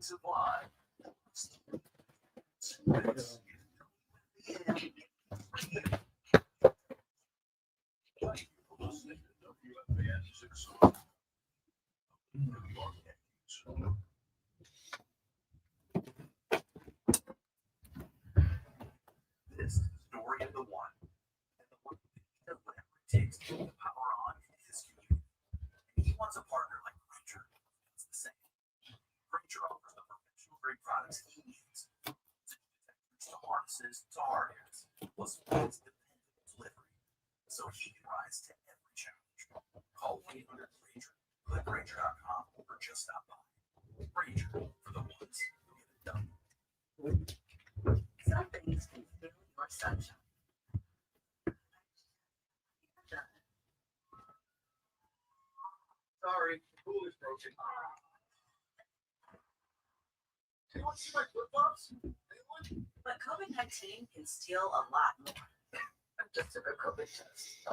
Supply. This is the story of the one, and the one who does whatever it takes to keep the power on in his community. And he wants a partner like Granger. It's the same. Granger offers the professional grade products he needs. To harnesses to hard hats, plus provides dependable delivery, so he can rise to every challenge. Call 1-800-GRANGER, go to Granger.com, or just stop by. Granger, for the ones who get it done. Some things can fill your sunshine. Sorry, the cooler's broken. Do you want to see my flip-flops? But COVID-19 can steal a lot more. I just took a COVID test.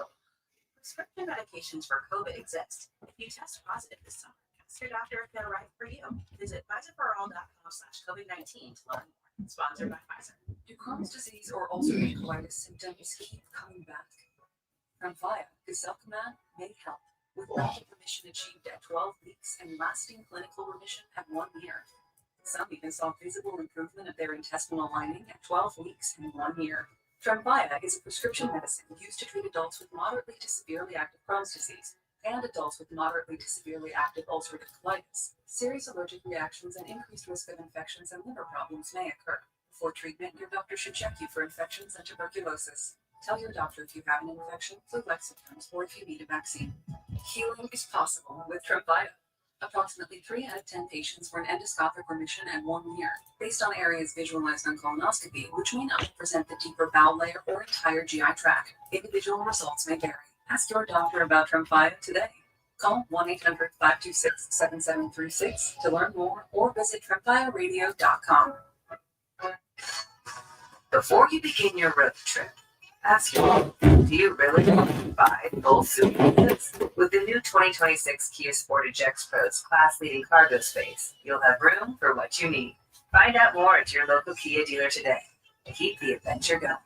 Prescription medications for COVID exist. If you test positive this summer, ask your doctor if they're right for you. Visit PfizerForAll.com/COVID-19 to learn more. Sponsored by Pfizer. Do Crohn's disease or ulcerative colitis symptoms keep coming back? Tremfya, Guselkumab may help, with rapid remission achieved at 12 weeks and lasting clinical remission at 1 year. Some even saw visible improvement of their intestinal lining at 12 weeks and 1 year. Tremfya is a prescription medicine used to treat adults with moderately to severely active Crohn's disease and adults with moderately to severely active ulcerative colitis. Serious allergic reactions and increased risk of infections and liver problems may occur. Before treatment, your doctor should check you for infections and tuberculosis. Tell your doctor if you have an infection, flu-like symptoms, or if you need a vaccine. Healing is possible with Tremfya. Approximately 3 out of 10 patients were in endoscopic remission at 1 year, based on areas visualized on colonoscopy, which may not present the deeper bowel layer or entire GI tract. Individual results may vary. Ask your doctor about Tremfya today. Call 1-800-526-7736 to learn more or visit TremfyaRadio.com. Before you begin your road trip, ask yourself, do you really want to buy full suitcases? With the new 2026 Kia Sportage X-Pro's class-leading cargo space, you'll have room for what you need. Find out more at your local Kia dealer today and keep the adventure going.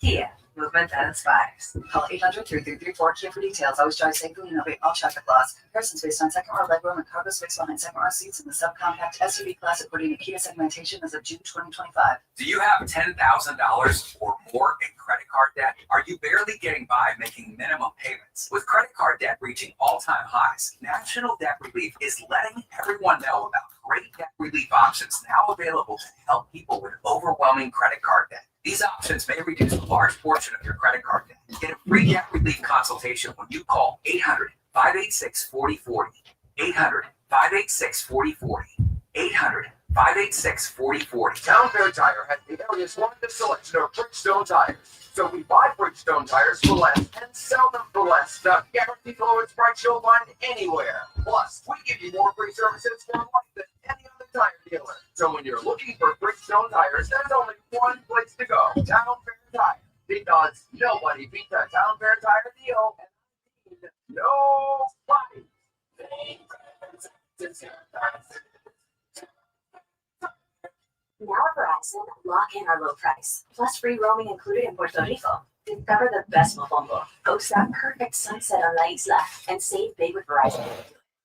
Kia, movement that inspires. Call 800-3334-KIA for details. Always drive safely and obey all traffic laws. Comparisons based on second row legroom and cargo space behind second row seats in the subcompact SUV class according to Kia segmentation as of June 2025. Do you have $10,000 or more in credit card debt? Are you barely getting by making minimum payments? With credit card debt reaching all-time highs, National Debt Relief is letting everyone know about great debt relief options now available to help people with overwhelming credit card debt. These options may reduce a large portion of your credit card debt. Get a free debt relief consultation when you call 800-586-4040. 800-586-4040. 800-586-4040. Town Fair Tire has the area's largest selection of Bridgestone tires. So we buy Bridgestone tires for less and sell them for less. The guaranteed lowest price you'll find anywhere. Plus, we give you more free services for life than any other tire dealer. So when you're looking for Bridgestone tires, there's only one place to go. Town Fair Tire. Because nobody beats a Town Fair Tire deal. And nobody. Now at Verizon, lock in our low price, plus free roaming included in Puerto Rico. Discover the best mofongo. Host that perfect sunset on La Isla and save big with Verizon.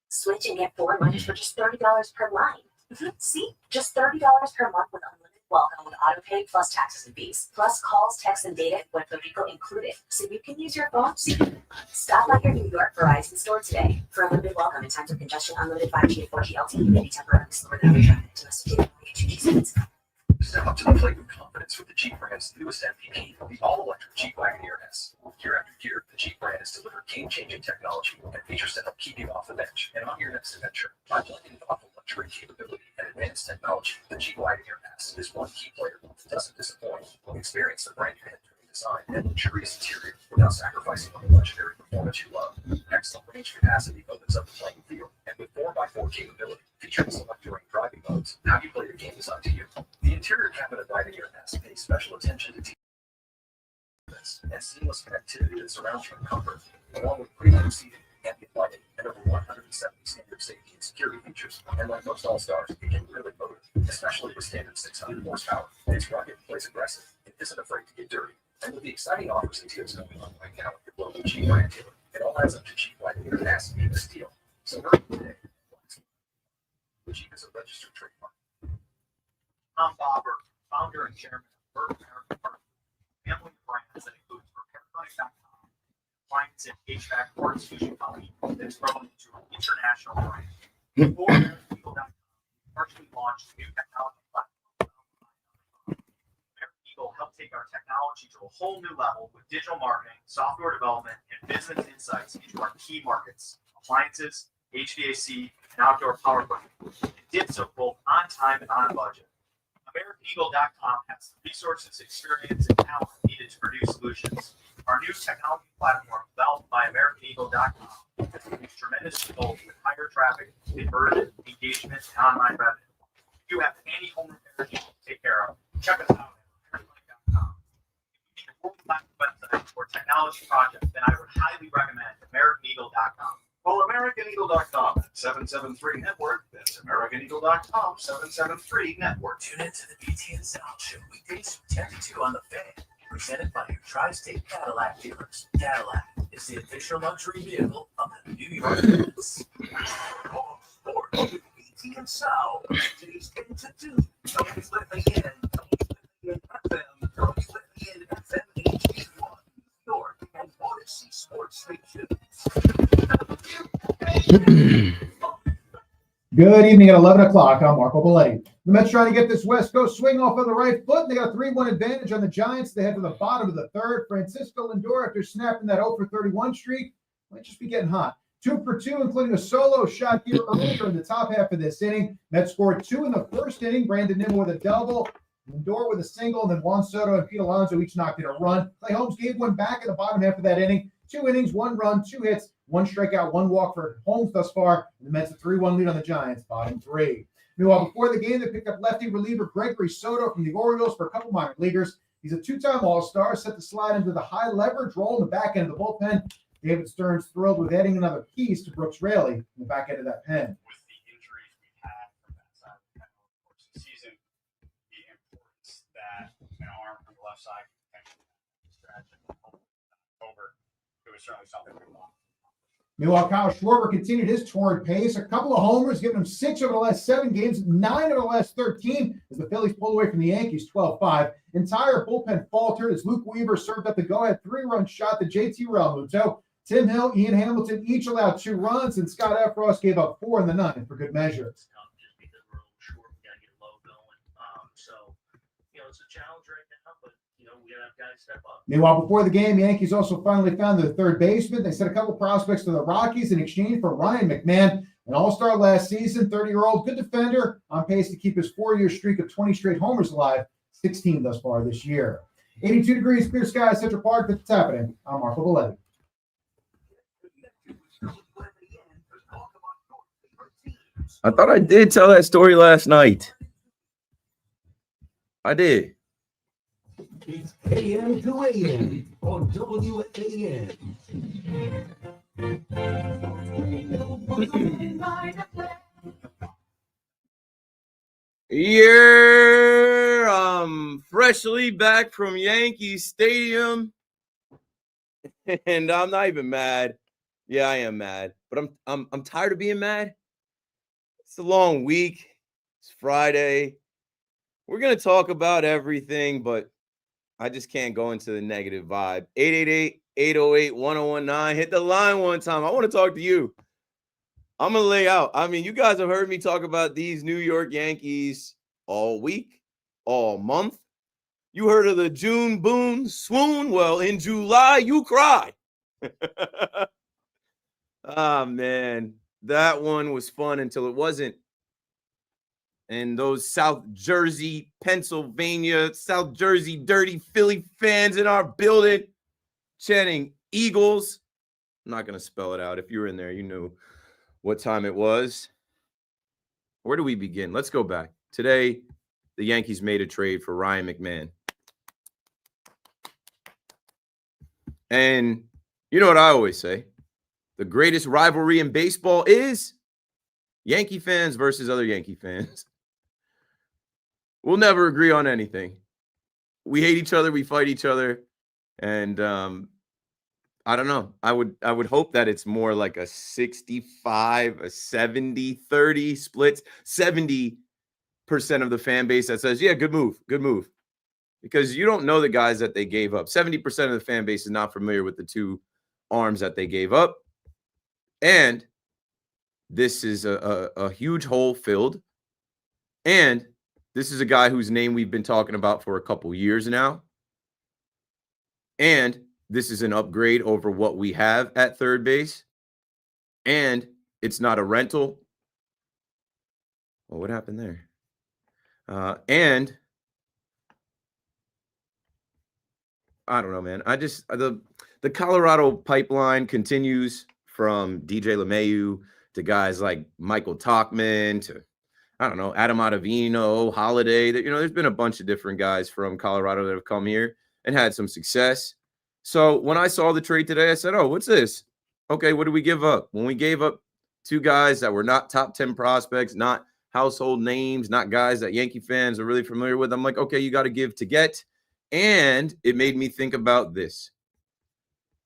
Switch and get 4 lines for just $30 per line. See? Just $30 per month with unlimited welcome with autopay plus taxes and fees. Plus calls, texts, and data in Puerto Rico included. So you can use your phone. Stop by your New York Verizon store today for unlimited welcome in times of congestion, unlimited 5G and 4G LTE, maybe temporarily slower than other traffic, domesticated 2G speeds. Step up to the plate with confidence with the Jeep brand's newest MVP, the all-electric Jeep Wagoneer S. Year after year, the Jeep brand has delivered game-changing technology and features to help keep you off the bench and on your next adventure. By blending thoughtful luxury capability and advanced technology, the Jeep Wagoneer S is one key player that doesn't disappoint. Experience the brand new head-turning design and luxurious interior without sacrificing on the legendary performance you love. Excellent range capacity opens up the playing field, and with 4x4 capability, featuring select during driving modes, how you play the game is up to you. The interior cabinet Wagoneer S pays special attention to detail and seamless connectivity that surrounds you in comfort, along with premium seating, ambient lighting, and and over 170 standard safety and security features. And like most All-Stars, it can really motor, especially with standard 600 horsepower. It's rugged, plays aggressive, and isn't afraid to get dirty. And with the exciting offers and deals going on right now at your local Jeep brand dealer, it all adds up to Jeep why it has to be this deal. So hurry today. Jeep is a registered trademark. I'm Bobber, founder and chairman of Burke American Parts, family of brands that includes RepairClinic.com, appliance and HVAC parts fusion company that's grown into an international brand. Before AmericanEagle.com, we partially launched a new technology platform. American Eagle helped take our technology to a whole new level with digital marketing, software development, and business insights into our key markets, appliances, HVAC, and outdoor power equipment. It did so both on time and on budget. AmericanEagle.com has the resources, experience, and talent needed to produce solutions. Our new technology platform, developed by AmericanEagle.com, has produced tremendous results with higher traffic, conversion, engagement, and online revenue. If you have any home repairs you need to take care of, check us out at AmericanEagle.com. If you need a world-class website for technology projects, then I would highly recommend AmericanEagle.com. Call AmericanEagle.com at 773-NETWORK. That's AmericanEagle.com, 773-NETWORK. Tune into the BT and Sound Show weekdays from 10 to 2 on the Fan, presented by your Tri-State Cadillac dealers. Cadillac is the official luxury vehicle of the New York Mets. All sports with BT and Sound. Today's 10 to 2. Don't you let me in. Don't you let me in FM. Don't you let me in FM HD1, New York, and Odyssey Sports Station. Good evening at 11 o'clock. I'm Marco Belletti. The Mets trying to get this West Coast swing off on the right foot. They got a 3-1 advantage on the Giants. They head to the bottom of the third. Francisco Lindor, after snapping that 0-for-31 streak, might just be getting hot. 2 for 2, including a solo shot here earlier in the top half of this inning. Mets scored 2 in the first inning. Brandon Nimmo with a double, Lindor with a single, and then Juan Soto and Pete Alonso each knocked in a run. Clay Holmes gave one back in the bottom half of that inning. 2 innings, 1 run, 2 hits, 1 strikeout, 1 walk for Holmes thus far. And the Mets a 3-1 lead on the Giants, bottom 3. Meanwhile, before the game, they picked up lefty reliever Gregory Soto from the Orioles for a couple minor leaguers. He's a 2-time All-Star, set to slide into the high leverage role in the back end of the bullpen. David Stern's thrilled with adding another piece to Brooks Raley in the back end of that pen. With the injuries we've had from that side of the pen over the course of the season, the importance that an arm from the left side can potentially stretch in October, it was certainly something we wanted. Meanwhile, Kyle Schwarber continued his torrid pace. A couple of homers, giving him 6 over the last 7 games, 9 over the last 13, as the Phillies pulled away from the Yankees 12-5. Entire bullpen faltered as Luke Weaver served up the go-ahead 3-run shot to JT Realmuto. Tim Hill, Ian Hamilton each allowed 2 runs, and Scott Effross gave up 4 in the 9th for good measure. Just because we're a little short, we got to get low going. So, it's a challenge right now, but, we got to have guys step up. Meanwhile, before the game, Yankees also finally found their third baseman. They sent a couple prospects to the Rockies in exchange for Ryan McMahon, an all-star last season, 30-year-old, good defender, on pace to keep his 4-year streak of 20 straight homers alive, 16 thus far this year. 82 degrees, clear skies, Central Park. That's happening. I'm Marco Belletti. I thought I did tell that story last night. I did. It's AM to AM on WAN. Yeah, I'm freshly back from Yankee Stadium, and I'm not even mad. Yeah, I am mad, but I'm tired of being mad. It's a long week. It's Friday. We're going to talk about everything, but I just can't go into the negative vibe. 888-808-1019. Hit the line one time. I want to talk to you. I'm going to lay out. I mean, you guys have heard me talk about these New York Yankees all week, all month. You heard of the June boom swoon. Well, in July, you cry. Ah, man. That one was fun until it wasn't. And those South Jersey, Pennsylvania, South Jersey dirty Philly fans in our building chanting Eagles. I'm not going to spell it out. If you were in there, you knew what time it was. Where do we begin? Let's go back. Today, the Yankees made a trade for Ryan McMahon. And you know what I always say? The greatest rivalry in baseball is Yankee fans versus other Yankee fans. We'll never agree on anything. We hate each other, we fight each other, and I don't know. I would hope that it's more like a 65, a 70-30 splits. 70% of the fan base that says, yeah, good move. Because you don't know the guys that they gave up. 70% of the fan base is not familiar with the two arms that they gave up. And this is a huge hole filled. And this is a guy whose name we've been talking about for a couple years now. And this is an upgrade over what we have at third base. And it's not a rental. Well, what happened there? And I don't know, man. The Colorado pipeline continues from DJ LeMahieu to guys like Michael Tauchman to, I don't know, Adam Ottavino, Holiday. There's been a bunch of different guys from Colorado that have come here and had some success. So when I saw the trade today, I said, oh, what's this? Okay, what did we give up? When we gave up two guys that were not top 10 prospects, not household names, not guys that Yankee fans are really familiar with, I'm like, okay, you got to give to get. And it made me think about this.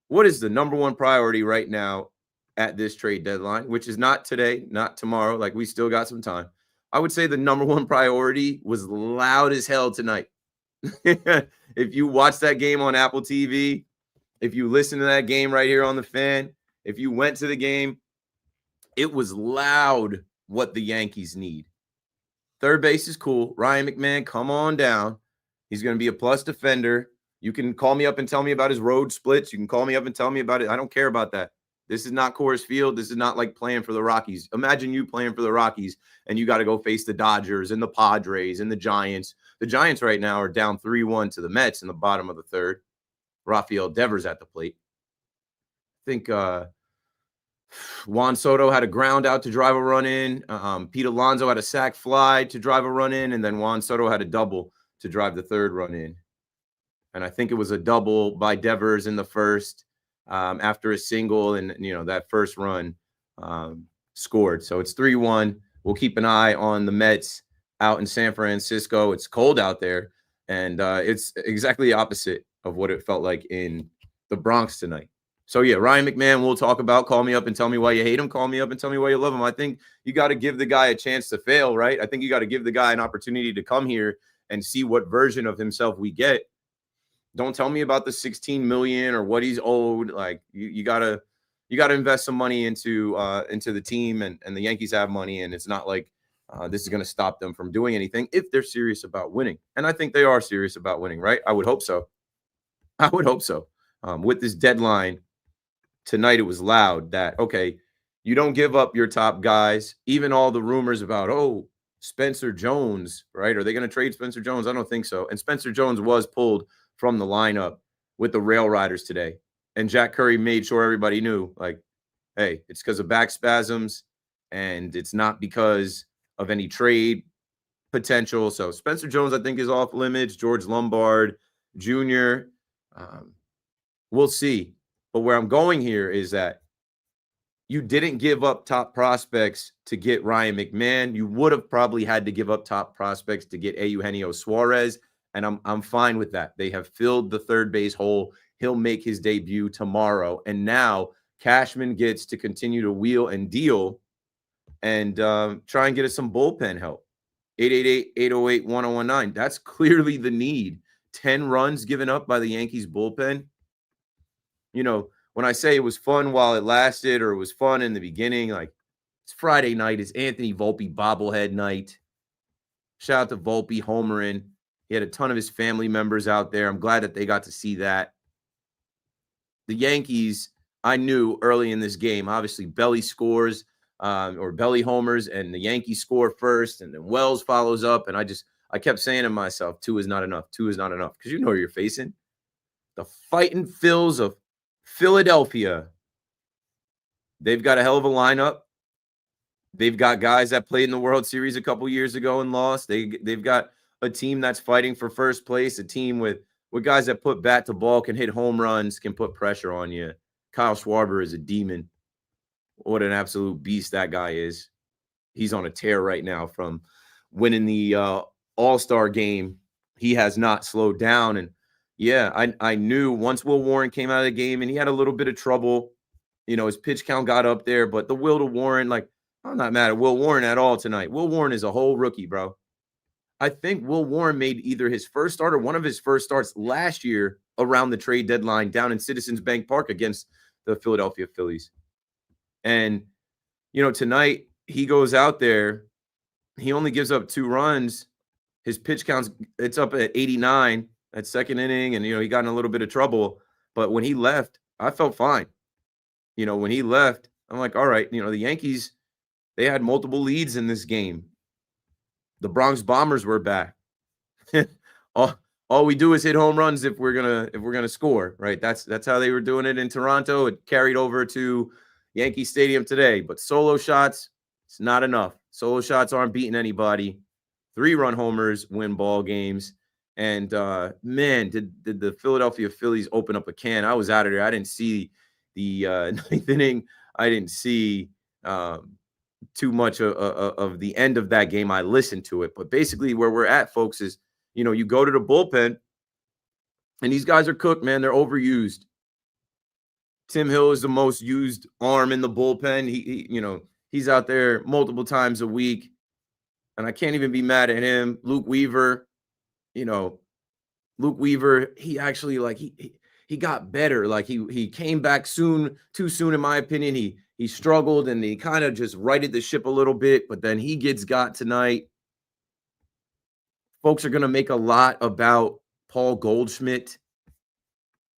What is the number one priority right now at this trade deadline, which is not today, not tomorrow, like we still got some time. I would say the number one priority was loud as hell tonight. If you watch that game on Apple TV, if you listen to that game right here on the Fan, if you went to the game, it was loud what the Yankees need. Third base is cool. Ryan McMahon, come on down. He's going to be a plus defender. You can call me up and tell me about his road splits. You can call me up and tell me about it. I don't care about that. This is not Coors Field. This is not like playing for the Rockies. Imagine you playing for the Rockies and you got to go face the Dodgers and the Padres and the Giants. The Giants right now are down 3-1 to the Mets in the bottom of the third. Rafael Devers at the plate. I think Juan Soto had a ground out to drive a run in. Pete Alonso had a sac fly to drive a run in. And then Juan Soto had a double to drive the third run in. And I think it was a double by Devers in the first after a single. And, that first run scored. So it's 3-1. We'll keep an eye on the Mets out in San Francisco. It's cold out there. And it's exactly the opposite of what it felt like in the Bronx tonight. So, yeah, Ryan McMahon, we'll talk about. Call me up and tell me why you hate him. Call me up and tell me why you love him. I think you got to give the guy a chance to fail, right? I think you got to give the guy an opportunity to come here and see what version of himself we get. Don't tell me about the $16 million or what he's owed. Like you gotta invest some money into the team, and the Yankees have money, and it's not like this is going to stop them from doing anything if they're serious about winning. And I think they are serious about winning, right? I would hope so. With this deadline tonight, it was loud that, okay, you don't give up your top guys. Even all the rumors about, Spencer Jones, right? Are they going to trade Spencer Jones? I don't think so. And Spencer Jones was pulled from the lineup with the Rail Riders today. And Jack Curry made sure everybody knew, like, hey, it's because of back spasms, and it's not because of any trade potential. So Spencer Jones, I think, is off limits. George Lombard Jr., we'll see. But where I'm going here is that you didn't give up top prospects to get Ryan McMahon. You would have probably had to give up top prospects to get Eugenio Suarez, and I'm fine with that. They have filled the third base hole. He'll make his debut tomorrow, and now Cashman gets to continue to wheel and deal and try and get us some bullpen help. 888-808-1019. That's clearly the need. 10 runs given up by the Yankees bullpen. When I say it was fun while it lasted, or it was fun in the beginning, like, it's Friday night. It's Anthony Volpe bobblehead night. Shout out to Volpe homering. He had a ton of his family members out there. I'm glad that they got to see that. The Yankees, I knew early in this game, obviously Belly scores or Belly homers, and the Yankees score first, and then Wells follows up. And I kept saying to myself, 2 is not enough. 2 is not enough. Because you know who you're facing. The Fighting Phils of Philadelphia. They've got a hell of a lineup. They've got guys that played in the World Series a couple years ago and lost. They've got a team that's fighting for first place, a team with guys that put bat to ball, can hit home runs, can put pressure on you. Kyle Schwarber is a demon. what an absolute beast that guy is. He's on a tear right now from winning the All-Star game. He has not slowed down. And yeah, I knew once Will Warren came out of the game and he had a little bit of trouble, his pitch count got up there, but the will to Warren, like, I'm not mad at Will Warren at all tonight. Will Warren is a whole rookie, bro. I think Will Warren made either his first start or one of his first starts last year around the trade deadline down in Citizens Bank Park against the Philadelphia Phillies. And, tonight he goes out there. He only gives up 2 runs. His pitch count's it's up at 89 at second inning. And, he got in a little bit of trouble. But when he left, I felt fine. When he left, I'm like, all right, the Yankees, they had multiple leads in this game. The Bronx Bombers were back. all we do is hit home runs if we're gonna score, right? That's how they were doing it in Toronto. It carried over to Yankee Stadium today. But solo shots, it's not enough. Solo shots aren't beating anybody. 3-run homers win ball games. And man, did the Philadelphia Phillies open up a can? I was out of there. I didn't see the 9th inning. I didn't see too much of the end of that game. I listened to it, but basically where we're at, folks, is you go to the bullpen, and these guys are cooked, man. They're overused. Tim Hill is the most used arm in the bullpen. He's out there multiple times a week, and I can't even be mad at him. Luke Weaver, he actually he got better. Like he came back too soon, in my opinion. He struggled and he kind of just righted the ship a little bit, but then he gets got tonight. Folks are going to make a lot about Paul Goldschmidt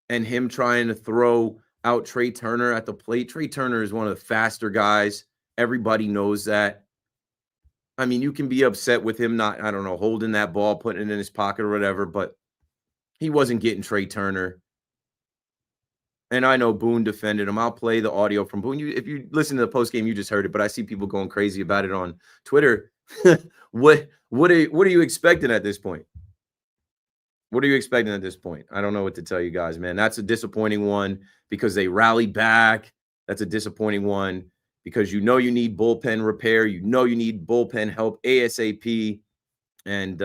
and him trying to throw out Trey Turner at the plate. Trey Turner is one of the faster guys. Everybody knows that. I mean, you can be upset with him not, holding that ball, putting it in his pocket or whatever, but he wasn't getting Trey Turner. And I know Boone defended him. I'll play the audio from Boone. If you listen to the postgame, you just heard it, but I see people going crazy about it on Twitter. What are you expecting at this point? What are you expecting at this point? I don't know what to tell you guys, man. That's a disappointing one because they rallied back. That's a disappointing one because you need bullpen repair. You need bullpen help ASAP. And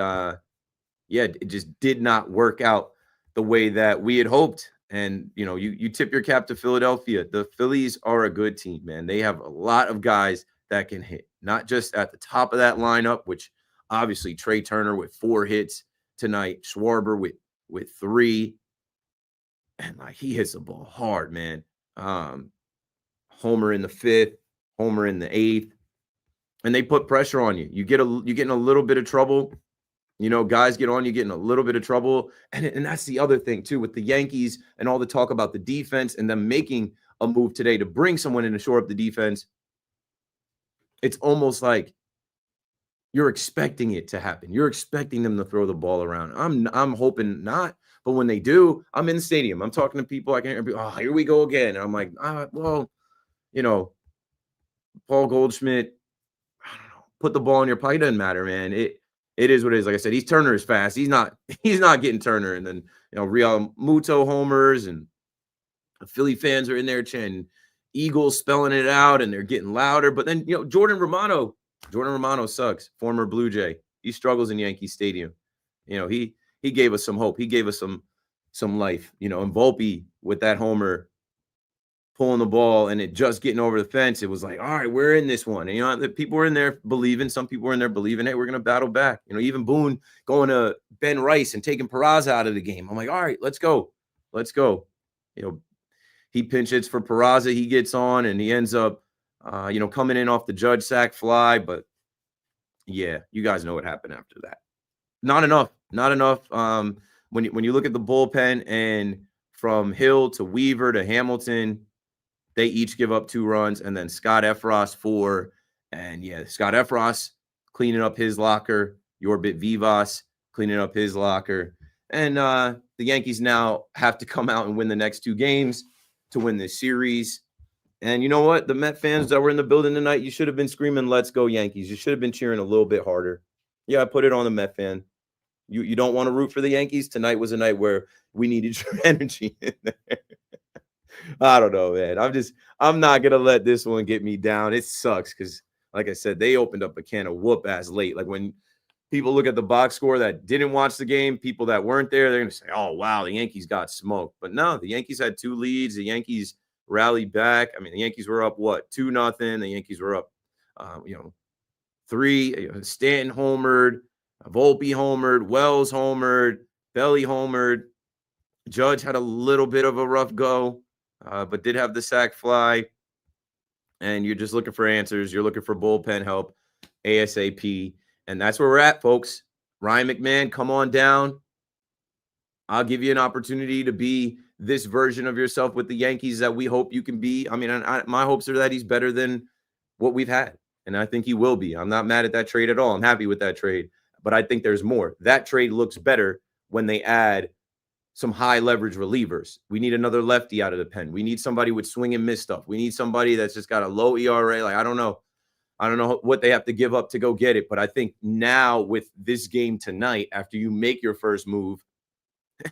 it just did not work out the way that we had hoped. And, you tip your cap to Philadelphia. The Phillies are a good team, man. They have a lot of guys that can hit, not just at the top of that lineup, which obviously Trey Turner with 4 hits tonight, Schwarber with 3. And he hits the ball hard, man. Homer in the 5th, Homer in the 8th. And they put pressure on you. You get in a little bit of trouble. Guys get on you, getting a little bit of trouble. And that's the other thing, too, with the Yankees and all the talk about the defense and them making a move today to bring someone in to shore up the defense. It's almost like you're expecting it to happen. You're expecting them to throw the ball around. I'm hoping not. But when they do, I'm in the stadium. I'm talking to people. I can hear people, oh, here we go again. And I'm like, Paul Goldschmidt, I don't know, put the ball in your pocket. It doesn't matter, man. It is what it is. Like I said, Turner is fast. He's not getting Turner. And then, Real Muto homers and the Philly fans are in there chanting Eagles, spelling it out, and they're getting louder. But then, Jordan Romano sucks. Former Blue Jay. He struggles in Yankee Stadium. He gave us some hope. He gave us some life. And Volpe with that homer pulling the ball and it just getting over the fence. It was like, all right, we're in this one. And, the people were in there believing. Some people were in there believing, hey, we're going to battle back. Even Boone going to Ben Rice and taking Peraza out of the game. I'm like, all right, let's go. He pinch hits for Peraza. He gets on and he ends up, coming in off the Judge sack fly. But yeah, you guys know what happened after that. Not enough. When you look at the bullpen and from Hill to Weaver to Hamilton, they each give up 2 runs, and then Scott Efros 4. And yeah, Scott Efros cleaning up his locker. Yorbit Vivas cleaning up his locker. And the Yankees now have to come out and win the next 2 games to win this series. And you know what? The Met fans that were in the building tonight, you should have been screaming, let's go Yankees. You should have been cheering a little bit harder. Yeah, I put it on the Met fan. You don't want to root for the Yankees? Tonight was a night where we needed your energy in there. I don't know, man. I'm not gonna let this one get me down. It sucks because, like I said, they opened up a can of whoop ass late. Like when people look at the box score that didn't watch the game, people that weren't there, they're gonna say, "Oh wow, the Yankees got smoked." But no, the Yankees had 2 leads. The Yankees rallied back. I mean, the Yankees were up 2-0. The Yankees were up, 3. Stanton homered, Volpe homered, Wells homered, Belly homered. Judge had a little bit of a rough go, but did have the sac fly. And you're just looking for answers. You're looking for bullpen help ASAP. And that's where we're at, folks. Ryan McMahon, come on down. I'll give you an opportunity to be this version of yourself with the Yankees that we hope you can be. I mean, my hopes are that he's better than what we've had. And I think he will be. I'm not mad at that trade at all. I'm happy with that trade. But I think there's more. That trade looks better when they add some high leverage relievers. We need another lefty out of the pen. We need somebody with swing and miss stuff. We need somebody that's just got a low ERA. Like, I don't know what they have to give up to go get it. But I think now with this game tonight, after you make your first move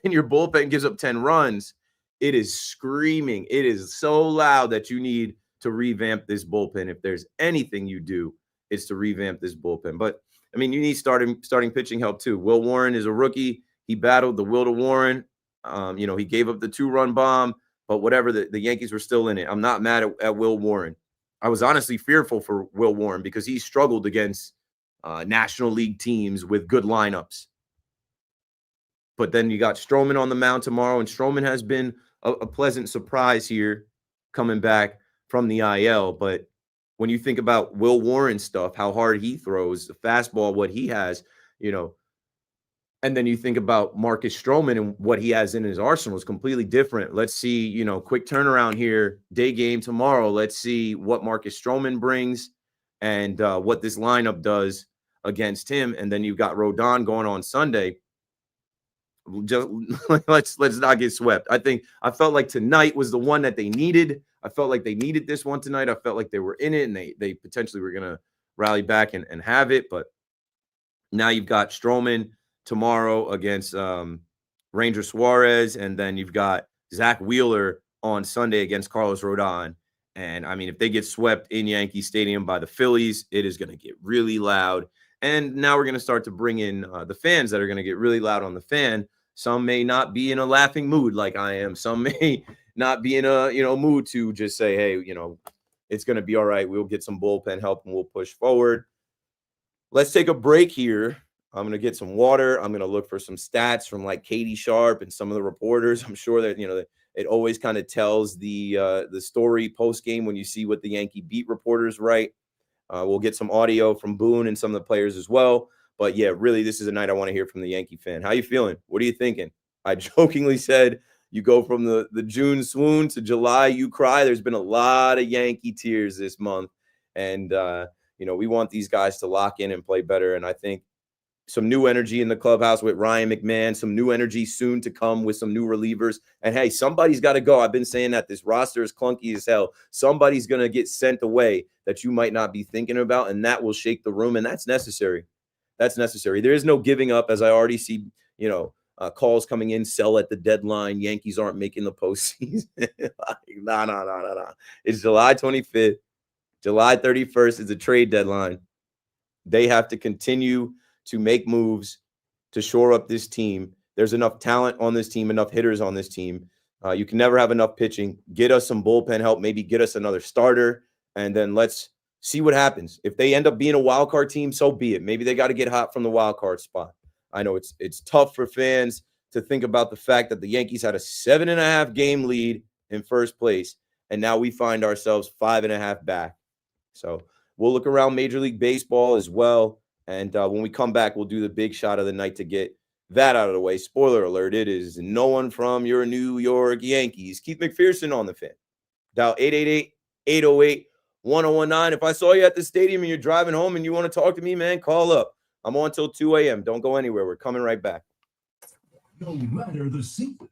and your bullpen gives up 10 runs, it is screaming. It is so loud that you need to revamp this bullpen. If there's anything you do, it's to revamp this bullpen. But, I mean, you need starting pitching help too. Will Warren is a rookie. He battled the will to Warren. He gave up the 2-run bomb, but whatever, the Yankees were still in it. I'm not mad at Will Warren. I was honestly fearful for Will Warren because he struggled against National League teams with good lineups. But then you got Stroman on the mound tomorrow, and Stroman has been a pleasant surprise here coming back from the IL. But when you think about Will Warren stuff, how hard he throws, the fastball, what he has, and then you think about Marcus Stroman and what he has in his arsenal is completely different. Let's see, quick turnaround here, day game tomorrow. Let's see what Marcus Stroman brings and what this lineup does against him. And then you've got Rodon going on Sunday. Just let's not get swept. I felt like tonight was the one that they needed. I felt like they needed this one tonight. I felt like they were in it and they potentially were going to rally back and have it. But now you've got Stroman tomorrow against Ranger Suarez, and then you've got Zach Wheeler on Sunday against Carlos Rodon. And I mean, if they get swept in Yankee Stadium by the Phillies, it is going to get really loud. And now we're going to start to bring in the fans that are going to get really loud on the fan. Some may not be in a laughing mood like I am. Some may not be in a mood to just say, hey, it's going to be all right. We'll get some bullpen help and we'll push forward. Let's take a break here. I'm going to get some water. I'm going to look for some stats from like Katie Sharp and some of the reporters. I'm sure that, it always kind of tells the story post game when you see what the Yankee beat reporters write. We'll get some audio from Boone and some of the players as well. But yeah, really, this is a night I want to hear from the Yankee fan. How you feeling? What are you thinking? I jokingly said you go from the June swoon to July you cry. There's been a lot of Yankee tears this month. And, we want these guys to lock in and play better. And I think some new energy in the clubhouse with Ryan McMahon, some new energy soon to come with some new relievers. And hey, somebody's got to go. I've been saying that this roster is clunky as hell. Somebody's going to get sent away that you might not be thinking about, and that will shake the room, and that's necessary. That's necessary. There is no giving up, as I already see, calls coming in, sell at the deadline. Yankees aren't making the postseason. No. It's July 25th. July 31st is a trade deadline. They have to continue to make moves to shore up this team. There's enough talent on this team, enough hitters on this team. You can never have enough pitching. Get us some bullpen help, maybe get us another starter, and then let's see what happens. If they end up being a wild card team, so be it. Maybe they got to get hot from the wild card spot. I know it's tough for fans to think about the fact that the Yankees had a 7.5 game lead in first place, and now we find ourselves 5.5 back. So we'll look around Major League Baseball as well. And when we come back, we'll do the big shot of the night to get that out of the way. Spoiler alert, it is no one from your New York Yankees. Keith McPherson on the fan. Dial 888-808-1019. If I saw you at the stadium and you're driving home and you want to talk to me, man, call up. I'm on till 2 a.m. Don't go anywhere. We're coming right back. No matter the sequence.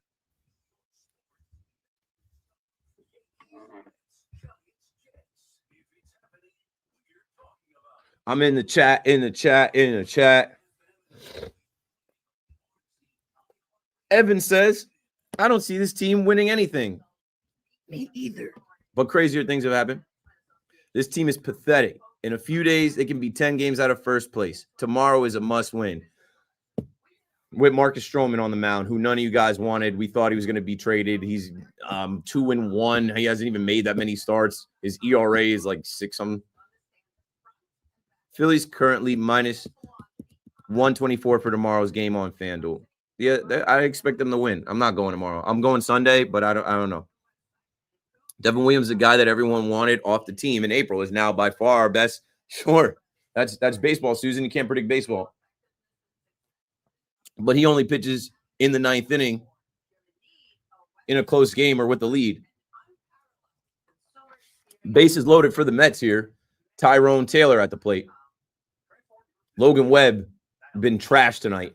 I'm in the chat. Evan says, I don't see this team winning anything. Me either. But crazier things have happened. This team is pathetic. In a few days, they can be 10 games out of first place. Tomorrow is a must win. With Marcus Stroman on the mound, who none of you guys wanted. We thought he was going to be traded. He's 2-1. He hasn't even made that many starts. His ERA is like 6 something. Philly's currently minus 124 for tomorrow's game on FanDuel. Yeah, I expect them to win. I'm not going tomorrow. I'm going Sunday, but I don't know. Devin Williams, the guy that everyone wanted off the team in April, is now by far our best. Sure, that's baseball, Susan. You can't predict baseball. But he only pitches in the 9th inning in a close game or with the lead. Bases loaded for the Mets here. Tyrone Taylor at the plate. Logan Webb been trashed tonight.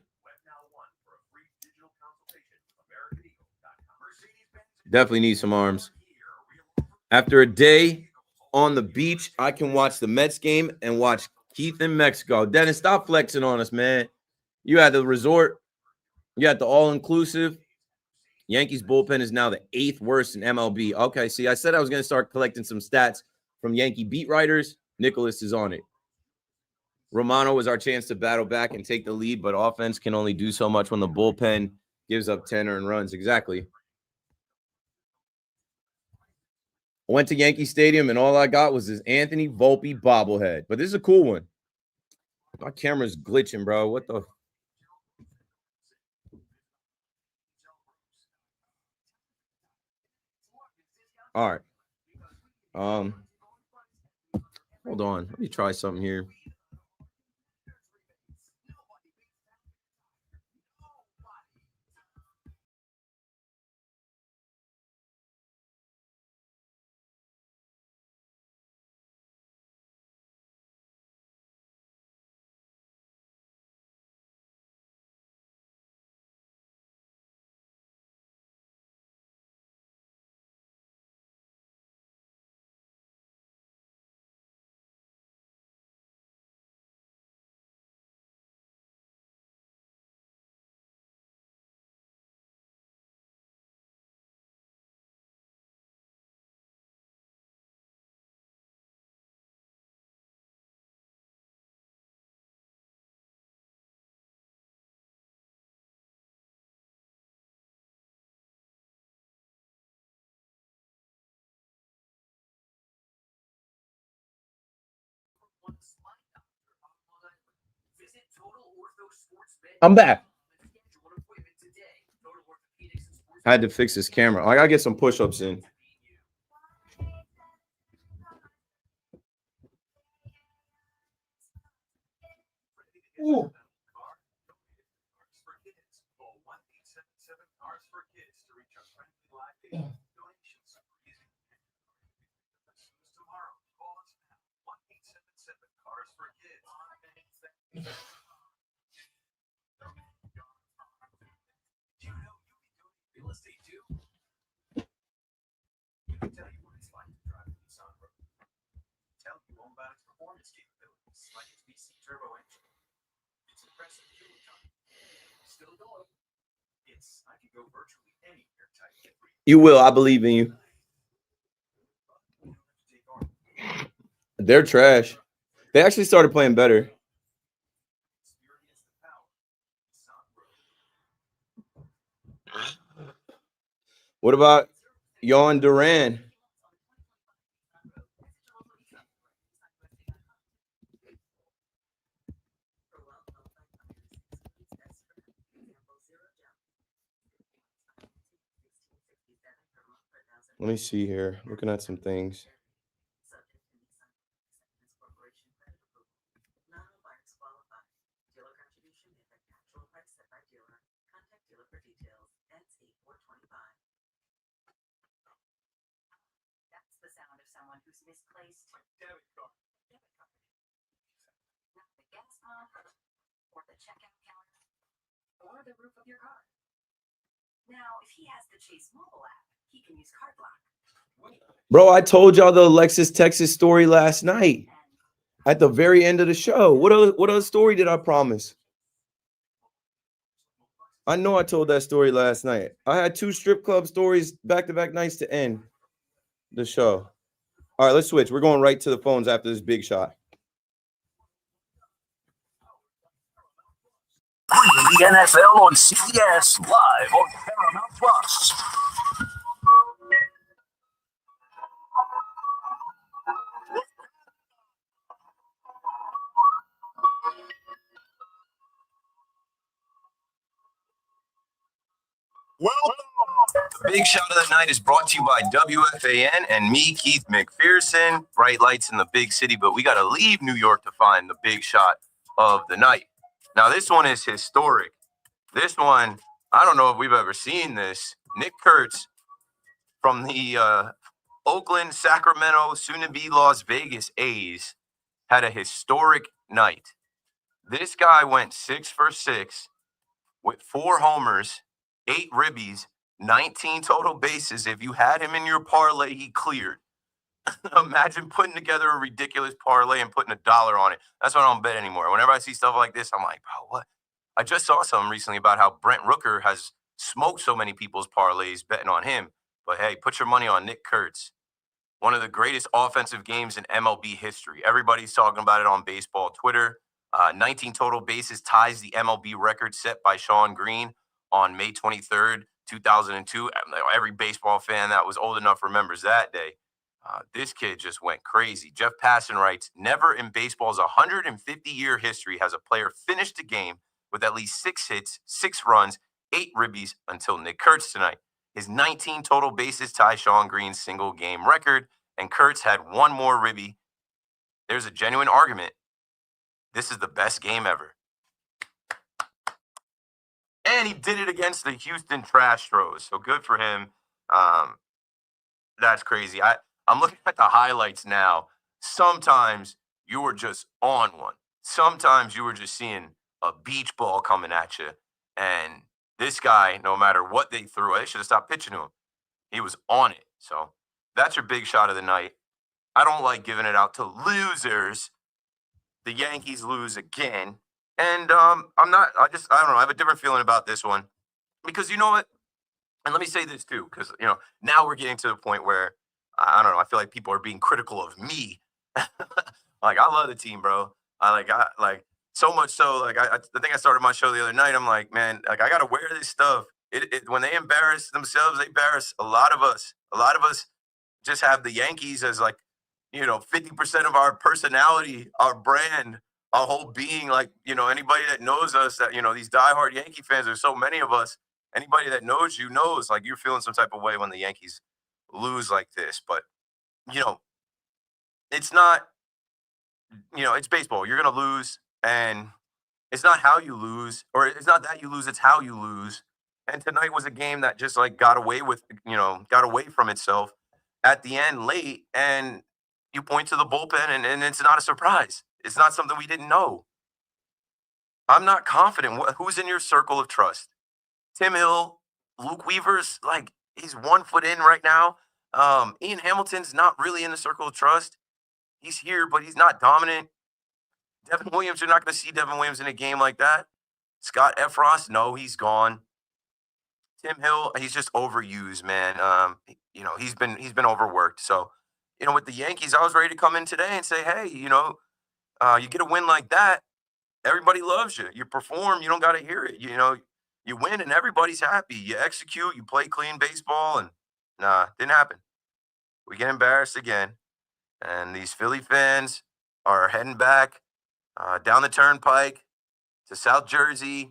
Definitely need some arms. After a day on the beach, I can watch the Mets game and watch Keith in Mexico. Dennis, stop flexing on us, man. You had the resort. You had the all-inclusive. Yankees bullpen is now the 8th worst in MLB. Okay, see, I said I was going to start collecting some stats from Yankee beat writers. Nicholas is on it. Romano was our chance to battle back and take the lead, but offense can only do so much when the bullpen gives up 10 earned runs. Exactly. I went to Yankee Stadium, and all I got was this Anthony Volpe bobblehead. But this is a cool one. My camera's glitching, bro. What the? All right. Hold on. Let me try something here. I'm back. I had to fix this camera. I gotta get some push-ups in. Ooh. You will. I believe in you. They're trash. They actually started playing better. What about Yon Duran? Let me see here. Looking at some things. Or the roof of your car. Now, if he has the Chase mobile app, he can use Card Lock. Bro, I told y'all the Alexis Texas story last night at the very end of the show. What other story did I promise? I know I told that story last night. I had 2 strip club stories back-to-back nights to end. the show. All right, let's switch. We're going right to the phones after this big shot. The NFL on CBS, live on Paramount Plus. The big shot of the night is brought to you by WFAN and me, Keith McPherson. Bright lights in the big city, but we got to leave New York to find the big shot of the night. Now, this one is historic. This one, I don't know if we've ever seen this. Nick Kurtz from the Oakland, Sacramento, soon-to-be Las Vegas A's had a historic night. This guy went 6 for 6 with 4 homers, 8 ribbies, 19 total bases. If you had him in your parlay, he cleared. Imagine putting together a ridiculous parlay and putting $1 on it. That's why I don't bet anymore. Whenever I see stuff like this, I'm like, bro, what? I just saw something recently about how Brent Rooker has smoked so many people's parlays betting on him. But hey, put your money on Nick Kurtz. One of the greatest offensive games in MLB history. Everybody's talking about it on baseball Twitter. 19 total bases ties the MLB record set by Sean Green on May 23rd, 2002. Every baseball fan that was old enough remembers that day. This kid just went crazy. Jeff Passan writes, never in baseball's 150-year history has a player finished a game with at least 6 hits, 6 runs, 8 ribbies until Nick Kurtz tonight. His 19 total bases tie Sean Green's single-game record, and Kurtz had 1 more ribby. There's a genuine argument. This is the best game ever. And he did it against the Houston Astros, so good for him. That's crazy. I'm looking at the highlights now. Sometimes you were just on one. Sometimes you were just seeing a beach ball coming at you. And this guy, no matter what they threw, they should have stopped pitching to him. He was on it. So that's your big shot of the night. I don't like giving it out to losers. The Yankees lose again. And I don't know. I have a different feeling about this one. Because you know what? And let me say this too, because, now we're getting to the point where, I don't know, I feel like people are being critical of me. Like, I love the team, bro. So much so, I think I started my show the other night. I'm like, man, I got to wear this stuff. When they embarrass themselves, they embarrass a lot of us. A lot of us just have the Yankees as 50% of our personality, our brand, our whole being. Anybody that knows us, that, these diehard Yankee fans, there's so many of us. Anybody that knows you knows, you're feeling some type of way when the Yankees lose like this. But, it's not, it's baseball. You're going to lose. And it's not how you lose, or it's not that you lose, it's how you lose. And tonight was a game that just got away from itself at the end late. And you point to the bullpen and it's not a surprise. It's not something we didn't know. I'm not confident. Who's in your circle of trust? Tim Hill, Luke Weaver's he's 1 foot in right now. Ian Hamilton's not really in the circle of trust. He's here, but he's not dominant. Devin Williams, you're not going to see Devin Williams in a game like that. Scott Efros, no, he's gone. Tim Hill, he's just overused, man. He's been overworked. So, with the Yankees, I was ready to come in today and say, hey, you get a win like that, everybody loves you. You perform, you don't got to hear it. You win and everybody's happy. You execute, you play clean baseball, and didn't happen. We get embarrassed again, and these Philly fans are heading back down the turnpike to South Jersey,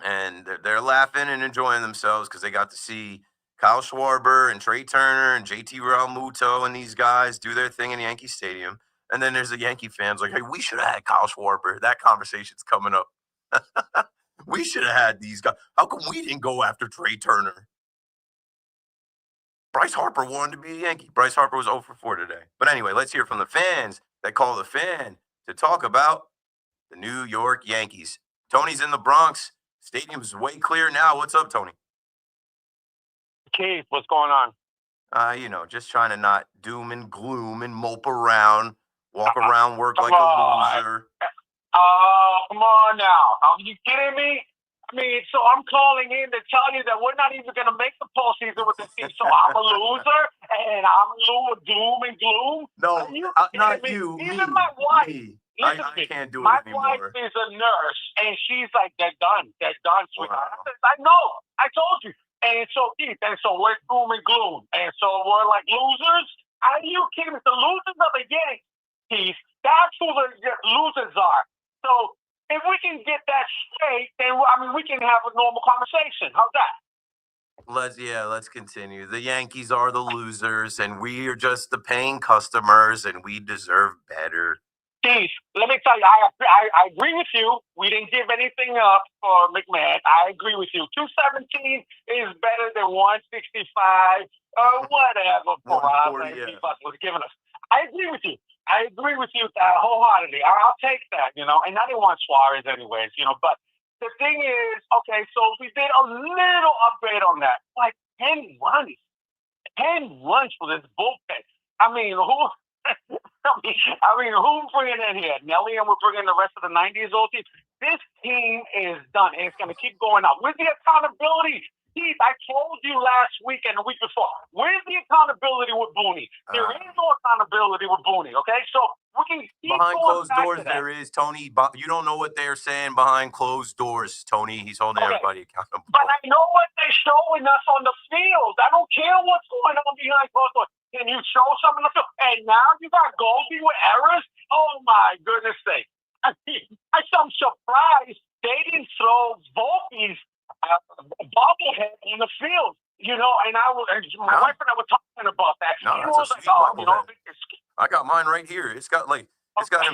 and they're laughing and enjoying themselves because they got to see Kyle Schwarber and Trey Turner and JT Realmuto and these guys do their thing in Yankee Stadium. And then there's the Yankee fans hey, we should have had Kyle Schwarber. That conversation's coming up. We should have had these guys. How come we didn't go after Trey Turner? Bryce Harper wanted to be a Yankee. Bryce Harper was 0 for 4 today. But anyway, let's hear from the fans that call the fan to talk about the New York Yankees. Tony's in the Bronx. Stadium's way clear now. What's up, Tony? Keith, what's going on? Just trying to not doom and gloom and mope around, walk around, work like a loser. Oh, come on now. Are you kidding me? mean, so I'm calling in to tell you that we're not even going to make the postseason with the team. So I'm a loser, and I'm doom and gloom. No, Are you not kidding me? you. Even Me. my wife. Me. Listen I to me. can't do My it wife anymore. is a nurse, and she's like, they're done, sweetheart. Wow. I said, I know. I told you. And so, Keith, and so we're doom and gloom. And so we're like losers. Are you kidding me? The losers of the game, Keith. That's who the losers are. So if we can get that straight, then we can have a normal conversation. How's that? Let's continue. The Yankees are the losers, and we are just the paying customers, and we deserve better. Keith, let me tell you, I agree with you. We didn't give anything up for McMahon. I agree with you. 217 is better than 165 or whatever Peraza and Bus was giving us. I agree with you. I agree with you wholeheartedly. I'll take that, and I didn't want Suarez anyways, but the thing is, okay, so we did a little upgrade on that, like 10 runs. 10 runs for this bullpen. I mean, who? Who's bringing in here? Nelly, and we're bringing the rest of the 90s old team. This team is done, and it's going to keep going up. Where's the accountability? Keith, I told you last week and the week before. Where's the accountability with Booney? There is no accountability with Booney, okay? So we can keep behind going closed back doors, to that. there is, Tony. You don't know what they're saying behind closed doors, Tony. He's holding everybody accountable. But I know what they're showing us on the field. I don't care what's going on behind closed doors. Can you show something on the field? And now you got Goldie with errors? Oh, my goodness sake. I'm surprised they didn't throw Volpe's bobblehead in the field. And my wife and I were talking about that. No, He that's was a sweet bobblehead. it's I got mine right here. It's got him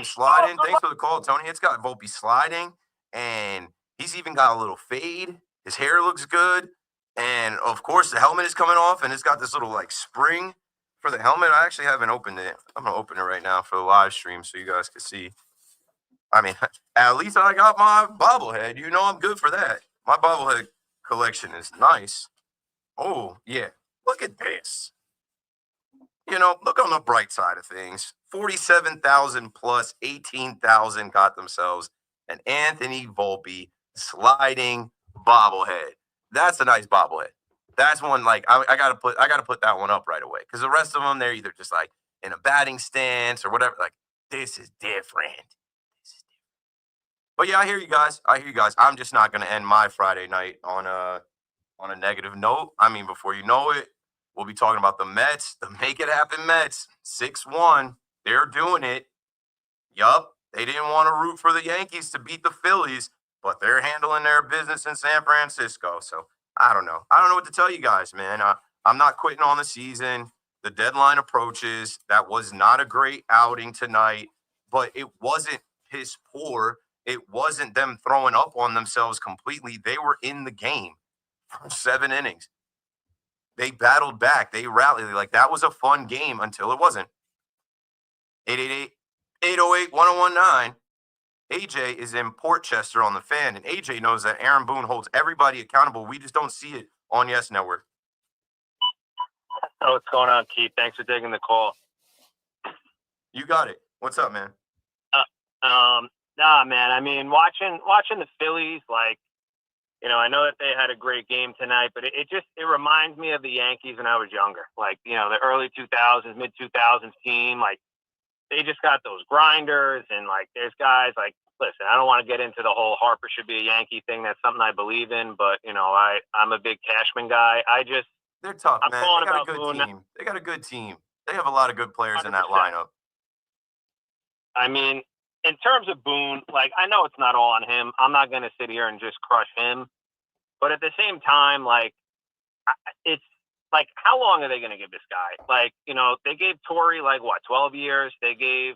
sliding. Thanks for the call, Tony. It's got Volpe sliding, and he's even got a little fade. His hair looks good, and of course the helmet is coming off, and it's got this little spring for the helmet. I actually haven't opened it. I'm gonna open it right now for the live stream so you guys can see. I mean, at least I got my bobblehead. I'm good for that. My bobblehead collection is nice. Oh yeah, look at this. Look on the bright side of things. 47,000 plus 18,000 got themselves an Anthony Volpe sliding bobblehead. That's a nice bobblehead. That's one I gotta put that one up right away because the rest of them they're either just in a batting stance or whatever. This is different. But yeah, I hear you guys. I'm just not gonna end my Friday night on a negative note. I mean, before you know it, we'll be talking about the Mets, the Make It Happen Mets, 6-1. They're doing it. Yup, they didn't want to root for the Yankees to beat the Phillies, but they're handling their business in San Francisco. So I don't know. I don't know what to tell you guys, man. I'm not quitting on the season. The deadline approaches. That was not a great outing tonight, but it wasn't piss poor. It wasn't them throwing up on themselves completely. They were in the game for 7 innings. They battled back. They rallied. That was a fun game until it wasn't. 888-808-1019. AJ is in Portchester on the Fan, and AJ knows that Aaron Boone holds everybody accountable. We just don't see it on Yes Network. Oh, what's going on, Keith? Thanks for taking the call. You got it. What's up, man? Nah, man. I mean, watching the Phillies, I know that they had a great game tonight, but it reminds me of the Yankees when I was younger. The early 2000s, mid 2000s team. They just got those grinders, and there's guys listen, I don't want to get into the whole Harper should be a Yankee thing. That's something I believe in, but I'm a big Cashman guy. They're tough, I'm man. calling They got about a good Boone. team. They got a good team. They have a lot of good players in that 100%. lineup. I mean, in terms of Boone, I know it's not all on him. I'm not going to sit here and just crush him. But at the same time, it's how long are they going to give this guy? They gave Torrey 12 years. They gave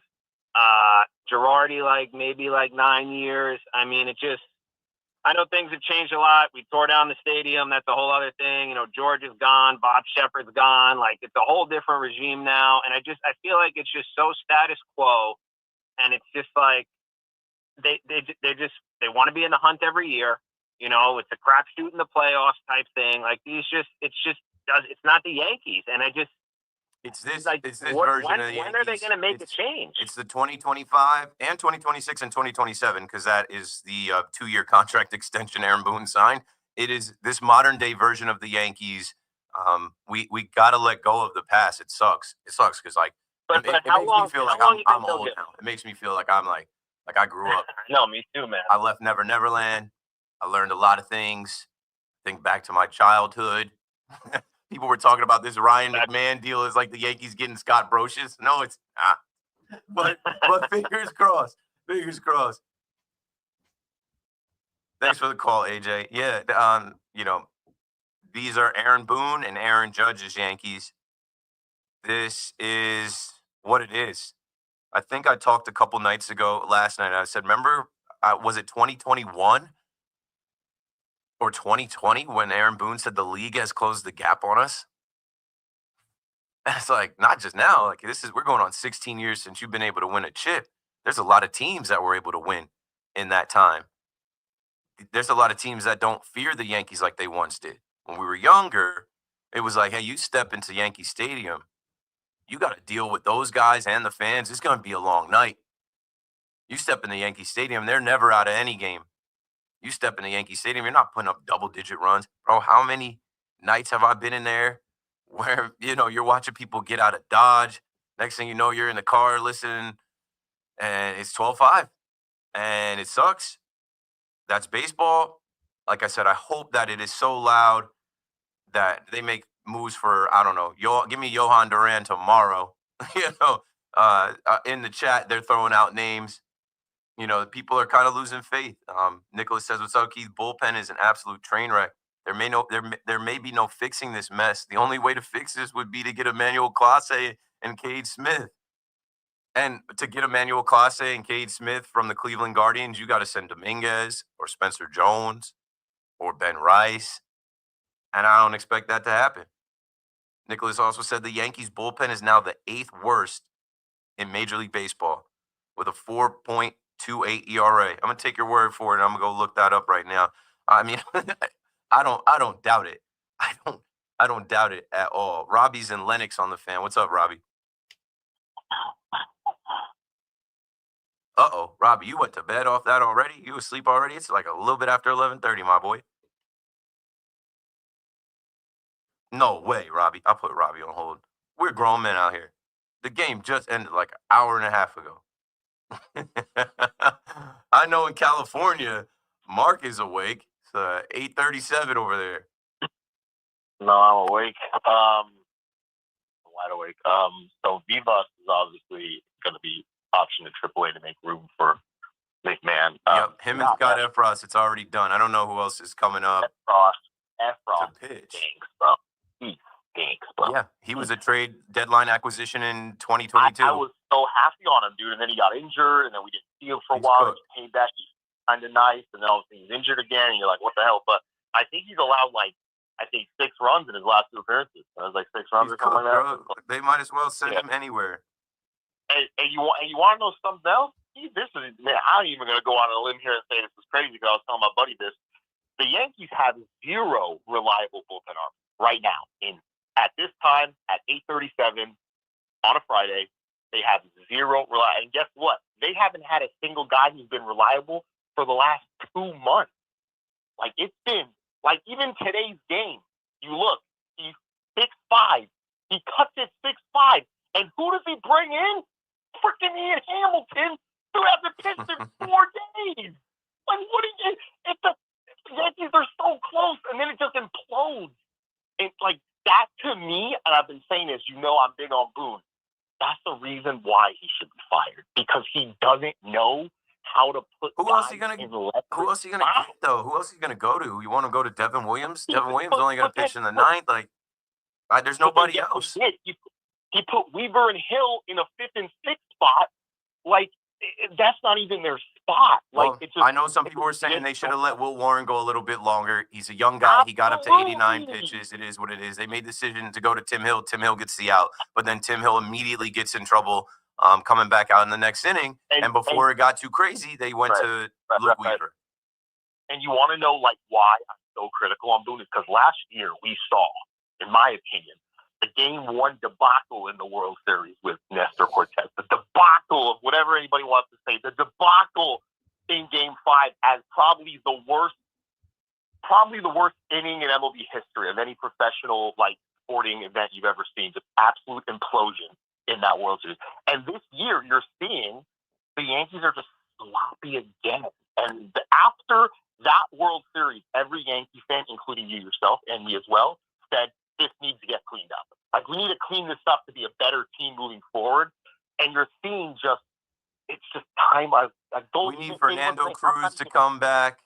Girardi maybe 9 years. I mean, I know things have changed a lot. We tore down the stadium. That's a whole other thing. George is gone. Bob Shepard's gone. It's a whole different regime now. And I feel like it's just so status quo. And it's just they want to be in the hunt every year. It's a crapshoot in the playoffs type thing. It's not the Yankees. And It's this Like, it's this what, version when, of the when are they Yankees. going to make a It's change? It's the 2025 and 2026 and 2027 because that is the 2-year contract extension Aaron Boone signed. It is this modern day version of the Yankees. We got to let go of the past. It sucks. It sucks because like But it how makes long? me feel How like long you think I'm they'll old get? now. It makes me feel like I'm like I grew up. No, me too, man. I left Never Neverland. I learned a lot of things. Think back to my childhood. People were talking about this Ryan McMahon deal is like the Yankees getting Scott Brocious. No, it's not. But fingers crossed. Fingers crossed. Thanks for the call, AJ. Yeah, these are Aaron Boone and Aaron Judge's Yankees. This is what it is. I think I talked a couple nights ago, last night. I said, remember, was it 2021 or 2020 when Aaron Boone said the league has closed the gap on us? And it's like, not just now. Like we're going on 16 years since you've been able to win a chip. There's a lot of teams that were able to win in that time. There's a lot of teams that don't fear the Yankees like they once did. When we were younger, it was like, hey, you step into Yankee Stadium, you got to deal with those guys and the fans. It's going to be a long night. You step in the Yankee Stadium, they're never out of any game. You step in the Yankee Stadium, you're not putting up double-digit runs. Bro, how many nights have I been in there where, you're watching people get out of Dodge. Next thing you know, you're in the car listening, and it's 12-5, and it sucks. That's baseball. Like I said, I hope that it is so loud that they make moves for, I don't know, give me Johan Duran tomorrow. In the chat, they're throwing out names. People are kind of losing faith. Nicholas says, what's up, Keith? Bullpen is an absolute train wreck. There may be no fixing this mess. The only way to fix this would be to get Emmanuel Clase and Cade Smith. And to get Emmanuel Clase and Cade Smith from the Cleveland Guardians, you got to send Dominguez or Spencer Jones or Ben Rice. And I don't expect that to happen. Nicholas also said the Yankees bullpen is now the 8th worst in Major League Baseball with a 4.28 ERA. I'm going to take your word for it, and I'm going to go look that up right now. I mean, I don't doubt it. I don't doubt it at all. Robbie's in Lennox on the fan. What's up, Robbie? Uh-oh, Robbie, you went to bed off that already? You asleep already? It's like a little bit after 11:30, my boy. No way, Robbie. I'll put Robbie on hold. We're grown men out here. The game just ended like an hour and a half ago. I know in California, Mark is awake. It's 8:37 over there. No, I'm awake. Wide awake. So Vivas is obviously going to be optioned to AAA to make room for McMahon. Yep, him and Scott Efros, it's already done. I don't know who else is coming up. Efros to pitch. stinks, bro. He stinks, bro. Yeah, he was a trade deadline acquisition in 2022. I was so happy on him, dude, and then he got injured, and then we didn't see him for a while. Cooked. He came back, he's kind of nice, and then all of a sudden he's injured again, and you're like, what the hell? But I think he's allowed, 6 runs in his last 2 appearances. It was like 6 runs or something like that. Bro. They might as well send him anywhere. And you want to know something else? Man, I'm even going to go on a limb here and say this is crazy because I was telling my buddy this. The Yankees have 0 reliable bullpen arms right now. At this time, at 8:37 on a Friday, they have 0 reliable. And guess what? They haven't had a single guy who's been reliable for the last 2 months. It's been, even today's game, you look, he's 6'5". He cuts it 6'5". And who does he bring in? Freaking Ian Hamilton, who hasn't pitched in 4 days. The Yankees are so close, and then it just implodes. It's that to me, and I've been saying this, I'm big on Boone. That's the reason why he should be fired, because he doesn't know how to put. Who else are you gonna get, though? Who else are you gonna go to? You want to go to Devin Williams? Devin Williams only gonna pitch in the 9th. There's nobody else. He put Weaver and Hill in a 5th and 6th spot. That's not even their spot. I know some people were saying they should have let Will Warren go a little bit longer. He's a young guy. He got up to 89 pitches. It is what it is. They made the decision to go to Tim Hill. Tim Hill gets the out, but then Tim Hill immediately gets in trouble coming back out in the next inning. And before it got too crazy, they went to Luke Weaver. And you want to know why I'm so critical on Boone is because last year we saw, in my opinion, the Game 1 debacle in the World Series with Nestor Cortez, the debacle of whatever anybody wants to say, the debacle in Game 5 as probably the worst inning in MLB history of any professional sporting event you've ever seen. Just absolute implosion in that World Series. And this year, you're seeing the Yankees are just sloppy again. And after that World Series, every Yankee fan, including you yourself and me as well, said this needs to get cleaned up. Like, we need to clean this up to be a better team moving forward. And you're seeing it's just time. We need Fernando Cruz to come back.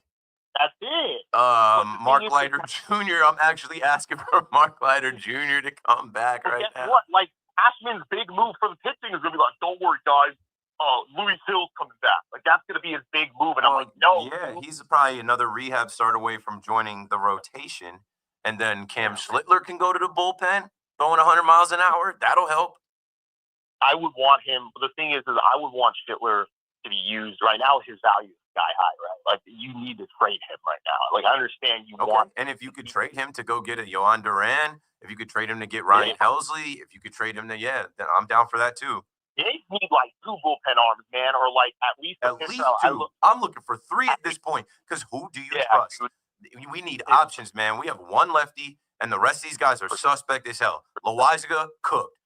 That's it. Mark Leiter Jr. I'm actually asking for Mark Leiter Jr. to come back right guess now. What? Like, Ashman's big move for the pitching is going to be like, don't worry, guys. Louis Hill's coming back. Like, that's going to be his big move. And I'm like, no. Yeah, he's probably another rehab start away from joining the rotation. And then Cam Schlittler can go to the bullpen, throwing 100 miles an hour. That'll help. I would want him. The thing is I would want Schlittler to be used right now. His value is sky high, right? Like, you need to trade him right now. Like, I understand you want. And if you could trade him to go get a Yohan Duran, if you could trade him to get Ryan Helsley, if you could trade him to, then I'm down for that too. They need like 2 bullpen arms, man, or like at least 2. I'm looking for 3 at this point, because who do you trust? We need options, man. We have 1 lefty, and the rest of these guys are suspect as hell. Loaizaga, cooked.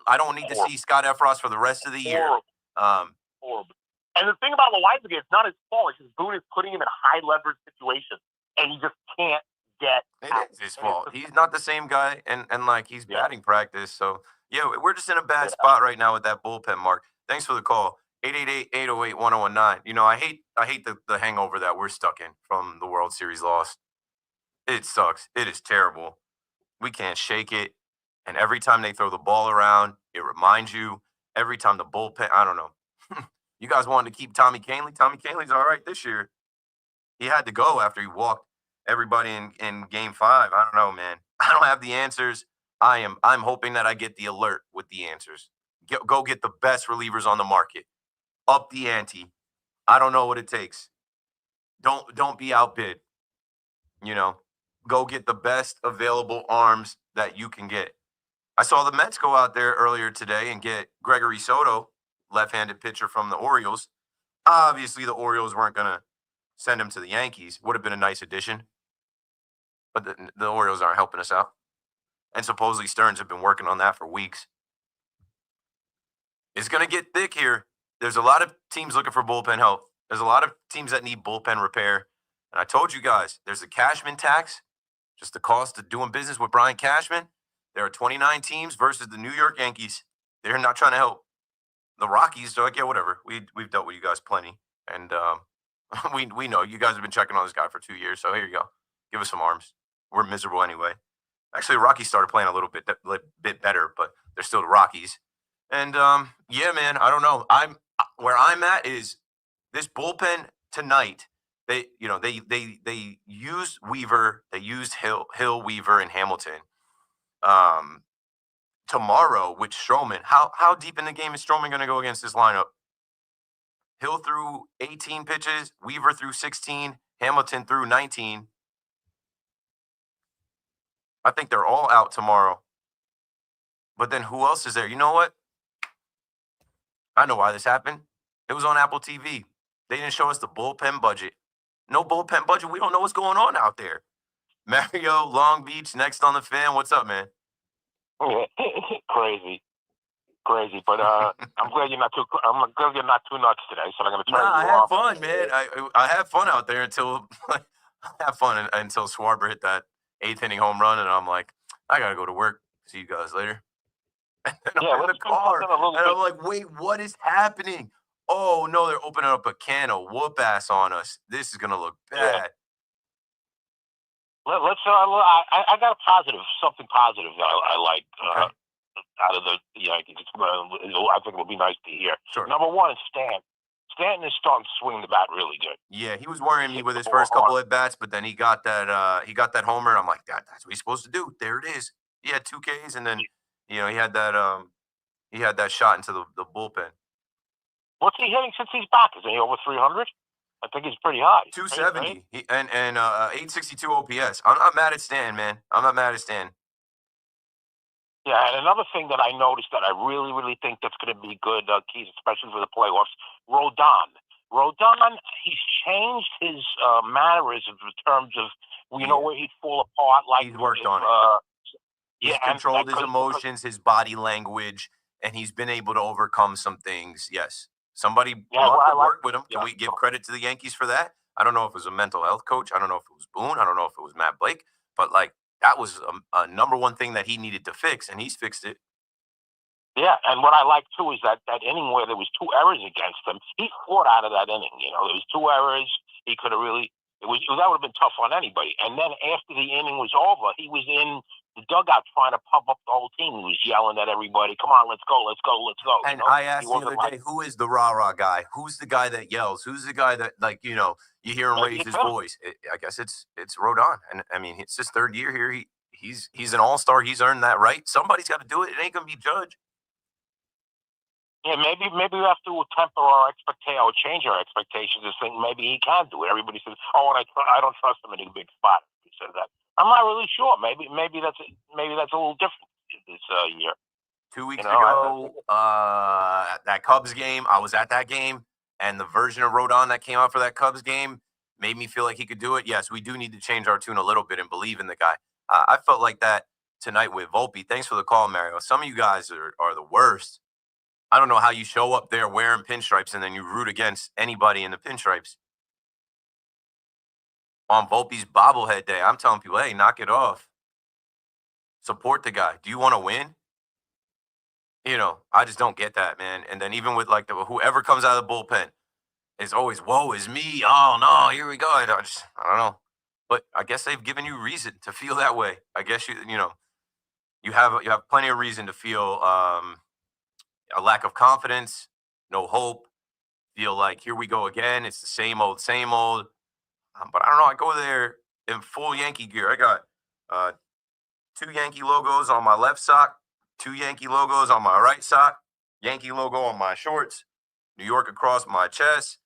I don't need to see Scott Efros for the rest of the year. Horrible. And the thing about Loaizaga, it's not his fault. It's just Boone is putting him in high leverage situations, and he just can't get out. It is his fault. He's not the same guy, and like, he's batting practice. So yeah, we're just in a bad spot right now with that bullpen, Mark. Thanks for the call. 888-808-1019. You know, I hate the hangover that we're stuck in from the World Series loss. It sucks. It is terrible. We can't shake it. And every time they throw the ball around, it reminds you. Every time the bullpen, I don't know. You guys wanted to keep Tommy Kahnle. Tommy Kahnle's all right this year. He had to go after he walked everybody in Game 5. I don't know, man. I don't have the answers. I'm hoping that I get the alert with the answers. Go get the best relievers on the market. Up the ante. I don't know what it takes. Don't be outbid. You know, go get the best available arms that you can get. I saw the Mets go out there earlier today and get Gregory Soto, left-handed pitcher from the Orioles. Obviously, the Orioles weren't going to send him to the Yankees. Would have been a nice addition. But the Orioles aren't helping us out. And supposedly Stearns have been working on that for weeks. It's going to get thick here. There's a lot of teams looking for bullpen help. There's a lot of teams that need bullpen repair. And I told you guys, there's a Cashman tax, just the cost of doing business with Brian Cashman. There are 29 teams versus the New York Yankees. They're not trying to help. The Rockies, they're like, yeah, whatever. We've dealt with you guys plenty. And we know you guys have been checking on this guy for 2 years. So here you go. Give us some arms. We're miserable anyway. Actually, the Rockies started playing a little bit better, but they're still the Rockies. And yeah, man, I don't know. Where I'm at is this bullpen tonight. They used Weaver, they used Hill, Weaver, and Hamilton. Tomorrow with Stroman, how deep in the game is Stroman going to go against this lineup? Hill threw 18 pitches, Weaver threw 16, Hamilton threw 19. I think they're all out tomorrow. But then who else is there? You know what? I know why this happened. It was on Apple TV. They didn't show us the bullpen budget. No bullpen budget. We don't know what's going on out there. Mario, Long Beach, next on the fan. What's up, man? Crazy. But I'm glad you're not too. I'm glad you're not too nuts today. So I'm going to try. I had fun, man. I had fun out there until until Schwarber hit that 8th inning home run, and I'm like, I gotta go to work. See you guys later. And then I'm in the car, and I'm like, wait, what is happening? Oh no, they're opening up a can of whoop ass on us. This is gonna look bad. Let's. I got something positive that I like out of the Yankees. I think it'll be nice to hear. Sure. Number one is Stan. Stanton is starting to swing the bat really good. Yeah, he was worrying me with his first couple at bats, but then he got that homer, and I'm like, that's what he's supposed to do. There it is. He had 2 Ks, and then he had that shot into the bullpen. What's he hitting since he's back? Is he over 300? I think he's pretty high. 270 and 862 OPS. I'm not mad at Stan, man. I'm not mad at Stan. Yeah, and another thing that I noticed that I really, really think that's going to be good, Keith, especially for the playoffs, Rodon. Rodon, he's changed his mannerisms in terms of, where he'd fall apart. Like He's worked on it. He's Yeah, controlled his because emotions, his body language, and he's been able to overcome some things. Yes. Somebody Yeah, must what I have like- worked with him. Can yeah. we give credit to the Yankees for that? I don't know if it was a mental health coach. I don't know if it was Boone. I don't know if it was Matt Blake. But, that was a number one thing that he needed to fix, and he's fixed it. Yeah, and what I like too is that inning where there was 2 errors against him, he fought out of that inning. There was 2 errors. He could have really that would have been tough on anybody. And then after the inning was over, he was in the dugout trying to pump up the whole team. He was yelling at everybody, "Come on, let's go, let's go, let's go!" And I asked the other day, who is the rah-rah guy? Who's the guy that yells? Who's the guy that, you hear him raise his voice? I guess it's Rodon. And, I mean, it's his 3rd year here. He's an all-star. He's earned that right. Somebody's got to do it. It ain't going to be Judge. Yeah, maybe we have to temper our expectation or change our expectations and think maybe he can do it. Everybody says, "Oh, and I don't trust him in a big spot." He said that. I'm not really sure. Maybe that's a little different this year. 2 weeks ago, that Cubs game, I was at that game, and the version of Rodon that came out for that Cubs game made me feel like he could do it. Yes, we do need to change our tune a little bit and believe in the guy. I felt like that tonight with Volpe. Thanks for the call, Mario. Some of you guys are the worst. I don't know how you show up there wearing pinstripes and then you root against anybody in the pinstripes. On Volpe's bobblehead day, I'm telling people, hey, knock it off. Support the guy. Do you want to win? I just don't get that, man. And then even with whoever comes out of the bullpen, it's always, woe is me. Oh, no, here we go. I don't know. But I guess they've given you reason to feel that way. I guess you have plenty of reason to feel a lack of confidence, no hope, feel like here we go again. It's the same old, same old. But I don't know. I go there in full Yankee gear. I got 2 Yankee logos on my left sock, 2 Yankee logos on my right sock, Yankee logo on my shorts, New York across my chest,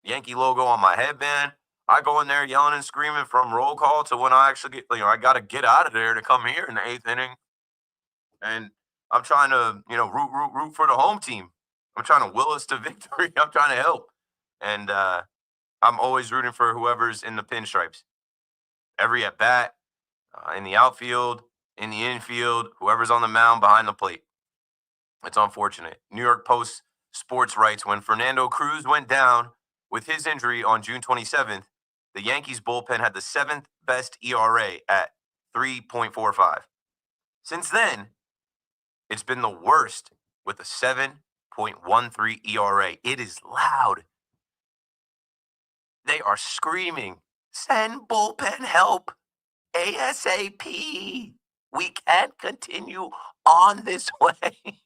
Yankee logo on my headband. I go in there yelling and screaming from roll call to when I actually get, I got to get out of there to come here in the 8th inning. And I'm trying to, root for the home team. I'm trying to will us to victory. I'm trying to help. And I'm always rooting for whoever's in the pinstripes. Every at bat, in the outfield, in the infield, whoever's on the mound behind the plate. It's unfortunate. New York Post Sports writes, when Fernando Cruz went down with his injury on June 27th, the Yankees bullpen had the 7th best ERA at 3.45. Since then, it's been the worst with a 7.13 ERA. It is loud. They are screaming, send bullpen help ASAP. We can't continue on this way.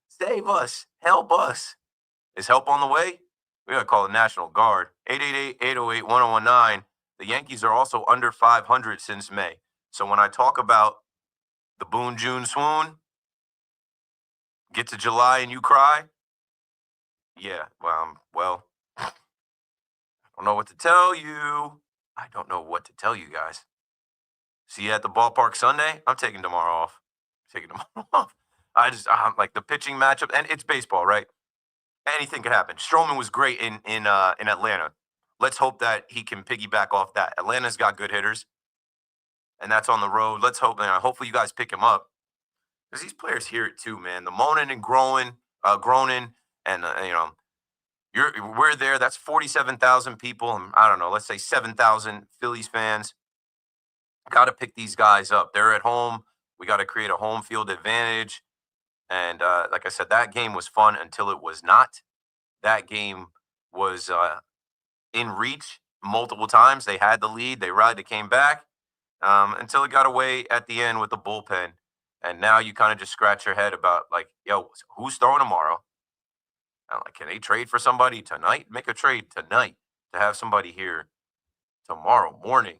Save us. Help us. Is help on the way? We got to call the National Guard. 888-808-1019. The Yankees are also under 500 since May. So when I talk about the Boone June swoon, get to July and you cry, yeah, I don't know what to tell you. I don't know what to tell you guys. See you at the ballpark Sunday? I'm taking tomorrow off. I'm like the pitching matchup, and it's baseball, right? Anything could happen. Stroman was great in Atlanta. Let's hope that he can piggyback off that. Atlanta's got good hitters, and that's on the road. Let's hope, hopefully you guys pick him up. Because these players hear it too, man. The moaning and groaning, and we're there. That's 47,000 people. And I don't know. Let's say 7,000 Phillies fans. Got to pick these guys up. They're at home. We got to create a home field advantage. And like I said, that game was fun until it was not. That game was in reach multiple times. They had the lead. They rallied. They came back until it got away at the end with the bullpen. And now you kind of just scratch your head about who's throwing tomorrow? I'm like, can they trade for somebody tonight? Make a trade tonight to have somebody here tomorrow morning.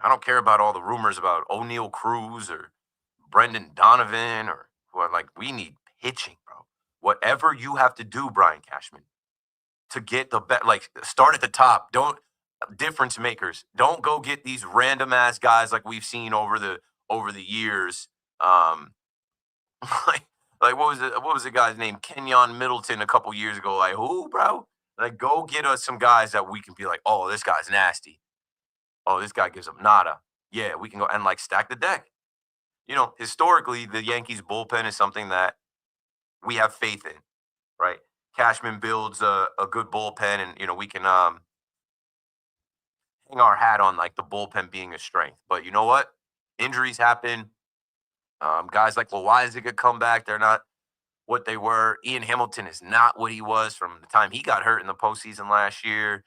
I don't care about all the rumors about O'Neal Cruz or Brendan Donovan or we need pitching, bro. Whatever you have to do, Brian Cashman, to get the bet, start at the top. Don't difference makers. Don't go get these random ass guys like we've seen over over the years. Like what was the guy's name? Kenyon Middleton a couple years ago. Like, who, bro? Like, go get us some guys that we can be like, oh, this guy's nasty. Oh, this guy gives up nada. Yeah, we can go and like stack the deck. Historically, the Yankees bullpen is something that we have faith in, right? Cashman builds a good bullpen, and we can hang our hat on like the bullpen being a strength. But you know what? Injuries happen. Guys like Loizaga could come back. They're not what they were. Ian Hamilton is not what he was from the time he got hurt in the postseason last year.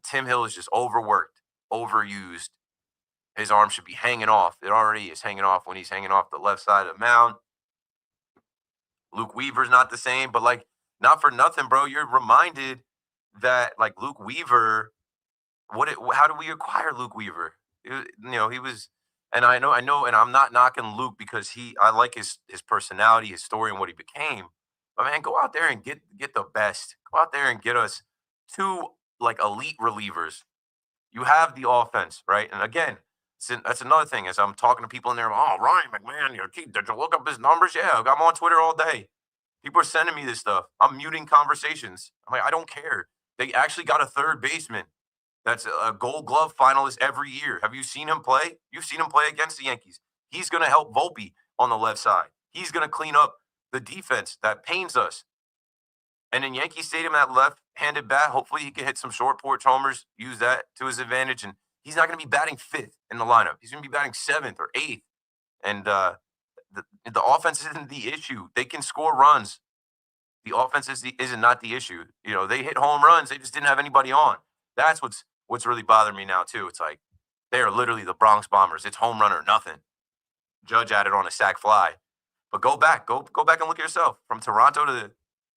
Tim Hill is just overworked, overused. His arm should be hanging off. It already is hanging off when he's hanging off the left side of the mound. Luke Weaver's not the same, but like, not for nothing, bro. You're reminded that like Luke Weaver, how do we acquire Luke Weaver? He was, and I know, and I'm not knocking Luke because I like his personality, his story, and what he became. But man, go out there and get the best. Go out there and get us 2 like elite relievers. You have the offense, right? And again, that's another thing. As I'm talking to people in there, oh, Ryan McMahon, did you look up his numbers? Yeah, I'm on Twitter all day. People are sending me this stuff. I'm muting conversations. I'm like, I don't care. They actually got a third baseman that's a Gold Glove finalist every year. Have you seen him play? You've seen him play against the Yankees. He's going to help Volpe on the left side. He's going to clean up the defense that pains us. And in Yankee Stadium, that left-handed bat, hopefully he can hit some short porch homers, use that to his advantage. And he's not going to be batting 5th in the lineup. He's going to be batting 7th or 8th. And the offense isn't the issue. They can score runs. The offense isn't not the issue. They hit home runs. They just didn't have anybody on. That's what's really bothering me now, too. It's like they are literally the Bronx Bombers. It's home run or nothing. Judge added on a sac fly. But go back and look at yourself. From Toronto to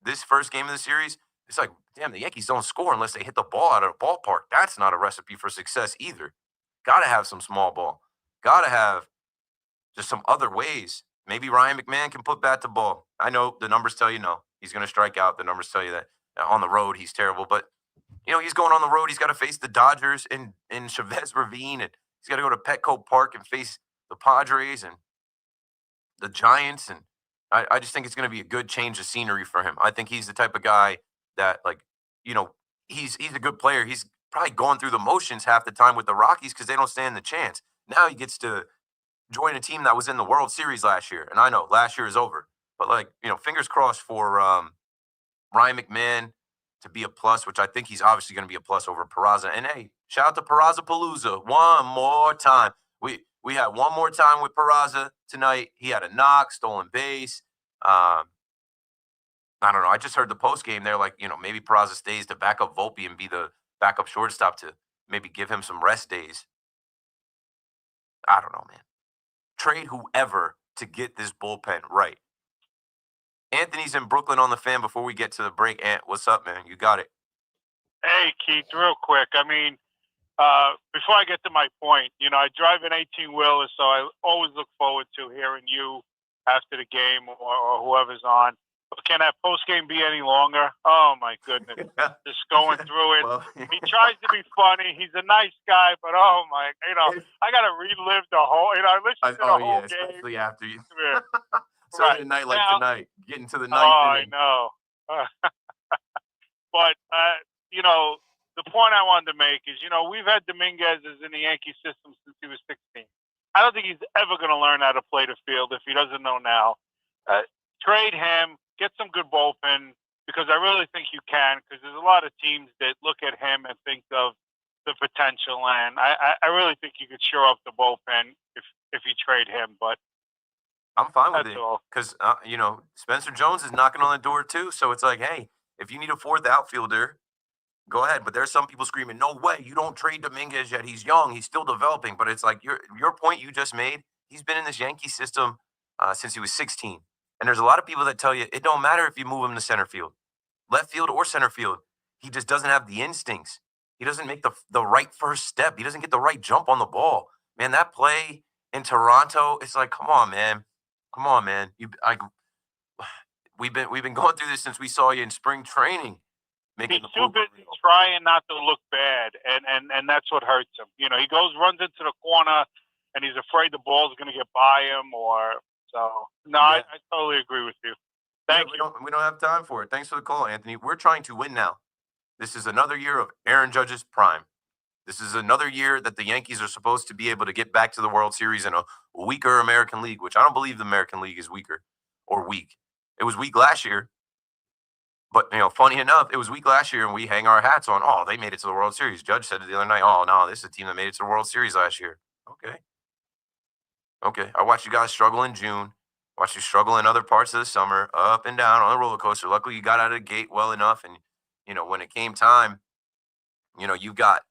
this first game of the series, it's like, damn, the Yankees don't score unless they hit the ball out of the ballpark. That's not a recipe for success either. Got to have some small ball. Got to have just some other ways. Maybe Ryan McMahon can put bat to ball. I know the numbers tell you no. He's going to strike out. The numbers tell you that on the road he's terrible. But, he's going on the road. He's got to face the Dodgers in Chavez Ravine. And he's got to go to Petco Park and face the Padres and the Giants. And I just think it's going to be a good change of scenery for him. I think he's the type of guy that, he's a good player. He's probably going through the motions half the time with the Rockies because they don't stand the chance. Now he gets to join a team that was in the World Series last year. And I know last year is over. But, fingers crossed for Ryan McMahon to be a plus, which I think he's obviously going to be a plus over Peraza. And, hey, shout out to Peraza-Palooza one more time. We had one more time with Peraza tonight. He had a knock, stolen base. I don't know. I just heard the post game there, maybe Peraza stays to back up Volpe and be the backup shortstop to maybe give him some rest days. I don't know, man. Trade whoever to get this bullpen right. Anthony's in Brooklyn on the Fan before we get to the break. Ant, what's up, man? You got it. Hey, Keith, real quick. I mean, before I get to my point, I drive an 18-wheeler, so I always look forward to hearing you after the game or whoever's on. But can that post game be any longer? Oh, my goodness. Just going through it. Well, he tries to be funny. He's a nice guy, but oh, my, I got to relive the whole, I listened to the whole game. Especially after you. Yeah. So a night like tonight, getting to the ninth inning. I know. But, the point I wanted to make is, we've had Dominguez in the Yankee system since he was 16. I don't think he's ever going to learn how to play the field if he doesn't know now. Trade him, get some good bullpen, because I really think you can, because there's a lot of teams that look at him and think of the potential, and I really think you could shore up the bullpen if you trade him, but I'm fine with it because, Spencer Jones is knocking on the door too. So it's like, hey, if you need a 4th outfielder, go ahead. But there's some people screaming, no way, you don't trade Dominguez yet. He's young. He's still developing. But it's like your point you just made, he's been in this Yankee system since he was 16. And there's a lot of people that tell you it don't matter if you move him to center field, left field or center field. He just doesn't have the instincts. He doesn't make the right first step. He doesn't get the right jump on the ball. Man, that play in Toronto, it's like, come on, man. Come on, man. We've been going through this since we saw you in spring training. He's too busy trying not to look bad, and that's what hurts him. He runs into the corner, and he's afraid the ball's going to get by him, or so. No, Yeah. I totally agree with you. Thank you. We don't have time for it. Thanks for the call, Anthony. We're trying to win now. This is another year of Aaron Judge's prime. This is another year that the Yankees are supposed to be able to get back to the World Series in a weaker American League, which I don't believe the American League is weaker or weak. It was weak last year. But, funny enough, it was weak last year, and we hang our hats on, oh, they made it to the World Series. Judge said it the other night, oh, no, this is a team that made it to the World Series last year. Okay. I watched you guys struggle in June. Watched you struggle in other parts of the summer, up and down on the roller coaster. Luckily, you got out of the gate well enough. And, when it came time, you got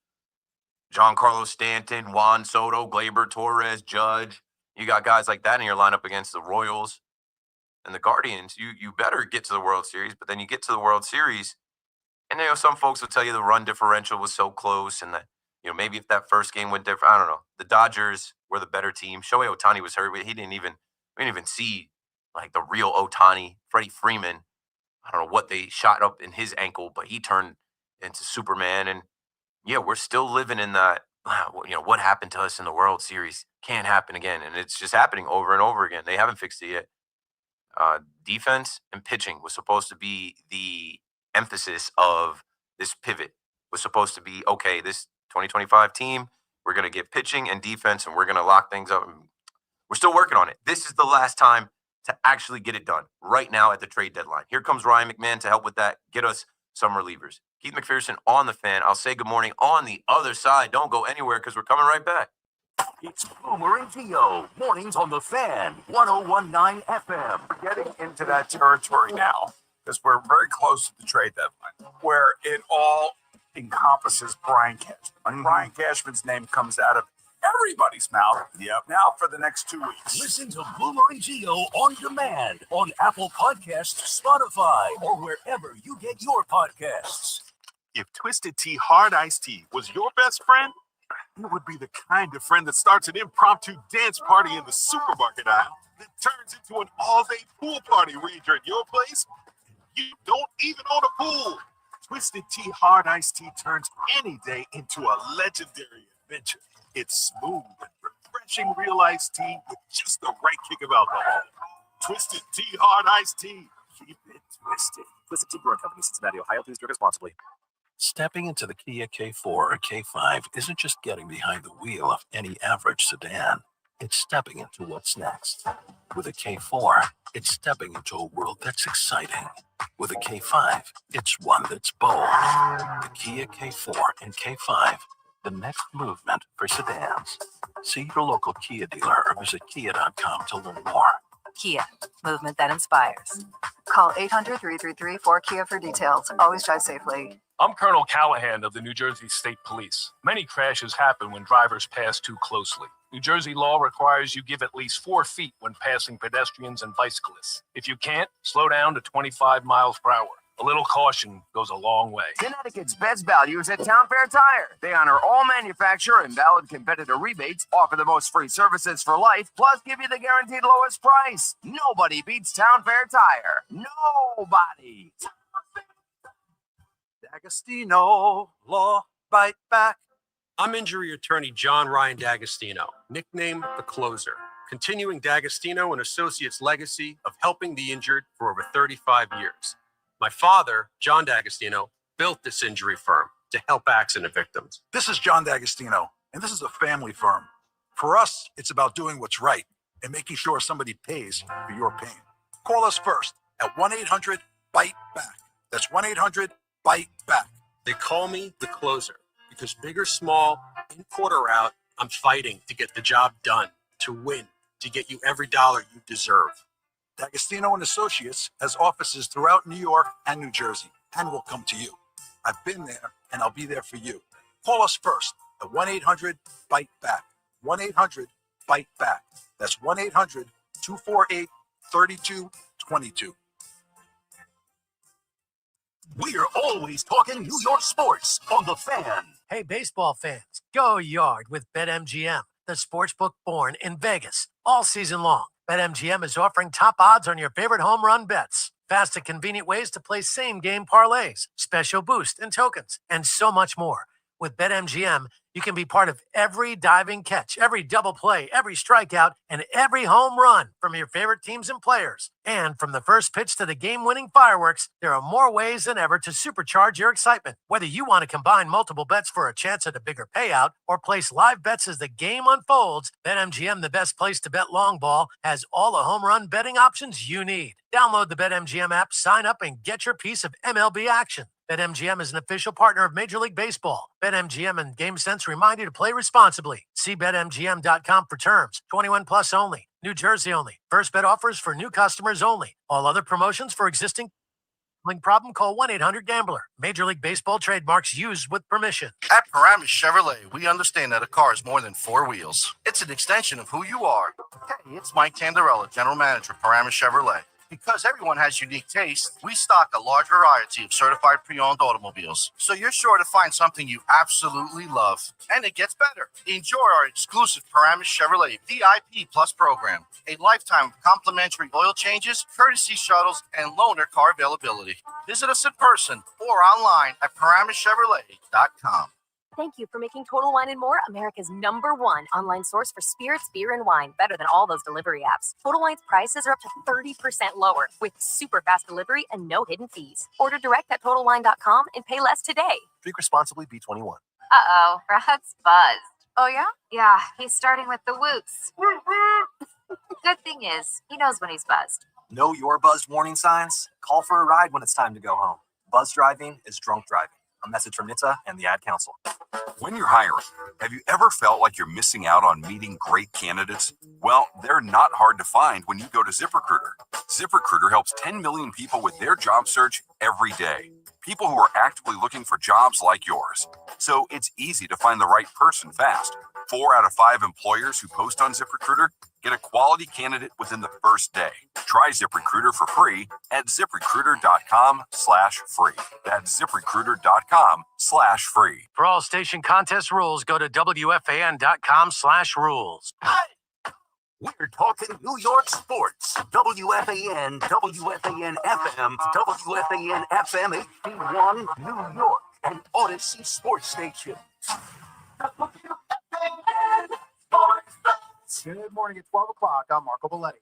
Giancarlo Stanton, Juan Soto, Gleyber Torres, Judge. You got guys like that in your lineup against the Royals and the Guardians. You better get to the World Series. But then you get to the World Series, and, some folks will tell you the run differential was so close and that, maybe if that first game went different, I don't know. The Dodgers were the better team. Shohei Ohtani was hurt, but we didn't even see like the real Ohtani. Freddie Freeman, I don't know what they shot up in his ankle, but he turned into Superman. And yeah, we're still living in that, what happened to us in the World Series can't happen again. And it's just happening over and over again. They haven't fixed it yet. Defense and pitching was supposed to be the emphasis of this pivot. Was supposed to be, okay, this 2025 team, we're going to get pitching and defense, and we're going to lock things up. We're still working on it. This is the last time to actually get it done right now at the trade deadline. Here comes Ryan McMahon to help with that. Get us some relievers. Keith McPherson on the Fan. I'll say good morning on the other side. Don't go anywhere because we're coming right back. It's Boomer and Gio. Mornings on the Fan, 101.9 FM. We're getting into that territory now because we're very close to the trade deadline, where it all encompasses Brian Cashman. Brian Cashman's name comes out of everybody's mouth. Yep. Now for the next 2 weeks. Listen to Boomer and Gio on demand on Apple Podcasts, Spotify, or wherever you get your podcasts. If Twisted Tea Hard Iced Tea was your best friend, it would be the kind of friend that starts an impromptu dance party in the supermarket aisle that turns into an all-day pool party where you're at your place. You don't even own a pool. Twisted Tea Hard Iced Tea turns any day into a legendary adventure. It's smooth and refreshing real iced tea with just the right kick of alcohol. Twisted Tea Hard Iced Tea. Keep it twisted. Twisted Tea Brewing Company, Cincinnati, Ohio. Please drink responsibly. Stepping into the Kia K4 or K5 isn't just getting behind the wheel of any average sedan. It's stepping into what's next. With a K4, it's stepping into a world that's exciting. With a K5, it's one that's bold. The Kia K4 and K5, the next movement for sedans. See your local Kia dealer or visit kia.com to learn more. Kia, movement that inspires. Call 800-333-4KIA for details. Always drive safely. I'm Colonel Callahan of the New Jersey State Police. Many crashes happen when drivers pass too closely. New Jersey law requires you give at least 4 feet when passing pedestrians and bicyclists. If you can't, slow down to 25 miles per hour. A little caution goes a long way. Connecticut's best value is at Town Fair Tire. They honor all manufacturer and valid competitor rebates, offer the most free services for life, plus give you the guaranteed lowest price. Nobody beats Town Fair Tire. Nobody. D'Agostino, law, bite back. I'm injury attorney John Ryan D'Agostino, nicknamed The Closer, continuing D'Agostino and Associates' legacy of helping the injured for over 35 years. My father, John D'Agostino, built this injury firm to help accident victims. This is John D'Agostino, and this is a family firm. For us, it's about doing what's right and making sure somebody pays for your pain. Call us first at 1-800-BITE-BACK. That's 1-800-BITE-BACK. They call me The Closer because big or small, in court or out, I'm fighting to get the job done, to win, to get you every dollar you deserve. D'Agostino and Associates has offices throughout New York and New Jersey and will come to you. I've been there and I'll be there for you. Call us first at 1-800-BITE-BACK. 1-800-BITE-BACK. That's 1-800-248-3222. We're always talking New York sports on the Fan. Hey, baseball fans, go yard with BetMGM, the sportsbook born in Vegas, all season long. BetMGM is offering top odds on your favorite home run bets, fast and convenient ways to play same-game parlays, special boost and tokens, and so much more. With BetMGM, you can be part of every diving catch, every double play, every strikeout, and every home run from your favorite teams and players. And from the first pitch to the game-winning fireworks, there are more ways than ever to supercharge your excitement. Whether you want to combine multiple bets for a chance at a bigger payout or place live bets as the game unfolds, BetMGM, the best place to bet long ball, has all the home run betting options you need. Download the BetMGM app, sign up, and get your piece of MLB action. BetMGM is an official partner of Major League Baseball. BetMGM and GameSense remind you to play responsibly. See BetMGM.com for terms. 21 plus only. New Jersey only. First bet offers for new customers only. All other promotions for existing problem, call 1-800-GAMBLER. Major League Baseball trademarks used with permission. At Paramus Chevrolet, we understand that a car is more than four wheels. It's an extension of who you are. Hey, it's Mike Tandarella, General Manager, Paramus Chevrolet. Because everyone has unique taste, we stock a large variety of certified pre-owned automobiles. So you're sure to find something you absolutely love. And it gets better. Enjoy our exclusive Paramus Chevrolet VIP Plus program. A lifetime of complimentary oil changes, courtesy shuttles, and loaner car availability. Visit us in person or online at ParamusChevrolet.com. Thank you for making Total Wine & More America's #1 online source for spirits, beer, and wine. Better than all those delivery apps. Total Wine's prices are up to 30% lower with super fast delivery and no hidden fees. Order direct at TotalWine.com and pay less today. Drink responsibly, B21. Uh-oh, Rod's buzzed. Oh, yeah? Yeah, he's starting with the whoops. Good thing is, he knows when he's buzzed. Know your buzzed warning signs? Call for a ride when it's time to go home. Buzz driving is drunk driving. A message from NHTSA and the Ad Council. When you're hiring, have you ever felt like you're missing out on meeting great candidates? Well, they're not hard to find when you go to ZipRecruiter. ZipRecruiter helps 10 million people with their job search every day. People who are actively looking for jobs like yours. So it's easy to find the right person fast. 4 out of 5 employers who post on ZipRecruiter get a quality candidate within the first day. Try ZipRecruiter for free at ZipRecruiter.com/free. That's ZipRecruiter.com/free. For all station contest rules, go to WFAN.com/rules. We're talking New York sports. WFAN, WFAN FM, WFAN FM HD1, New York, and Odyssey Sports Station. Good morning at 12 o'clock. I'm Marco Belletti.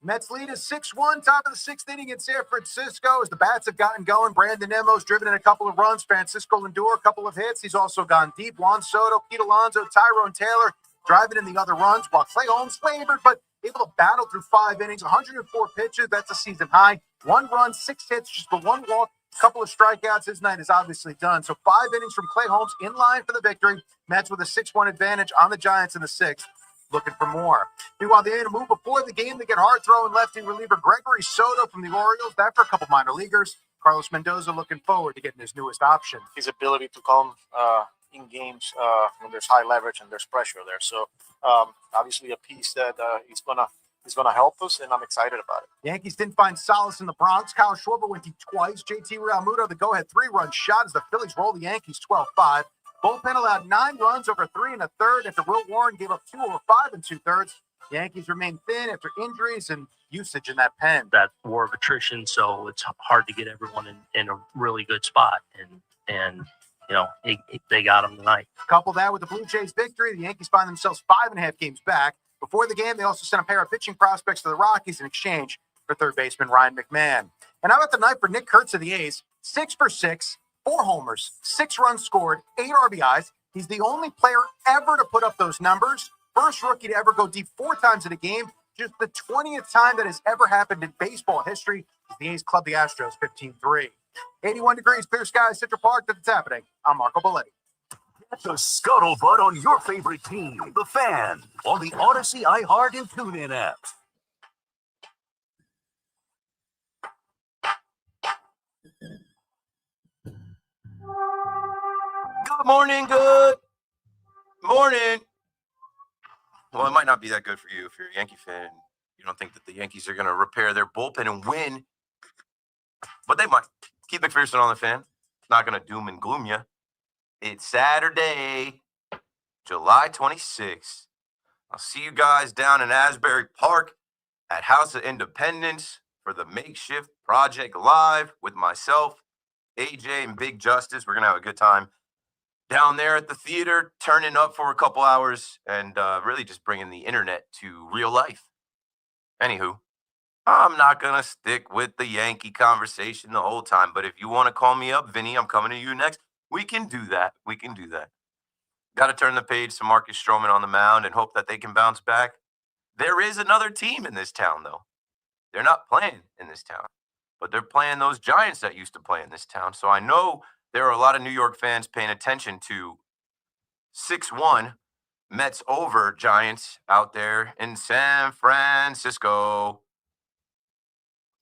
Mets lead is 6-1, top of the 6th inning in San Francisco as the bats have gotten going. Brandon Nemo's driven in a couple of runs. Francisco Lindor, a couple of hits. He's also gone deep. Juan Soto, Pete Alonso, Tyrone Taylor driving in the other runs, while Clay Holmes wavered, but able to battle through 5 innings, 104 pitches. That's a season high. 1 run, 6 hits, just the 1 walk, couple of strikeouts. His night is obviously done. So 5 innings from Clay Holmes in line for the victory. Mets with a 6-1 advantage on the Giants in the 6th. Looking for more. Meanwhile, they made a move before the game to get hard-throwing lefty reliever Gregory Soto from the Orioles. That for a couple minor leaguers. Carlos Mendoza looking forward to getting his newest option. His ability to come in games when there's high leverage and there's pressure there. So obviously a piece that he's gonna help us, and I'm excited about it. Yankees didn't find solace in the Bronx. Kyle Schwarber went deep twice. JT Realmuto, the go-ahead 3-run shot as the Phillies roll the Yankees 12-5. Bullpen allowed 9 runs over 3 1/3 after Will Warren gave up 2 over 5 2/3. Yankees remain thin after injuries and usage in that pen. That war of attrition, so it's hard to get everyone in a really good spot. And you know, they got them tonight. Couple that with the Blue Jays' victory, the Yankees find themselves 5.5 games back. Before the game, they also sent a pair of pitching prospects to the Rockies in exchange for third baseman Ryan McMahon. And how about the night for Nick Kurtz of the A's? 6 for 6. 4 homers, 6 runs scored, 8 RBIs. He's the only player ever to put up those numbers. First rookie to ever go deep 4 times in a game. Just the 20th time that has ever happened in baseball history. The A's club the Astros 15-3. 81 degrees, clear skies, Central Park. That's happening. I'm Marco Belletti. Get the scuttlebutt on your favorite team, the Fan, on the Odyssey, iHeart, and TuneIn apps. Good morning, good morning. Well, it might not be that good for you if you're a Yankee fan. You don't think that the Yankees are going to repair their bullpen and win, but they might. Keep McPherson on the Fan. It's not going to doom and gloom you. It's Saturday, July 26th. I'll see you guys down in Asbury Park at House of Independence for the Makeshift Project Live with myself, AJ, and Big Justice. We're going to have a good time. down there at the theater, turning up for a couple hours and really just bringing the internet to real life. Anywho, I'm not going to stick with the Yankee conversation the whole time, but if you want to call me up, Vinny, I'm coming to you next. We can do that. Got to turn the page to Marcus Stroman on the mound and hope that they can bounce back. There is another team in this town, though. They're not playing in this town, but they're playing those Giants that used to play in this town. So I know there are a lot of New York fans paying attention to 6-1 Mets over Giants out there in San Francisco.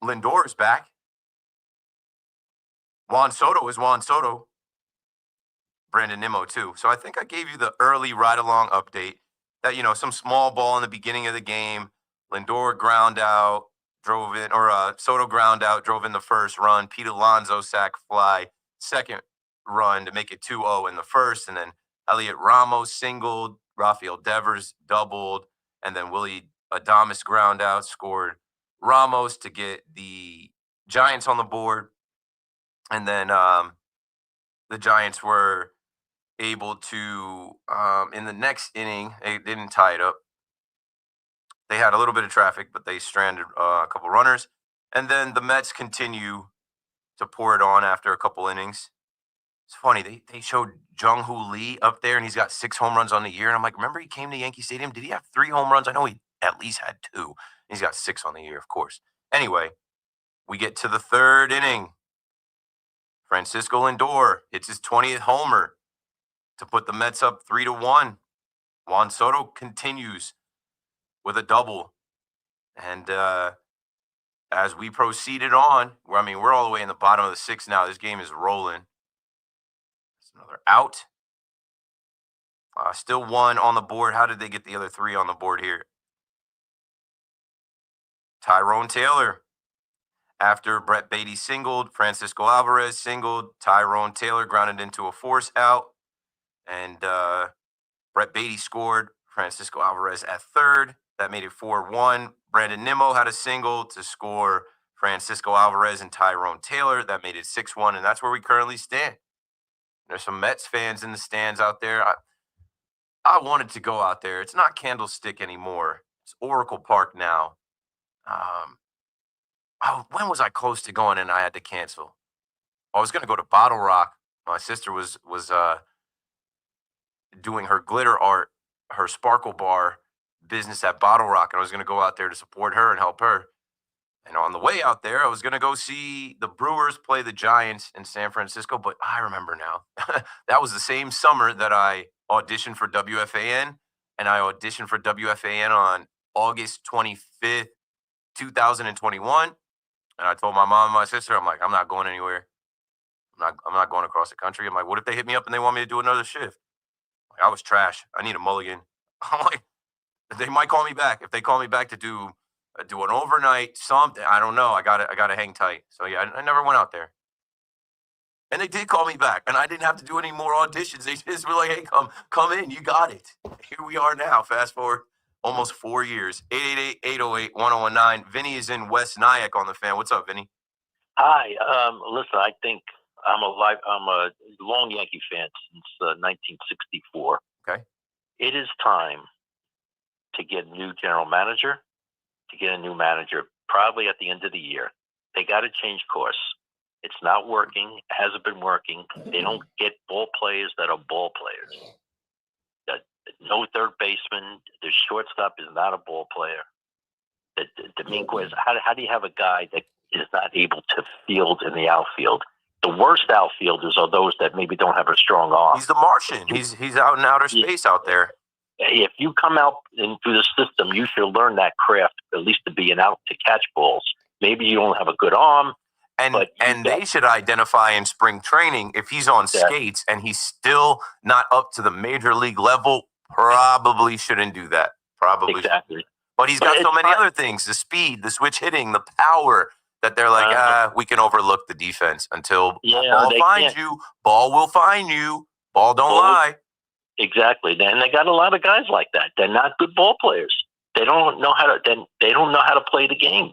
Lindor is back. Juan Soto is Juan Soto. Brandon Nimmo, too. So I think I gave you the early ride-along update that, some small ball in the beginning of the game. Lindor ground out, Soto ground out, drove in the first run. Pete Alonso sac fly, second run to make it 2-0 in the first. And then Elliot Ramos singled, Rafael Devers doubled, and then Willie Adames ground out, scored Ramos to get the Giants on the board. And then the Giants were able to, in the next inning, they didn't tie it up. They had a little bit of traffic, but they stranded a couple runners. And then the Mets continue to pour it on after a couple innings. It's funny, they showed Jung-Hoo Lee up there, and he's got 6 home runs on the year. And I'm like, remember he came to Yankee Stadium? Did he have 3 home runs? I know he at least had 2. He's got 6 on the year, of course. Anyway, we get to the third inning. Francisco Lindor hits his 20th homer to put the Mets up 3-1. Juan Soto continues with a double. And as we proceeded on, we're all the way in the bottom of the 6th now. This game is rolling. That's another out. Still 1 on the board. How did they get the other 3 on the board here? Tyrone Taylor. After Brett Beatty singled, Francisco Alvarez singled, Tyrone Taylor grounded into a force out, and Brett Beatty scored, Francisco Alvarez at third. That made it 4-1. Brandon Nimmo had a single to score Francisco Alvarez and Tyrone Taylor. That made it 6-1, and that's where we currently stand. There's some Mets fans in the stands out there. I wanted to go out there. It's not Candlestick anymore. It's Oracle Park now. When was I close to going and I had to cancel? I was going to go to Bottle Rock. My sister was doing her glitter art, her sparkle bar business at Bottle Rock, and I was going to go out there to support her and help her. And on the way out there, I was going to go see the Brewers play the Giants in San Francisco, but I remember now. That was the same summer that I auditioned for WFAN, and I auditioned for WFAN on August 25th, 2021. And I told my mom and my sister, I'm like, I'm not going anywhere. I'm not going across the country. I'm like, what if they hit me up and they want me to do another shift? Like, I was trash. I need a mulligan. I'm like, they might call me back. If they call me back to do an overnight something, I don't know. I gotta hang tight. So yeah, I never went out there. And they did call me back, and I didn't have to do any more auditions. They just were like, hey, come in. You got it. Here we are now. Fast forward almost 4 years. 888-808-1019. Vinny is in West Nyack on the Fan. What's up, Vinny? Hi. Listen, I think I'm a long Yankee fan since 1964. Okay. It is time to get a new general manager, to get a new manager probably at the end of the year. They got to change course. It's not working. It hasn't been working. They don't get ball players that are ball players. No third baseman. The shortstop is not a ball player. Dominguez, how do you have a guy that is not able to field in the outfield? The worst outfielders are those that maybe don't have a strong arm. He's the Martian. He's out in outer space out there. If you come out into the system, you should learn that craft, at least to be an out to catch balls. Maybe you don't have a good arm. And they should identify in spring training if he's on skates and he's still not up to the major league level, probably shouldn't do that. Probably exactly. But he's got so many other things, the speed, the switch hitting, the power, that they're like, we can overlook the defense until ball finds you. Ball will find you. Ball don't lie. Exactly. And they got a lot of guys like that. They're not good ball players. They don't know how to play the game.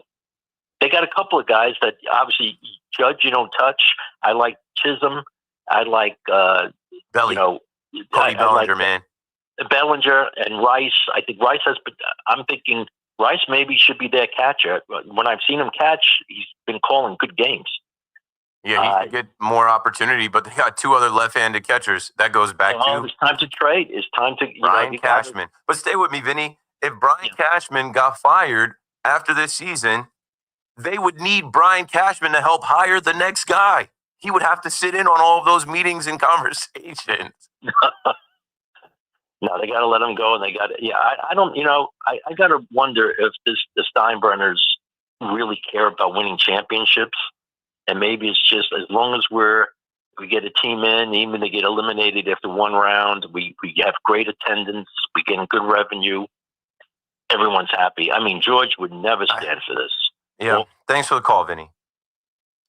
They got a couple of guys that obviously Judge you don't touch. I like Chisholm. I like Belly. You know, Cody Bellinger, man. Bellinger and Rice. I think Rice has. I'm thinking Rice maybe should be their catcher. When I've seen him catch, he's been calling good games. Yeah, he could get more opportunity, but they got two other left-handed catchers. That goes back to it's time to trade. It's time to Brian Cashman. But stay with me, Vinny. If Brian Cashman got fired after this season, they would need Brian Cashman to help hire the next guy. He would have to sit in on all of those meetings and conversations. No, they got to let him go, and they got to. Yeah, I don't. You know, I got to wonder if the Steinbrenners really care about winning championships, and maybe it's just as long as we get a team in, even if they get eliminated after one round, we have great attendance, we get good revenue, everyone's happy. I mean, George would never stand for this. Yeah, thanks for the call, Vinny.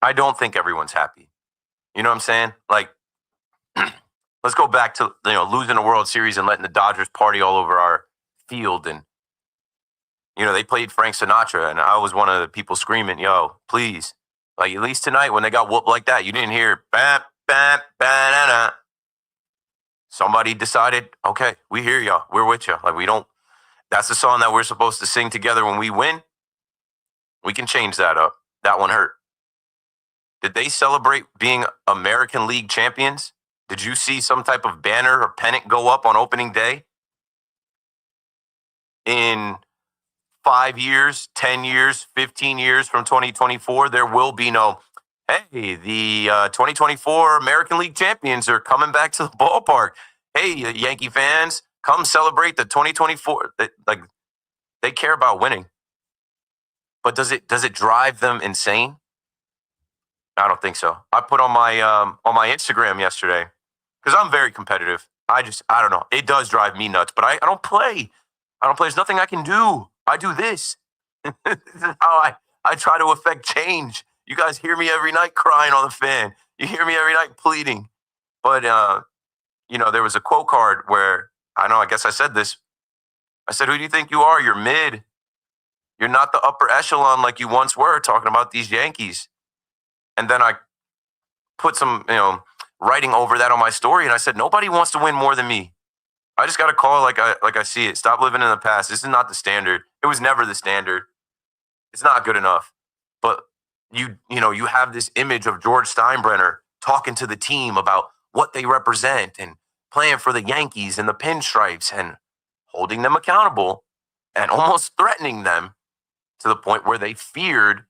I don't think everyone's happy. You know what I'm saying? Like, let's go back to losing the World Series and letting the Dodgers party all over our field. And, they played Frank Sinatra, and I was one of the people screaming, yo, please. Like, at least tonight when they got whooped like that, you didn't hear, bam, bam, ba-da-da. Somebody decided, okay, we hear y'all. We're with you. Like, that's the song that we're supposed to sing together when we win. We can change that up. That one hurt. Did they celebrate being American League champions? Did you see some type of banner or pennant go up on opening day? In 5 years, 10 years, 15 years from 2024, there will be no, hey, the 2024 American League champions are coming back to the ballpark. Hey, Yankee fans, come celebrate the 2024. Like, they care about winning. But does it drive them insane? I don't think so. I put on my Instagram yesterday, because I'm very competitive. I don't know. It does drive me nuts, but I don't play. There's nothing I can do. I do this. This is how I try to affect change. You guys hear me every night crying on the fan. You hear me every night pleading. But, there was a quote card where, I guess I said this. I said, who do you think you are? You're mid. You're not the upper echelon like you once were, talking about these Yankees. And then I put some, writing over that on my story, and I said, nobody wants to win more than me. I just got to call it like I see it. Stop living in the past. This is not the standard. It was never the standard. It's not good enough. But you have this image of George Steinbrenner talking to the team about what they represent and playing for the Yankees and the pinstripes and holding them accountable and almost threatening them to the point where they feared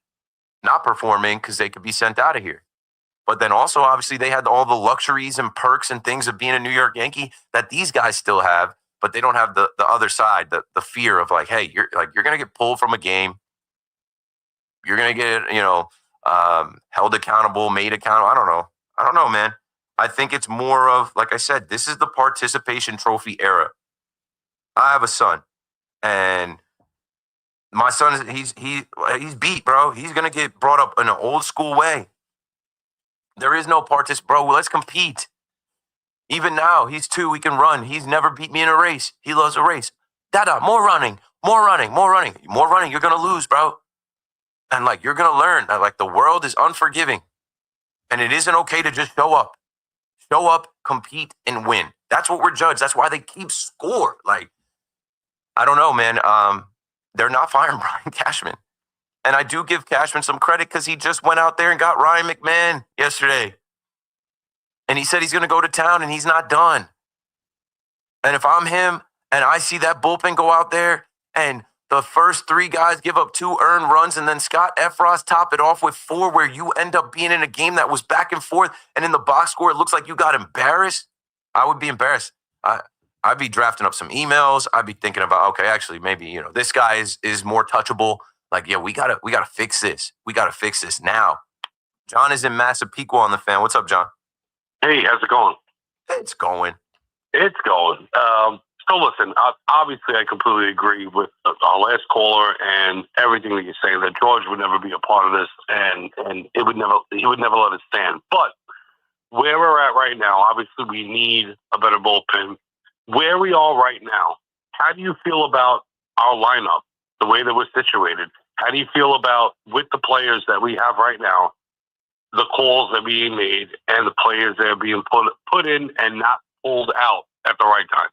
not performing because they could be sent out of here. But then also, obviously, they had all the luxuries and perks and things of being a New York Yankee that these guys still have, but they don't have the other side, the fear of like, hey, you're going to get pulled from a game. You're going to get, held accountable, made accountable. I don't know, man. I think it's more of, like I said, this is the participation trophy era. I have a son, and my son, he's beat, bro. He's going to get brought up in an old school way. There is no bro. Let's compete. Even now, he's 2. He can run. He's never beat me in a race. He loves a race. Dada, more running. You're going to lose, bro. And you're going to learn that the world is unforgiving. And it isn't okay to just show up. Show up, compete, and win. That's what we're judged. That's why they keep score. I don't know, man. They're not firing Brian Cashman. And I do give Cashman some credit because he just went out there and got Ryan McMahon yesterday. And he said he's going to go to town, and he's not done. And if I'm him and I see that bullpen go out there and the first 3 guys give up 2 earned runs and then Scott Efros top it off with 4 where you end up being in a game that was back and forth and in the box score it looks like you got embarrassed, I would be embarrassed. I'd be drafting up some emails. I'd be thinking about, okay, actually maybe, this guy is more touchable. We gotta fix this. We gotta fix this now. John is in Massapequa on the fan. What's up, John? Hey, how's it going? It's going. So listen, obviously I completely agree with our last caller and everything that you're saying, that George would never be a part of this and he would never let it stand. But where we're at right now, obviously we need a better bullpen. Where we are right now, how do you feel about our lineup, the way that we're situated? How do you feel about, with the players that we have right now, the calls that are being made and the players that are being put in and not pulled out at the right times.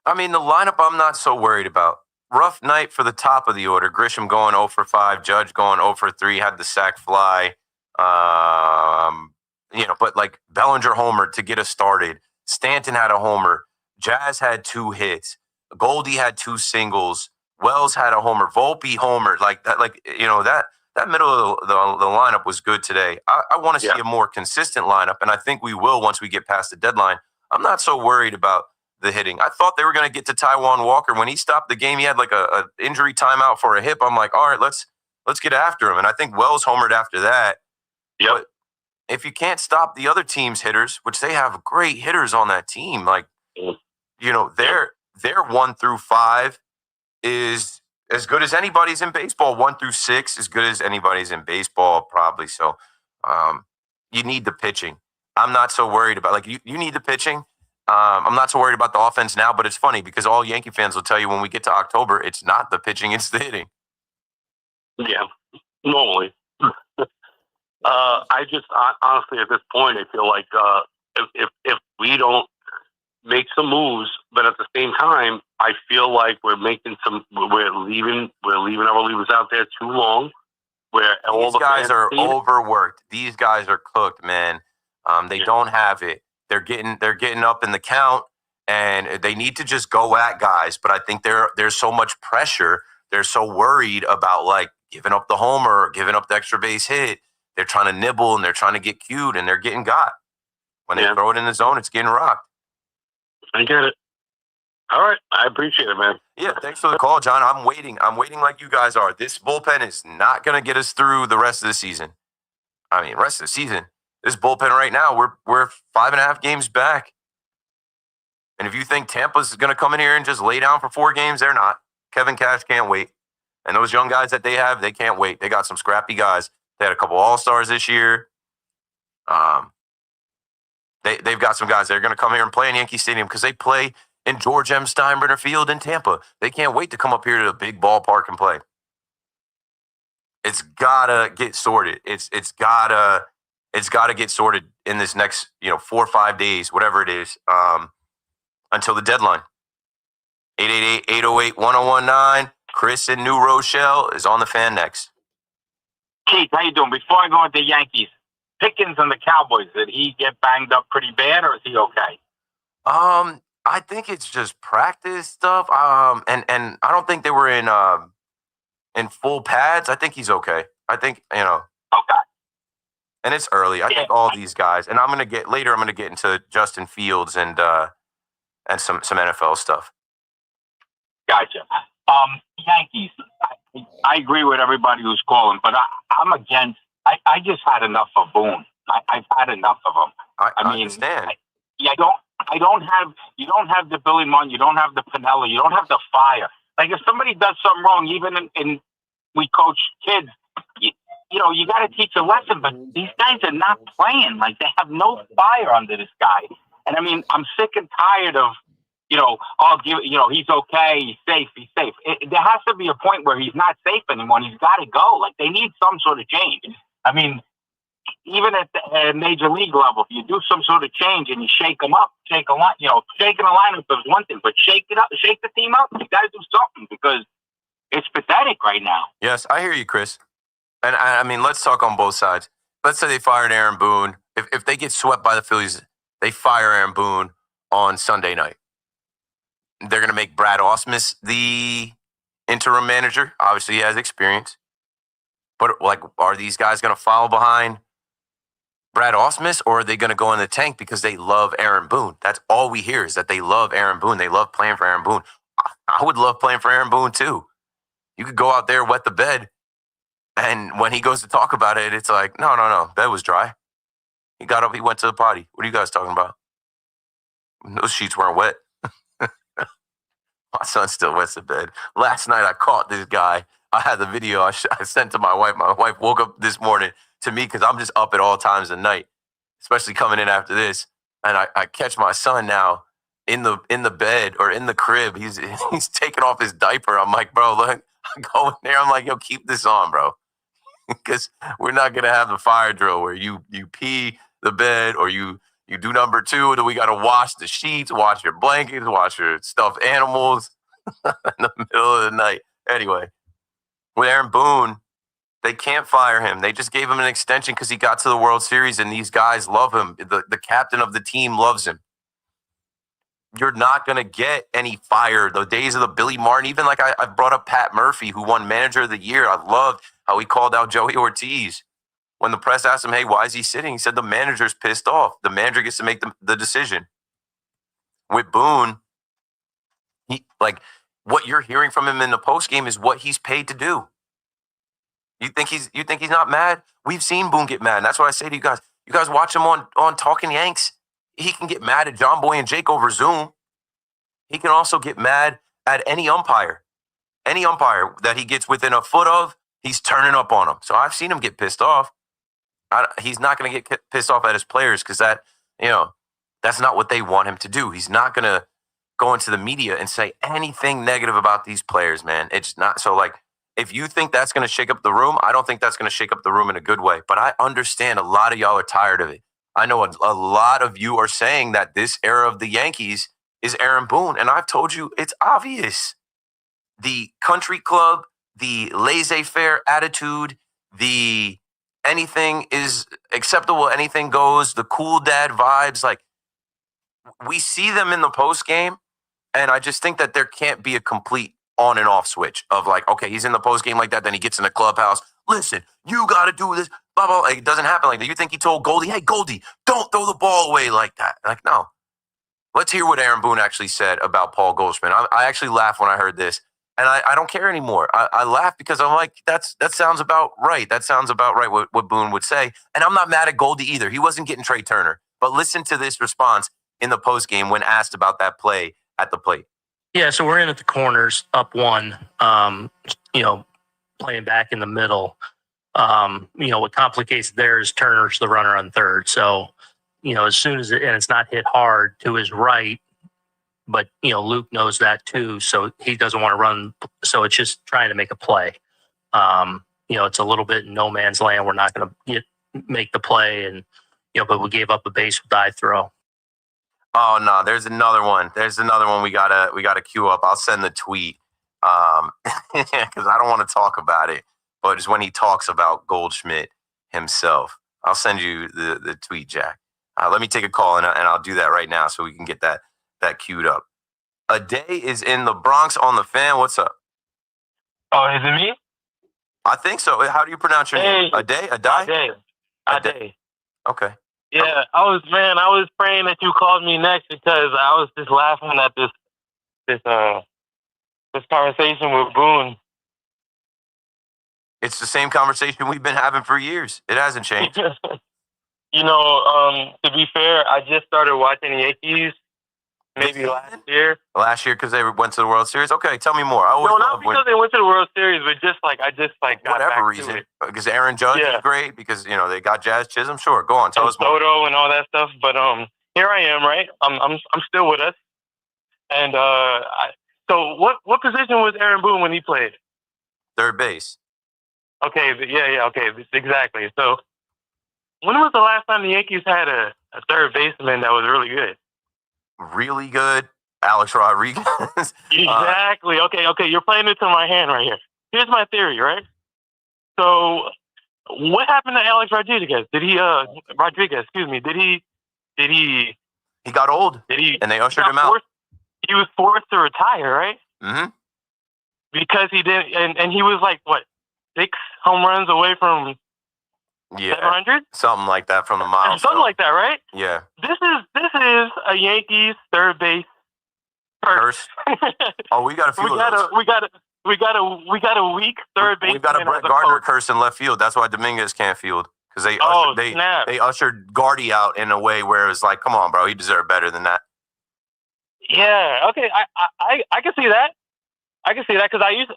I mean, the lineup I'm not so worried about. Rough night for the top of the order. Grisham going 0 for 5, Judge going 0 for 3, had the sack fly. But like Bellinger homered to get us started. Stanton had a homer. Jazz had 2 hits. Goldie had 2 singles. Wells had a homer. Volpe homered. That middle of the lineup was good today. I want to see a more consistent lineup, and I think we will once we get past the deadline. I'm not so worried about the hitting. I thought they were going to get to Taijuan Walker. When he stopped the game, he had like a injury timeout for a hip. I'm like, all right, let's get after him. And I think Wells homered after that. Yep. But if you can't stop the other team's hitters, which they have great hitters on that team, their 1 through 5 is as good as anybody's in baseball. 1 through 6 as good as anybody's in baseball, probably. So you need the pitching. I'm not so worried about you need the pitching. I'm not so worried about the offense now, but it's funny because all Yankee fans will tell you when we get to October, it's not the pitching, it's the hitting. Yeah, normally. Honestly, at this point, I feel like if we don't make some moves, but at the same time, I feel like we're leaving our relievers out there too long. Where These guys are overworked. These guys are cooked, man. They don't have it. They're getting up in the count, and they need to just go at guys. But I think there's so much pressure. They're so worried about giving up the homer or giving up the extra base hit. They're trying to nibble and they're trying to get cute, and they're getting got. When they throw it in the zone, it's getting rocked. I get it. All right, I appreciate it, man. Yeah, thanks for the call, John. I'm waiting like you guys are. This bullpen is not going to get us through the rest of the season. I mean, rest of the season. This bullpen right now, we're 5.5 games back. And if you think Tampa's going to come in here and just lay down for 4 games, they're not. Kevin Cash can't wait. And those young guys that they have, they can't wait. They got some scrappy guys. They had a couple All-Stars this year. They've got some guys that are going to come here and play in Yankee Stadium because they play in George M. Steinbrenner Field in Tampa. They can't wait to come up here to the big ballpark and play. It's gotta get sorted. It's gotta get sorted in this next 4 or 5 days, whatever it is, until the deadline. 888-808-1019. Chris in New Rochelle is on the Fan next. Keith, how you doing? Before I go into Yankees, Pickens and the Cowboys, did he get banged up pretty bad, or is he okay? I think it's just practice stuff. And I don't think they were in full pads. I think he's okay. I think Okay. And it's early. I think all these guys, and I'm gonna get into Justin Fields and some NFL stuff. Gotcha. Yankees. I agree with everybody who's calling, but I'm against. I just had enough of Boone. I've had enough of him. I mean, understand. You don't have the Billy Munn. You don't have the Pinella. You don't have the fire. Like if somebody does something wrong, even in we coach kids, you got to teach a lesson. But these guys are not playing. Like they have no fire under this guy. And I mean, I'm sick and tired of he's okay, he's safe. There has to be a point where he's not safe anymore. And he's got to go. Like they need some sort of change. I mean, even at the major league level, if you do some sort of change and you shake them up, shaking a lineup is one thing, but shake it up, shake the team up. You got to do something because it's pathetic right now. Yes, I hear you, Chris. And I mean, let's talk on both sides. Let's say they fired Aaron Boone. If they get swept by the Phillies, they fire Aaron Boone on Sunday night. They're going to make Brad Ausmus the interim manager. Obviously, he has experience. But, are these guys going to follow behind Brad Ausmus, or are they going to go in the tank because they love Aaron Boone? That's all we hear is that they love Aaron Boone. They love playing for Aaron Boone. I would love playing for Aaron Boone, too. You could go out there, wet the bed, and when he goes to talk about it, it's like, no, bed was dry. He got up, he went to the potty. What are you guys talking about? Those sheets weren't wet. My son still wets the bed. Last night, I caught this guy. I had the video I sent to my wife. My wife woke up this morning to me because I'm just up at all times of night, especially coming in after this. And I catch my son now in the bed or in the crib. He's taking off his diaper. I'm like, bro, look, I go in there. I'm like, yo, keep this on, bro. because we're not gonna have the fire drill where you pee the bed or you do number 2, then we gotta wash the sheets, wash your blankets, wash your stuffed animals in the middle of the night. Anyway, with Aaron Boone, they can't fire him. They just gave him an extension because he got to the World Series and these guys love him. The captain of the team loves him. You're not going to get any fire. The days of the Billy Martin, even like I brought up Pat Murphy, who won Manager of the Year. I loved how he called out Joey Ortiz. When the press asked him, hey, why is he sitting? He said the manager's pissed off. The manager gets to make the decision. With Boone, what you're hearing from him in the postgame is what he's paid to do. You think he's not mad? We've seen Boone get mad. And that's what I say to you guys. You guys watch him on Talking Yanks. He can get mad at John Boy and Jake over Zoom. He can also get mad at any umpire. Any umpire that he gets within a foot of, he's turning up on him. So I've seen him get pissed off. He's not going to get pissed off at his players because that's not what they want him to do. He's not going to go into the media and say anything negative about these players, man. It's not. So, if you think that's going to shake up the room, I don't think that's going to shake up the room in a good way. But I understand a lot of y'all are tired of it. I know a lot of you are saying that this era of the Yankees is Aaron Boone. And I've told you it's obvious. The country club, the laissez-faire attitude, the anything is acceptable, anything goes, the cool dad vibes. We see them in the post game. And I just think that there can't be a complete on and off switch of okay, he's in the post game like that. Then he gets in the clubhouse. Listen, you got to do this. Blah, blah. It doesn't happen like that. You think he told Goldie, hey, Goldie, don't throw the ball away like that. No. Let's hear what Aaron Boone actually said about Paul Goldschmidt. I actually laughed when I heard this. And I don't care anymore. I laugh because I'm like, that sounds about right. That sounds about right what Boone would say. And I'm not mad at Goldie either. He wasn't getting Trey Turner. But listen to this response in the post game when asked about that play at the plate. Yeah, so we're in at the corners, up 1, playing back in the middle. What complicates there is Turner's the runner on third. So, as soon as it's not hit hard to his right, but, Luke knows that too. So he doesn't want to run. So it's just trying to make a play. It's a little bit in no man's land. We're not going to make the play. And, but we gave up a base with dive throw. Oh no, there's another one. We gotta queue up. I'll send the tweet because I don't want to talk about it, but it's when he talks about Goldschmidt himself. I'll send you the tweet, Jack. Let me take a call and I'll do that right now so we can get that queued up. A Day is in the Bronx on the Fan. What's up? Oh, is it me? I think so. How do you pronounce your name? A Day? A Die? A Day. Okay. Yeah, I was praying that you called me next because I was just laughing at this conversation with Boone. It's the same conversation we've been having for years. It hasn't changed. To be fair, I just started watching the Yankees maybe last year. Last year because they went to the World Series? Okay, tell me more. Not because they went to the World Series, but just got whatever back reason. to it. Because Aaron Judge is great. Because they got Jazz Chisholm. Sure, go on. Tell us more. Soto and all that stuff. But here I am, right? I'm still with us. And so what position was Aaron Boone when he played? Third base. Okay, okay, exactly. So when was the last time the Yankees had a third baseman that was really good? Really good? Alex Rodriguez. Exactly. Okay. You're playing into my hand right here. Here's my theory, right? So what happened to Alex Rodriguez? Did he He got old. And they ushered him out. He was forced to retire, right? Mm-hmm. Because he did, and he was 6 home runs away from 700? Something like that from the mile. Something like that, right? Yeah. This is a Yankees third base curse. Oh, we got a few of those. We got a weak third base. We got a Brett Gardner curse in left field. That's why Dominguez can't field because they ushered Gardy out in a way where it was like, come on, bro, he deserved better than that. Yeah. Okay. I can see that. Because I used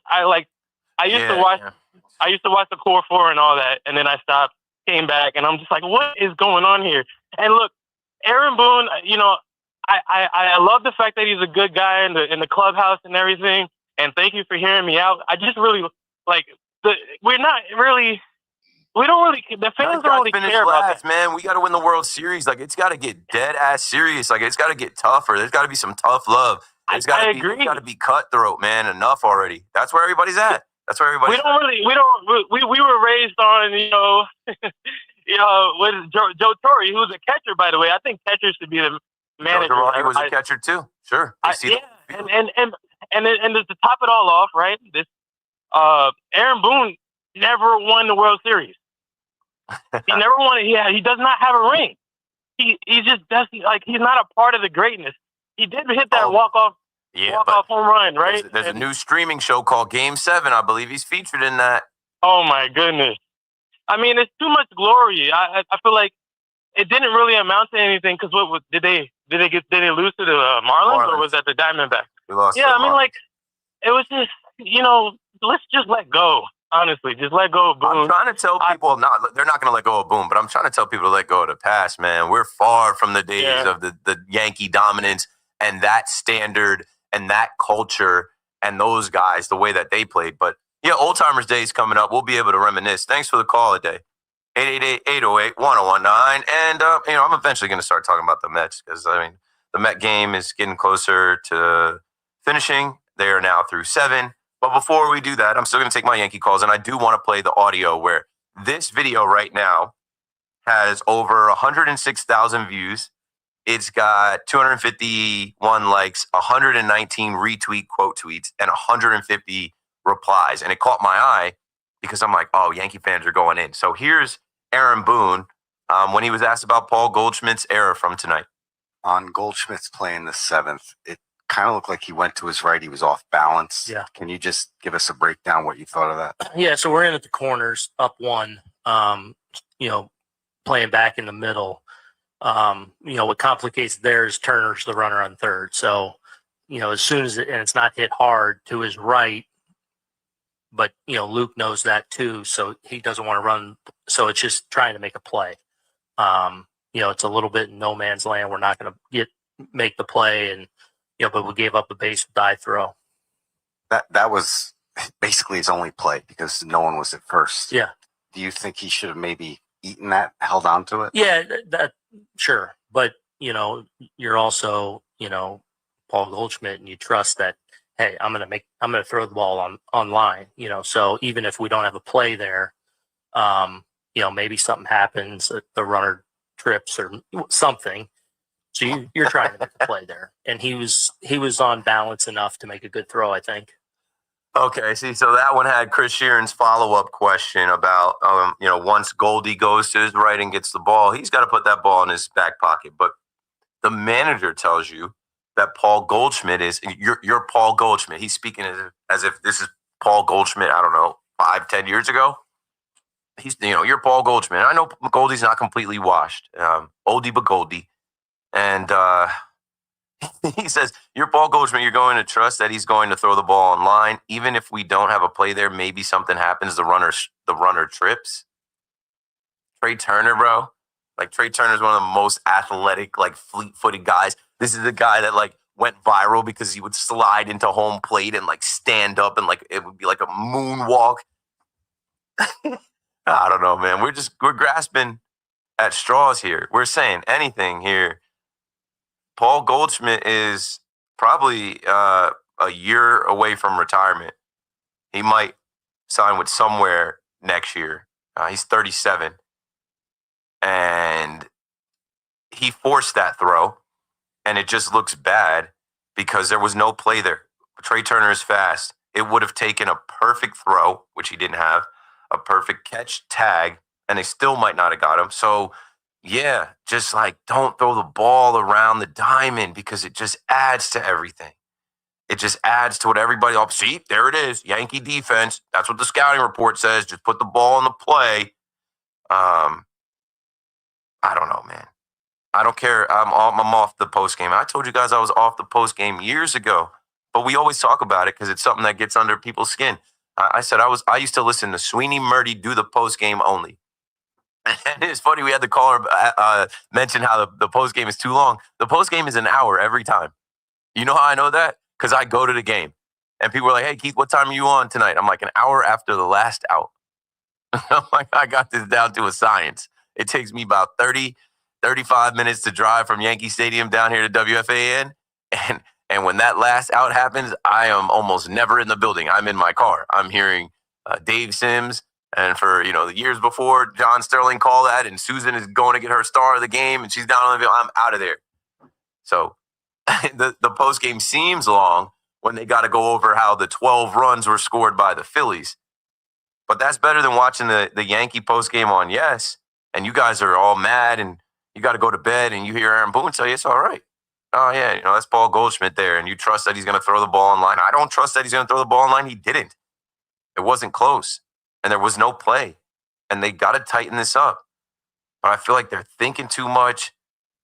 to watch the Core 4 and all that, and then I stopped, came back, and I'm just like, what is going on here? And look, Aaron Boone, I love the fact that he's a good guy in the clubhouse and everything. And thank you for hearing me out. I just really we're not really we don't really, the fans don't really finish care about last, that. man. We got to win the World Series. Like, it's got to get dead ass serious. Like, it's got to get tougher. There's got to be some tough love. It's got to be cutthroat, man. Enough already. That's where everybody's at. That's where everybody's at. We were raised on, with Joe Torre, who's a catcher, by the way. I think catchers should be the manager. He was a catcher too. Sure. And to top it all off, right? This Aaron Boone never won the World Series. He never won it. He does not have a ring. He just does he's not a part of the greatness. He did hit that walk-off home run, right? There's a new streaming show called Game 7. I believe he's featured in that. Oh my goodness. I mean, it's too much glory. I feel like it didn't really amount to anything because did they lose to the Marlins or was that the Diamondbacks? We lost. Yeah, I mean, it was just let's just let go. Honestly, just let go of Boone. I'm trying to tell people they're not going to let go of Boone, but I'm trying to tell people to let go of the past, man. We're far from the days of the Yankee dominance and that standard and that culture and those guys, the way that they played. But yeah, Old Timers Day is coming up. We'll be able to reminisce. Thanks for the call today. 888-808-1019. And, I'm eventually going to start talking about the Mets because, the Met game is getting closer to finishing. They are now through 7. But before we do that, I'm still going to take my Yankee calls, and I do want to play the audio where this video right now has over 106,000 views. It's got 251 likes, 119 retweet quote tweets, and 150 replies. And it caught my eye because I'm like, oh, Yankee fans are going in. So here's Aaron Boone when he was asked about Paul Goldschmidt's error from tonight. On Goldschmidt's play in the 7th, it kind of looked like he went to his right. He was off balance. Yeah. Can you just give us a breakdown what you thought of that? Yeah, so we're in at the corners, up 1, playing back in the middle. What complicates there is Turner's the runner on third. So, as soon as it's not hit hard to his right, but, Luke knows that too, so he doesn't want to run. So it's just trying to make a play. It's a little bit in no man's land. We're not going to make the play, and but we gave up a base die throw. That was basically his only play because no one was at first. Yeah. Do you think he should have maybe eaten that, held on to it? Yeah, that sure. But, you're also, Paul Goldschmidt, and you trust that, hey, I'm going to throw the ball on line, so even if we don't have a play there, maybe something happens, the runner trips or something. So you're trying to make a play there, and he was on balance enough to make a good throw, I think. Okay, see, so that one had Chris Sheeran's follow-up question about, once Goldie goes to his right and gets the ball, he's got to put that ball in his back pocket. But the manager tells you that Paul Goldschmidt is you're Paul Goldschmidt. He's speaking as if this is Paul Goldschmidt. I don't know, 5-10 years ago. He's you're Paul Goldschmidt. I know Goldie's not completely washed, oldie but Goldie. And he says, you're Paul Goldschmidt. You're going to trust that he's going to throw the ball on line. Even if we don't have a play there, maybe something happens. The runner trips. Trey Turner, bro. Trey Turner is one of the most athletic, fleet-footed guys. This is the guy that, went viral because he would slide into home plate and, stand up and, it would be like a moonwalk. I don't know, man. We're grasping at straws here. We're saying anything here. Paul Goldschmidt is probably a year away from retirement. He might sign with somewhere next year. He's 37. And he forced that throw, and it just looks bad because there was no play there. Trey Turner is fast. It would have taken a perfect throw, which he didn't have, a perfect catch, tag, and they still might not have got him. So, yeah, just don't throw the ball around the diamond because it just adds to everything. It just adds to what everybody else. See, there it is. Yankee defense. That's what the scouting report says. Just put the ball in the play. I don't know, man. I don't care. I'm off the post game. I told you guys I was off the post game years ago, but we always talk about it because it's something that gets under people's skin. I said I used to listen to Sweeney Murdy do the post game only. And it's funny, we had the caller mention how the post game is too long. The post game is an hour every time. You know how I know that? Because I go to the game. And people are like, hey, Keith, what time are you on tonight? I'm like, an hour after the last out. I got this down to a science. It takes me about 30, 35 minutes to drive from Yankee Stadium down here to WFAN. And when that last out happens, I am almost never in the building. I'm in my car. I'm hearing Dave Sims. And for, the years before, John Sterling called that, and Susan is going to get her star of the game, and she's down on the field. I'm out of there. So the post game seems long when they got to go over how the 12 runs were scored by the Phillies. But that's better than watching the Yankee post game on Yes. And you guys are all mad and you got to go to bed and you hear Aaron Boone tell you it's all right. Oh, yeah, that's Paul Goldschmidt there. And you trust that he's going to throw the ball in line. I don't trust that he's going to throw the ball in line. He didn't. It wasn't close. And there was no play. And they got to tighten this up. But I feel like they're thinking too much.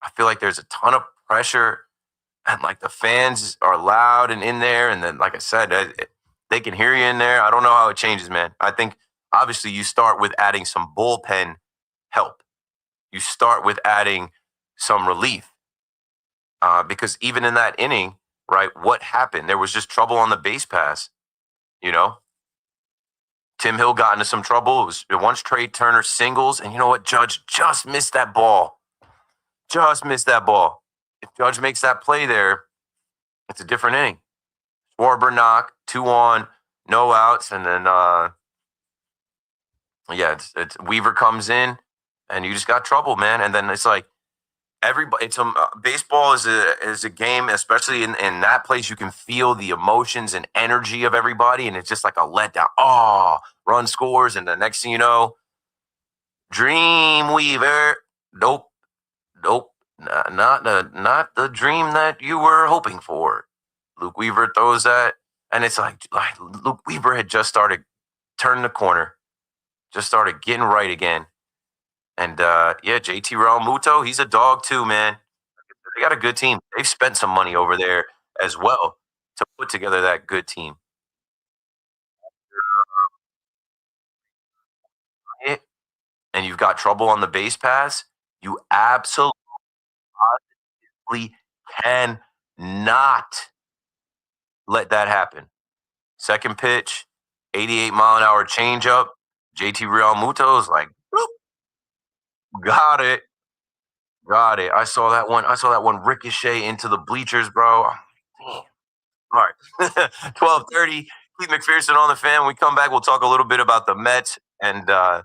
I feel like there's a ton of pressure. And, the fans are loud and in there. And then, like I said, they can hear you in there. I don't know how it changes, man. I think, obviously, you start with adding some bullpen help. You start with adding some relief. Because even in that inning, right, what happened? There was just trouble on the base pass, Tim Hill got into some trouble. It was once Trey Turner singles, and you know what? Judge just missed that ball. Just missed that ball. If Judge makes that play there, it's a different inning. Schwarber knock, 2 on, no outs, and then it's Weaver comes in, and you just got trouble, man. And then it's like everybody. Baseball is a game, especially in that place. You can feel the emotions and energy of everybody, and it's just like a letdown. Oh, run scores, and the next thing you know, Dreamweaver. Nope, not the dream that you were hoping for. Luke Weaver throws that, and it's like Luke Weaver had just started turning the corner, just started getting right again. And, JT Realmuto, he's a dog too, man. They got a good team. They've spent some money over there as well to put together that good team. And you've got trouble on the base pass, you absolutely cannot let that happen. Second pitch, 88-mile-an-hour changeup. JT Realmuto is like, boop, got it. I saw that one ricochet into the bleachers, bro. Damn. All right. 12:30. Keith McPherson on the Fan. When we come back, we'll talk a little bit about the Mets and the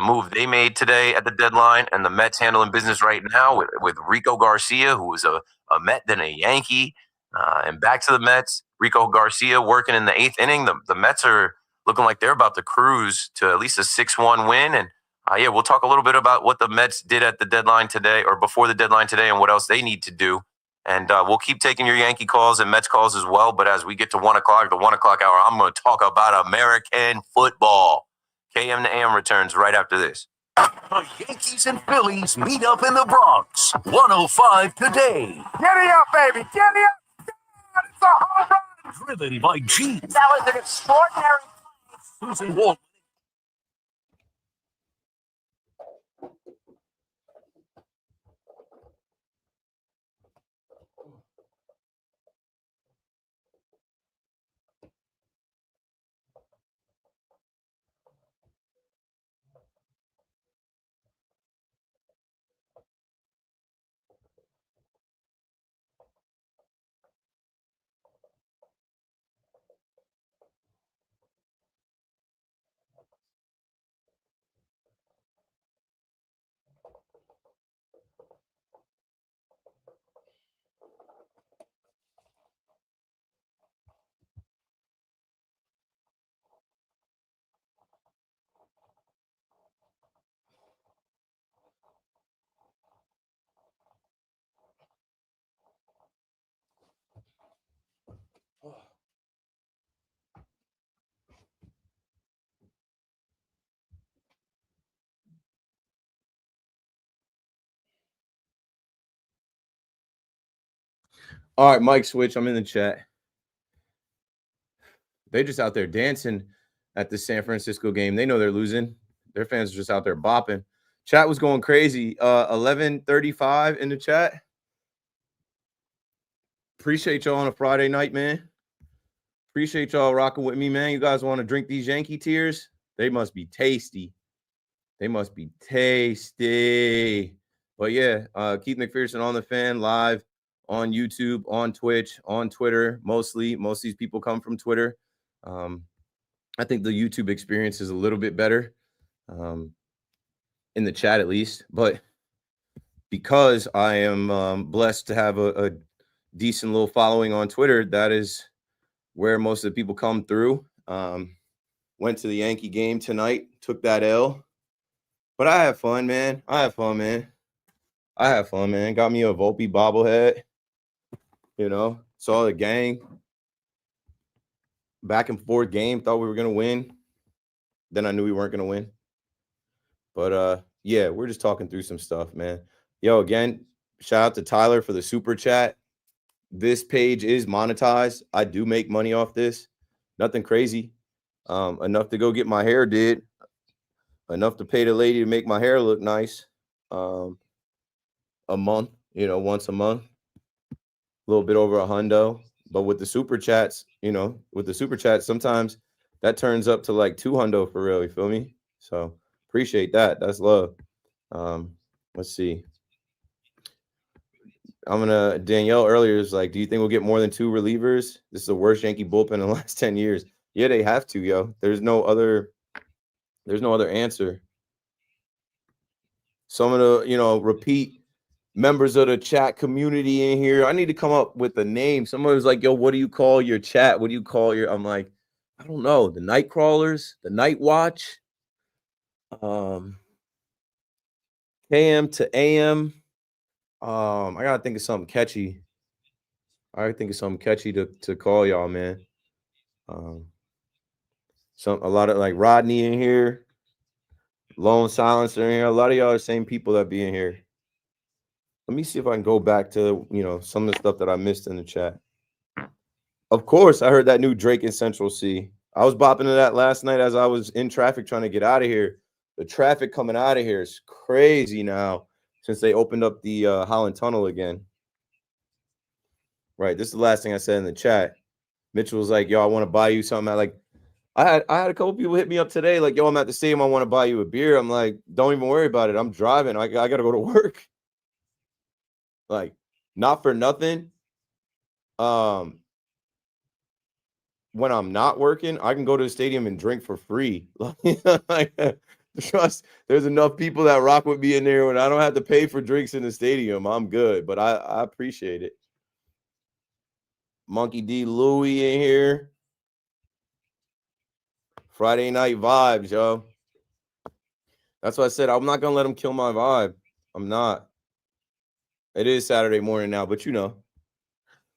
move they made today at the deadline, and the Mets handling business right now with Rico Garcia, who was a Met then a Yankee, and back to the Mets. Rico Garcia working in the 8th inning. The Mets are looking like they're about to cruise to at least a 6-1 win, and we'll talk a little bit about what the Mets did at the deadline today or before the deadline today and what else they need to do. And we'll keep taking your Yankee calls and Mets calls as well. But as we get to 1 o'clock, the 1 o'clock hour, I'm going to talk about American football. KM to AM returns right after this. The Yankees and Phillies meet up in the Bronx. 105 today. Get me up, baby. Get me up. It's a home run. Driven by G. That was an extraordinary Susan Walt. All right, Mike Switch, I'm in the chat. They're just out there dancing at the San Francisco game. They know they're losing. Their fans are just out there bopping. Chat was going crazy. 11:35 in the chat. Appreciate y'all on a Friday night, man. Appreciate y'all rocking with me, man. You guys want to drink these Yankee tears? They must be tasty. They must be tasty. But yeah, Keith McPherson on the Fan live on YouTube, on Twitch, on Twitter. Mostly, most of these people come from Twitter. I think the YouTube experience is a little bit better, in the chat at least. But because I am blessed to have a decent little following on Twitter, that is where most of the people come through. Went to the Yankee game tonight, took that L. But I had fun, man. Got me a Volpe bobblehead. Saw the gang. Back and forth game. Thought we were going to win. Then I knew we weren't going to win. But, yeah, we're just talking through some stuff, man. Yo, again, shout out to Tyler for the super chat. This page is monetized. I do make money off this. Nothing crazy. Enough to go get my hair did. Enough to pay the lady to make my hair look nice. A month, once a month. A little bit over $100. But with the super chats, sometimes that turns up to like $200 for real. You feel me? So appreciate that. That's love. Let's see. Danielle earlier is like, do you think we'll get more than 2 relievers? This is the worst Yankee bullpen in the last 10 years. Yeah, they have to, yo. There's no other answer. Some of the, repeat members of the chat community in here. I need to come up with a name. Someone was like, yo, what do you call your chat? What do you call your, I'm like, I don't know. The night crawlers, the night watch, KM to AM. I gotta think of something catchy. To call y'all, man. A lot of like Rodney in here, Lone Silencer in here. A lot of y'all are the same people that be in here. Let me see if I can go back to some of the stuff that I missed in the chat. Of course, I heard that new Drake in Central C. I was bopping to that last night as I was in traffic trying to get out of here. The traffic coming out of here is crazy now since they opened up the Holland Tunnel again. Right, this is the last thing I said in the chat. Mitchell was like, yo, I want to buy you something. I had a couple people hit me up today like, yo, I'm at the stadium. I want to buy you a beer. I'm like, don't even worry about it. I'm driving. I got to go to work. Like, not for nothing. When I'm not working, I can go to the stadium and drink for free. Trust, there's enough people that rock with me in there when I don't have to pay for drinks in the stadium. I'm good, but I appreciate it. Monkey D. Louie in here. Friday night vibes, yo. That's what I said. I'm not going to let him kill my vibe. I'm not. It is Saturday morning now, but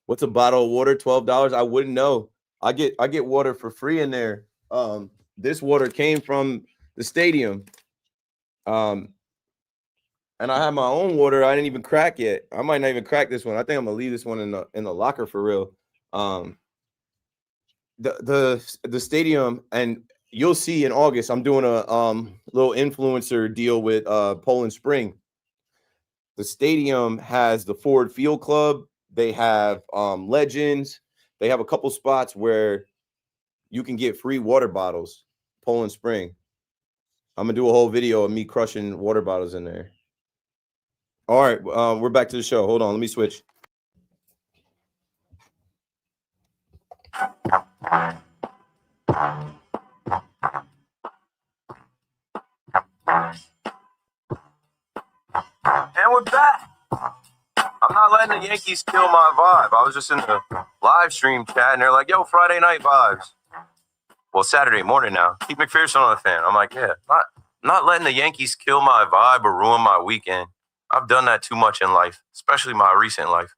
what's a bottle of water? $12? I wouldn't know. I get water for free in there. This water came from the stadium. And I have my own water. I didn't even crack yet. I might not even crack this one. I think I'm gonna leave this one in the locker for real. The stadium, and you'll see in August, I'm doing a little influencer deal with Poland Spring. The stadium has the Ford Field Club. They have Legends. They have a couple spots where you can get free water bottles. Poland Spring. I'm gonna do a whole video of me crushing water bottles in there. All right, we're back to the show. Hold on, let me switch. And we're back. I'm not letting the Yankees kill my vibe. I was just in the live stream chat, and they're like, yo, Friday night vibes. Well, Saturday morning now. Keith McPherson on the Fan. I'm like, yeah, not letting the Yankees kill my vibe or ruin my weekend. I've done that too much in life, especially my recent life.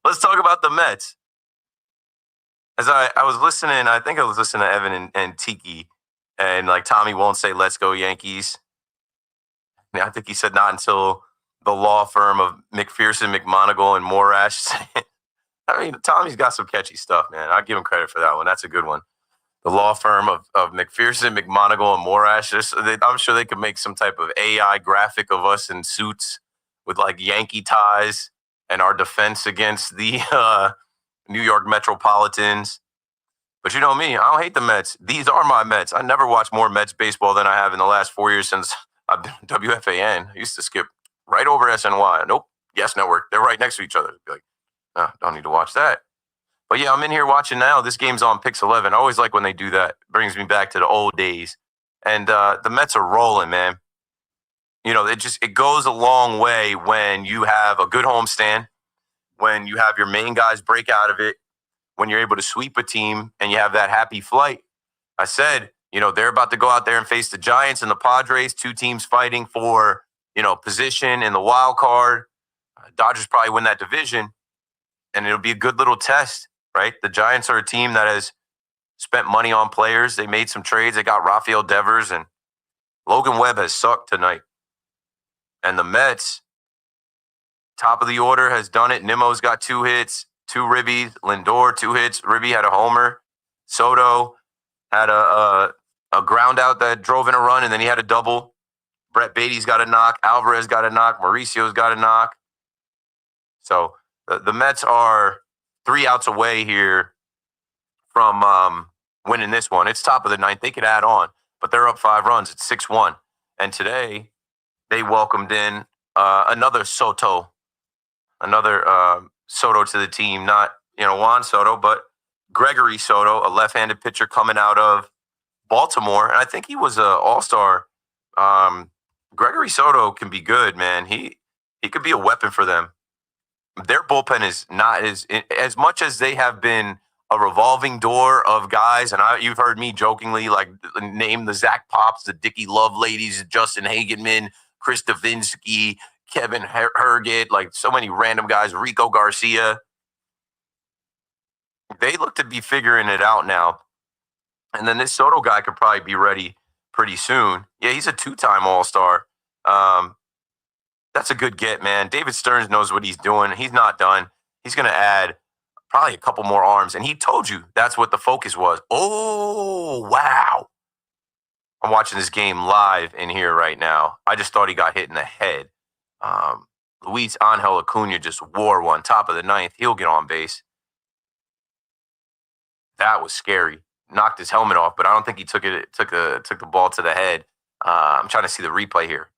Let's talk about the Mets. As I was listening, I think I was listening to Evan and Tiki, and like Tommy won't say, let's go Yankees. And I think he said not until the law firm of McPherson, McMonagle, and Morash. I mean, Tommy's got some catchy stuff, man. I'll give him credit for that one. That's a good one. The law firm of McPherson, McMonagle, and Morash. I'm sure they could make some type of AI graphic of us in suits with like Yankee ties and our defense against the New York Metropolitans. But you know me, I don't hate the Mets. These are my Mets. I never watched more Mets baseball than I have in the last 4 years since I've been on WFAN. I used to skip right over SNY. Nope. Yes Network. They're right next to each other. Be like, oh, don't need to watch that. But yeah, I'm in here watching now. This game's on Pix 11. I always like when they do that. Brings me back to the old days. And the Mets are rolling, man. You know, it goes a long way when you have a good homestand, when you have your main guys break out of it, when you're able to sweep a team and you have that happy flight. I said, you know, they're about to go out there and face the Giants and the Padres, two teams fighting for, you know, position in the wild card. Dodgers probably win that division, and it'll be a good little test, right? The Giants are a team that has spent money on players. They made some trades. They got Rafael Devers, and Logan Webb has sucked tonight. And the Mets, top of the order, has done it. Nimmo's got 2 hits. 2 ribbies. Lindor, 2 hits. Ribby had a homer. Soto had a ground out that drove in a run, and then he had a double. Brett Beatty's got a knock. Alvarez got a knock. Mauricio's got a knock. So the Mets are 3 outs away here from winning this one. It's top of the 9th. They could add on, but they're up 5 runs. It's 6-1. And today they welcomed in another Soto. Another Soto to the team, not, you know, Juan Soto, but Gregory Soto, a left-handed pitcher coming out of Baltimore. And I think he was an all-star. Gregory Soto can be good, man. He could be a weapon for them. Their bullpen is not as much as they have been a revolving door of guys. And you've heard me jokingly like name the Zach Pops, the Dickie Love ladies, Justin Hagenman, Chris Davinsky, Kevin Herget, like so many random guys, Rico Garcia. They look to be figuring it out now. And then this Soto guy could probably be ready pretty soon. Yeah, he's a 2-time All-Star. That's a good get, man. David Stearns knows what he's doing. He's not done. He's going to add probably a couple more arms. And he told you that's what the focus was. Oh, wow. I'm watching this game live in here right now. I just thought he got hit in the head. Luis Angel Acuna just wore one, top of the 9th. He'll get on base. That was scary. Knocked his helmet off, but I don't think he took the ball to the head. I'm trying to see the replay here.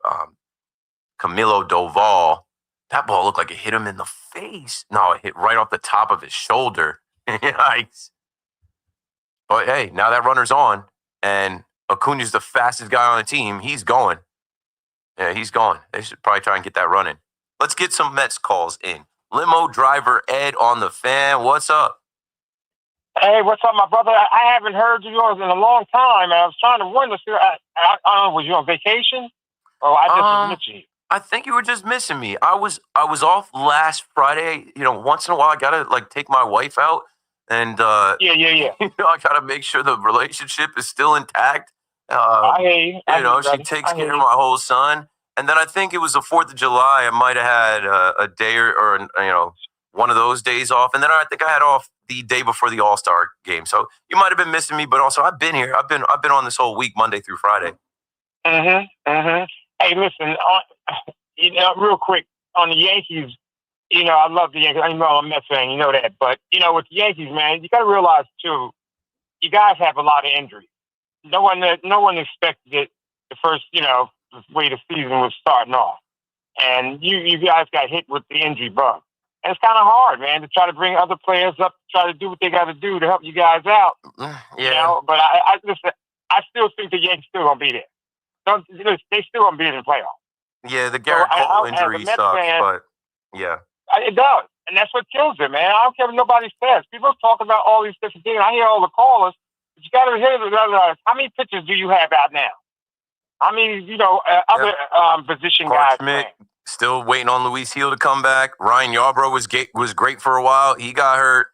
Camilo Doval, that ball looked like it hit him in the face. No, it hit right off the top of his shoulder. Yikes. But hey, now that runner's on, and Acuna's the fastest guy on the team. He's going. Yeah, he's going. They should probably try and get that running. Let's get some Mets calls in. Limo driver Ed on the fan. What's up? Hey, what's up, my brother? I haven't heard you in a long time, and I was trying to wonder. I don't know, was you on vacation, or I just missed you? I think you were just missing me. I was off last Friday. You know, once in a while, I gotta like take my wife out, and yeah. You know, I gotta make sure the relationship is still intact. You know, she takes care of my whole son. And then I think it was the 4th of July. I might have had a day or you know, one of those days off. And then I think I had off the day before the All-Star game. So you might have been missing me, but also I've been here. I've been on this whole week, Monday through Friday. Hey, listen, you know, real quick on the Yankees. You know, I love the Yankees. I know I'm a Mets fan. You know that, but you know, with the Yankees, man, you got to realize too, you guys have a lot of injuries. No one expected it the first, you know, way the season was starting off, and you guys got hit with the injury bug. And it's kind of hard, man, to try to bring other players up, try to do what they got to do to help you guys out. Yeah. You know, but I listen. I still think the Yankees still gonna be there. They still gonna be in the playoffs. Yeah, the Garrett Cole injury sucks, but yeah, it does, and that's what kills it, man. I don't care what nobody says. People talk about all these different things. I hear all the callers. But you got to hear how many pitchers do you have out now? I mean, you know, other position guys. Schmidt, still waiting on Luis Hill to come back. Ryan Yarbrough was great for a while. He got hurt.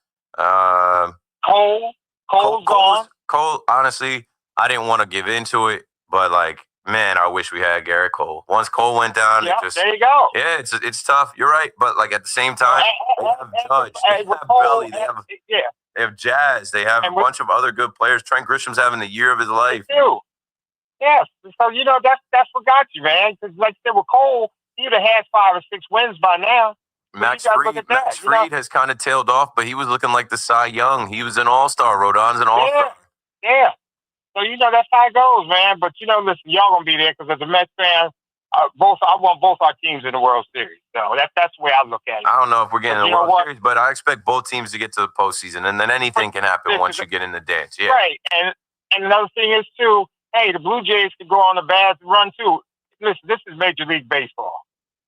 Cole's gone. Cole, honestly, I didn't want to give into it, but like, man, I wish we had Garrett Cole. Once Cole went down, there you go. Yeah, it's tough. You're right, but like at the same time, they have Judge, they have Belly, they have Jazz, they have a bunch of other good players. Trent Grisham's having the year of his life. They do. Yes, so you know that's what got you, man. Because like I said, with Cole, he'd have had 5 or 6 wins by now. Max you gotta look Fried, at that, Max you know? Fried has kind of tailed off, but he was looking like the Cy Young. He was an all-star. Rodon's an all-star. Yeah. So, that's how it goes, man. But, listen, y'all going to be there because as a Mets fan, I want both our teams in the World Series. So that's the way I look at it. I don't know if we're getting in the you know World what? Series, but I expect both teams to get to the postseason, and then anything can happen once you get in the dance. Yeah. Right. And another thing is, too, hey, the Blue Jays could go on a bad run, too. Listen, this is Major League Baseball.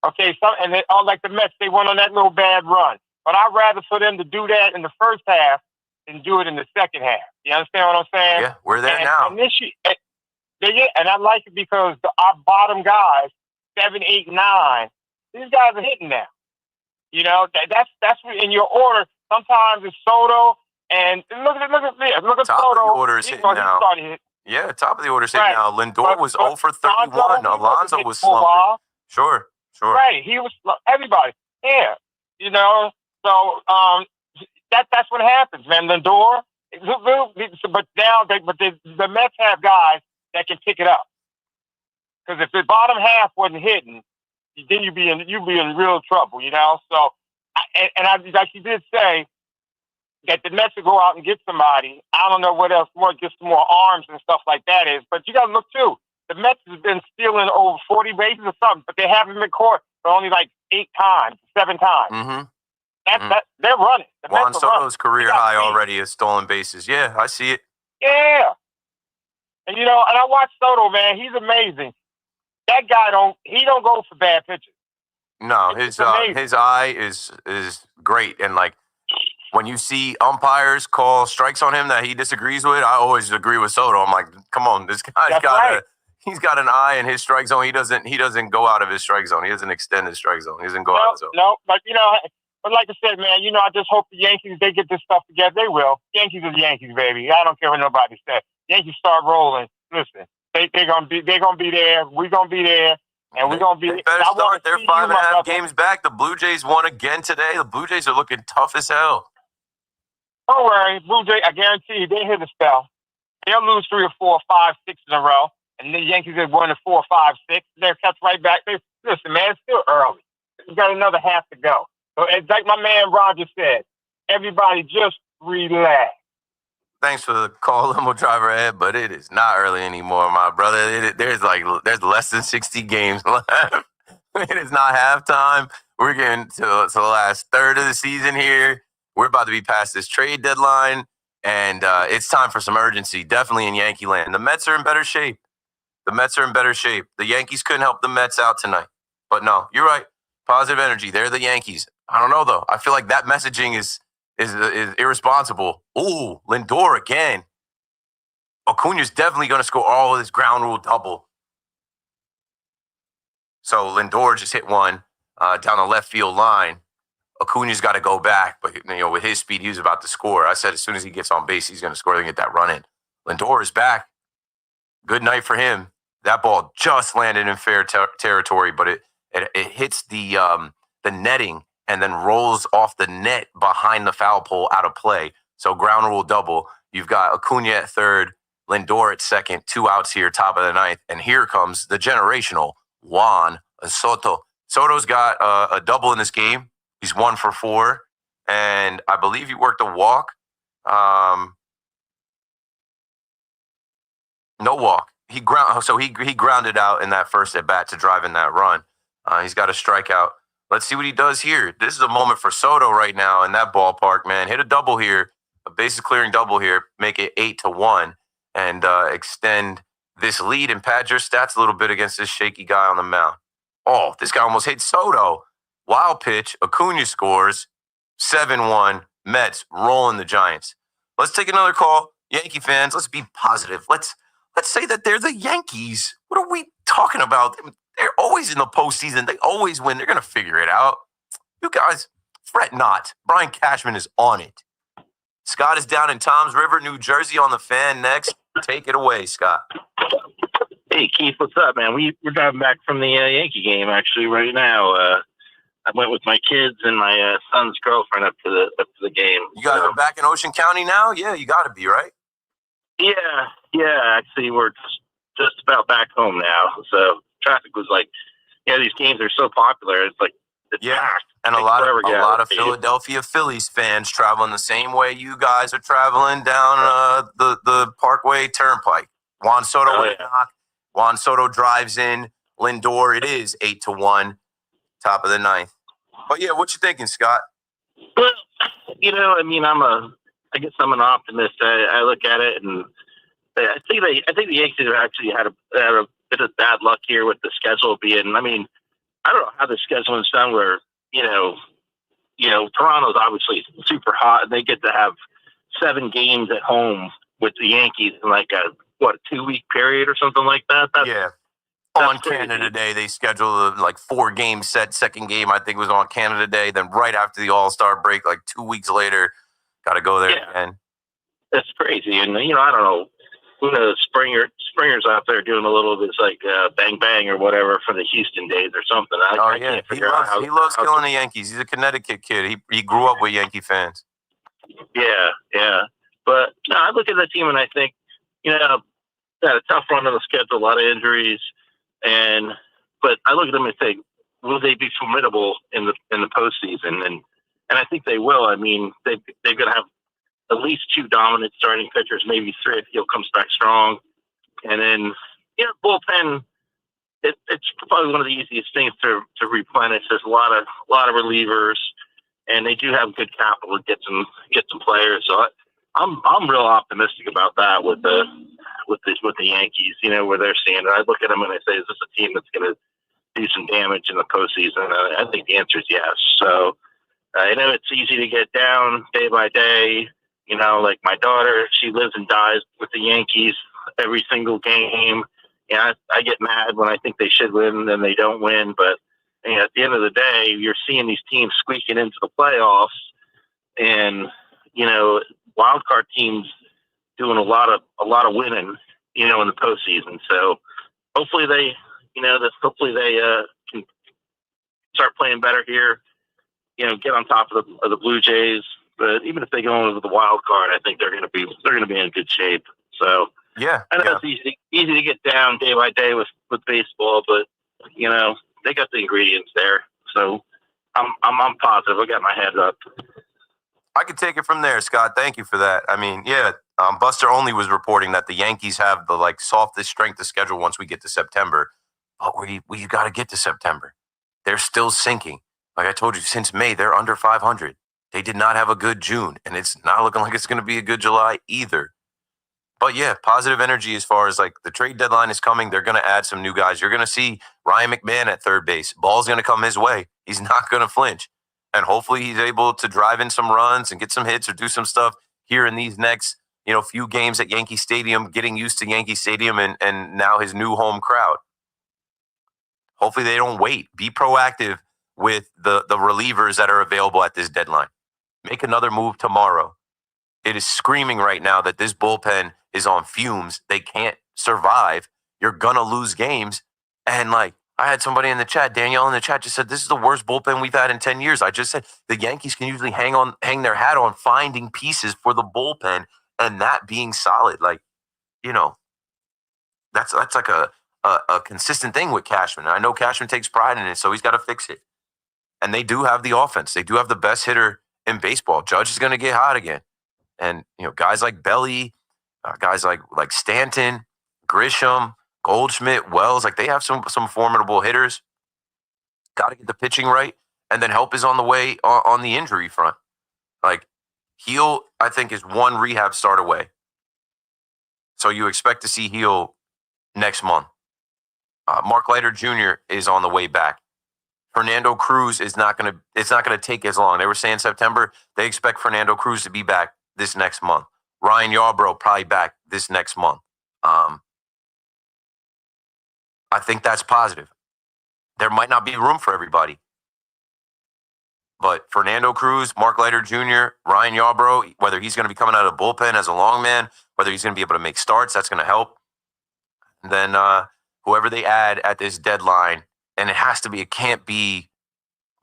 Okay, and like the Mets, they went on that little bad run. But I'd rather for them to do that in the first half than do it in the second half. You understand what I'm saying? Yeah, we're there now. And this year, and I like it because our bottom guys, 7, 8, 9, these guys are hitting now. That's in your order. Sometimes it's Soto, and look at Top Soto. of the order is hitting now. Yeah, top of the order is hitting now. Lindor was 0 for 31. Alonso was slumping. Sure. Right, he was everybody. Yeah, So that's what happens, man. Lindor, but now the Mets have guys that can pick it up. Because if the bottom half wasn't hitting, then you'd be in real trouble, So, I like you did say that the Mets would go out and get somebody. I don't know what else get some more arms and stuff like that is, but you got to look too. The Mets have been stealing over 40 bases or something, but they haven't been caught for only like 7 times. Mm-hmm. They're running. The Juan Mets are running. Soto's career high already is stolen bases. Yeah, I see it. Yeah. And and I watch Soto, man. He's amazing. That guy don't go for bad pitches. No, his eye is great, and like when you see umpires call strikes on him that he disagrees with, I always agree with Soto. I'm like, come on, this guy's he's got an eye in his strike zone. He doesn't go out of his strike zone. He doesn't extend his strike zone. He doesn't go out of his zone. No, but but like I said, man, I just hope the Yankees they get this stuff together. They will. Yankees are the Yankees, baby. I don't care what nobody says. Yankees start rolling. Listen, they're gonna be there. We're gonna be there. And we're going to be... They better start. They're 5.5 games back. The Blue Jays won again today. The Blue Jays are looking tough as hell. Don't worry. Blue Jays, I guarantee you, they hit a spell. They'll lose 3 or 4 or 5, 6 in a row. And the Yankees have won 4 or 5, 6. They're kept right back. Listen, man, it's still early. You got another half to go. So it's like my man Roger said, everybody just relax. Thanks for the call, limo driver Ed, but it is not early anymore, my brother. There's less than 60 games left. It is not halftime. We're getting to the last third of the season here. We're about to be past this trade deadline, and it's time for some urgency, definitely in Yankee land. The Mets are in better shape. The Yankees couldn't help the Mets out tonight. But no, you're right. Positive energy. They're the Yankees. I don't know, though. I feel like that messaging is irresponsible. Ooh, Lindor again. Acuna's definitely going to score all of this ground rule double. So Lindor just hit one down the left field line. Acuna's got to go back, but with his speed, he was about to score. I said as soon as he gets on base, he's going to score and get that run in. Lindor is back. Good night for him. That ball just landed in fair territory, but it hits the netting and then rolls off the net behind the foul pole out of play. So ground rule double. You've got Acuna at third, Lindor at second, 2 outs here, top of the ninth. And here comes the generational Juan Soto. Soto's got a double in this game. He's 1 for 4. And I believe he worked a walk. No walk. He grounded out in that first at bat to drive in that run. He's got a strikeout. Let's see what he does here. This is a moment for Soto right now in that ballpark, man. Hit a double here, a bases clearing double here, make it 8-1, and extend this lead and pad your stats a little bit against this shaky guy on the mound. Oh, this guy almost hit Soto. Wild pitch. Acuna scores. 7-1. Mets rolling the Giants. Let's take another call. Yankee fans, let's be positive. Let's say that they're the Yankees. What are we talking about? They're always in the postseason. They always win. They're going to figure it out. You guys, fret not. Brian Cashman is on it. Scott is down in Toms River, New Jersey on the Fan next. Take it away, Scott. Hey, Keith, what's up, man? We're driving back from the Yankee game, actually, right now. I went with my kids and my son's girlfriend up to the game. You guys are back in Ocean County now? Yeah, you got to be, right? Yeah. Actually, we're just about back home now. So traffic was like, these games are so popular. It's like It's Yeah, packed. and a Takes lot forever to get out of the stadium. Philadelphia Phillies fans traveling the same way you guys are traveling down the Parkway Turnpike. Juan Soto with a knock. Juan Soto drives in. Lindor, it is 8-1, top of the ninth. But yeah, what you thinking, Scott? Well, I mean, I guess I'm an optimist. I look at it and I think the Yankees have actually had a bit of bad luck here with the schedule being. I mean, I don't know how the scheduling's done where Toronto's obviously super hot and they get to have 7 games at home with the Yankees in like a 2-week period or something like that. On Canada Day, they scheduled like 4 games set. Second game, I think, was on Canada Day. Then right after the All-Star break, like 2 weeks later, got to go there again. That's crazy. And, I don't know. Who knows? Springer's out there doing a little bit like bang bang or whatever for the Houston days or something. I can't figure out he loves killing the Yankees. He's a Connecticut kid. He grew up with Yankee fans. Yeah. But no, I look at the team and I think, they had a tough run on the schedule, a lot of injuries. But I look at them and think, will they be formidable in the postseason? And I think they will. I mean, they're going to have at least 2 dominant starting pitchers, maybe 3 if Hill comes back strong. And then, bullpen, it's probably one of the easiest things to replenish. There's a lot of relievers, and they do have good capital to get some players. So I'm real optimistic about that with the Yankees. Where they're standing. I look at them and I say, is this a team that's going to do some damage in the postseason? I think the answer is yes. So I know it's easy to get down day by day. Like my daughter, she lives and dies with the Yankees every single game. I get mad when I think they should win and they don't win. But at the end of the day, you're seeing these teams squeaking into the playoffs, and wild card teams doing a lot of winning, in the postseason. So hopefully they can start playing better here. Get on top of the Blue Jays. But even if they go into the wild card, I think they're going to be in good shape. So I know it's easy to get down day by day with baseball, but they got the ingredients there. So I'm positive. I got my head up. I could take it from there, Scott. Thank you for that. I mean, Buster Only was reporting that the Yankees have the softest strength of schedule once we get to September. But we got to get to September. They're still sinking. Like I told you, since May, they're under 500. They did not have a good June, and it's not looking like it's going to be a good July either. But yeah, positive energy as far as the trade deadline is coming. They're going to add some new guys. You're going to see Ryan McMahon at third base. Ball's going to come his way. He's not going to flinch. And hopefully he's able to drive in some runs and get some hits or do some stuff here in these next, few games at Yankee Stadium, getting used to Yankee Stadium and now his new home crowd. Hopefully they don't wait. Be proactive with the relievers that are available at this deadline. Make another move tomorrow. It is screaming right now that this bullpen is on fumes. They can't survive. You're going to lose games. And I had somebody in the chat, Danielle in the chat, just said, this is the worst bullpen we've had in 10 years. I just said the Yankees can usually hang their hat on finding pieces for the bullpen and that being solid. That's like a consistent thing with Cashman. I know Cashman takes pride in it, so he's got to fix it. And they do have the offense. They do have the best hitter in baseball. Judge is going to get hot again. And, guys like Belly, guys like Stanton, Grisham, Goldschmidt, Wells, they have some formidable hitters. Got to get the pitching right. And then help is on the way on the injury front. Heel, I think, is 1 rehab start away. So you expect to see Heel next month. Mark Leiter Jr. is on the way back. Fernando Cruz it's not going to take as long. They were saying September. They expect Fernando Cruz to be back this next month. Ryan Yarbrough probably back this next month. I think that's positive. There might not be room for everybody. But Fernando Cruz, Mark Leiter Jr., Ryan Yarbrough, whether he's going to be coming out of the bullpen as a long man, whether he's going to be able to make starts, that's going to help. And then whoever they add at this deadline, and it can't be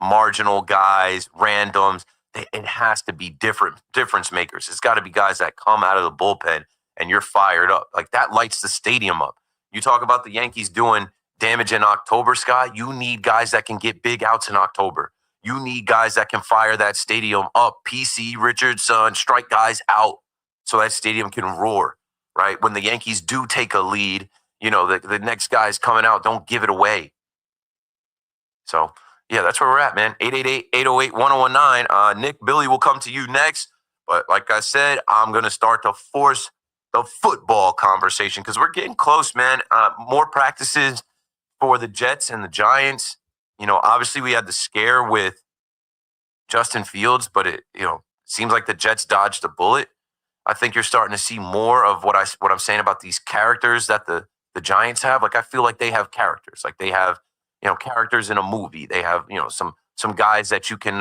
marginal guys, randoms. It has to be difference makers. It's got to be guys that come out of the bullpen and you're fired up. That lights the stadium up. You talk about the Yankees doing damage in October, Scott. You need guys that can get big outs in October. You need guys that can fire that stadium up. PC, Richardson, strike guys out so that stadium can roar, right? When the Yankees do take a lead, the next guy's coming out. Don't give it away. So, yeah, that's where we're at, man. 888-808-1019. Nick, Billy will come to you next. But like I said, I'm going to start to force the football conversation because we're getting close, man. More practices for the Jets and the Giants. Obviously we had the scare with Justin Fields, but it seems like the Jets dodged a bullet. I think you're starting to see more of what I'm saying about these characters that the Giants have. Like I feel like they have characters. Like they have characters in a movie. They have some guys that you can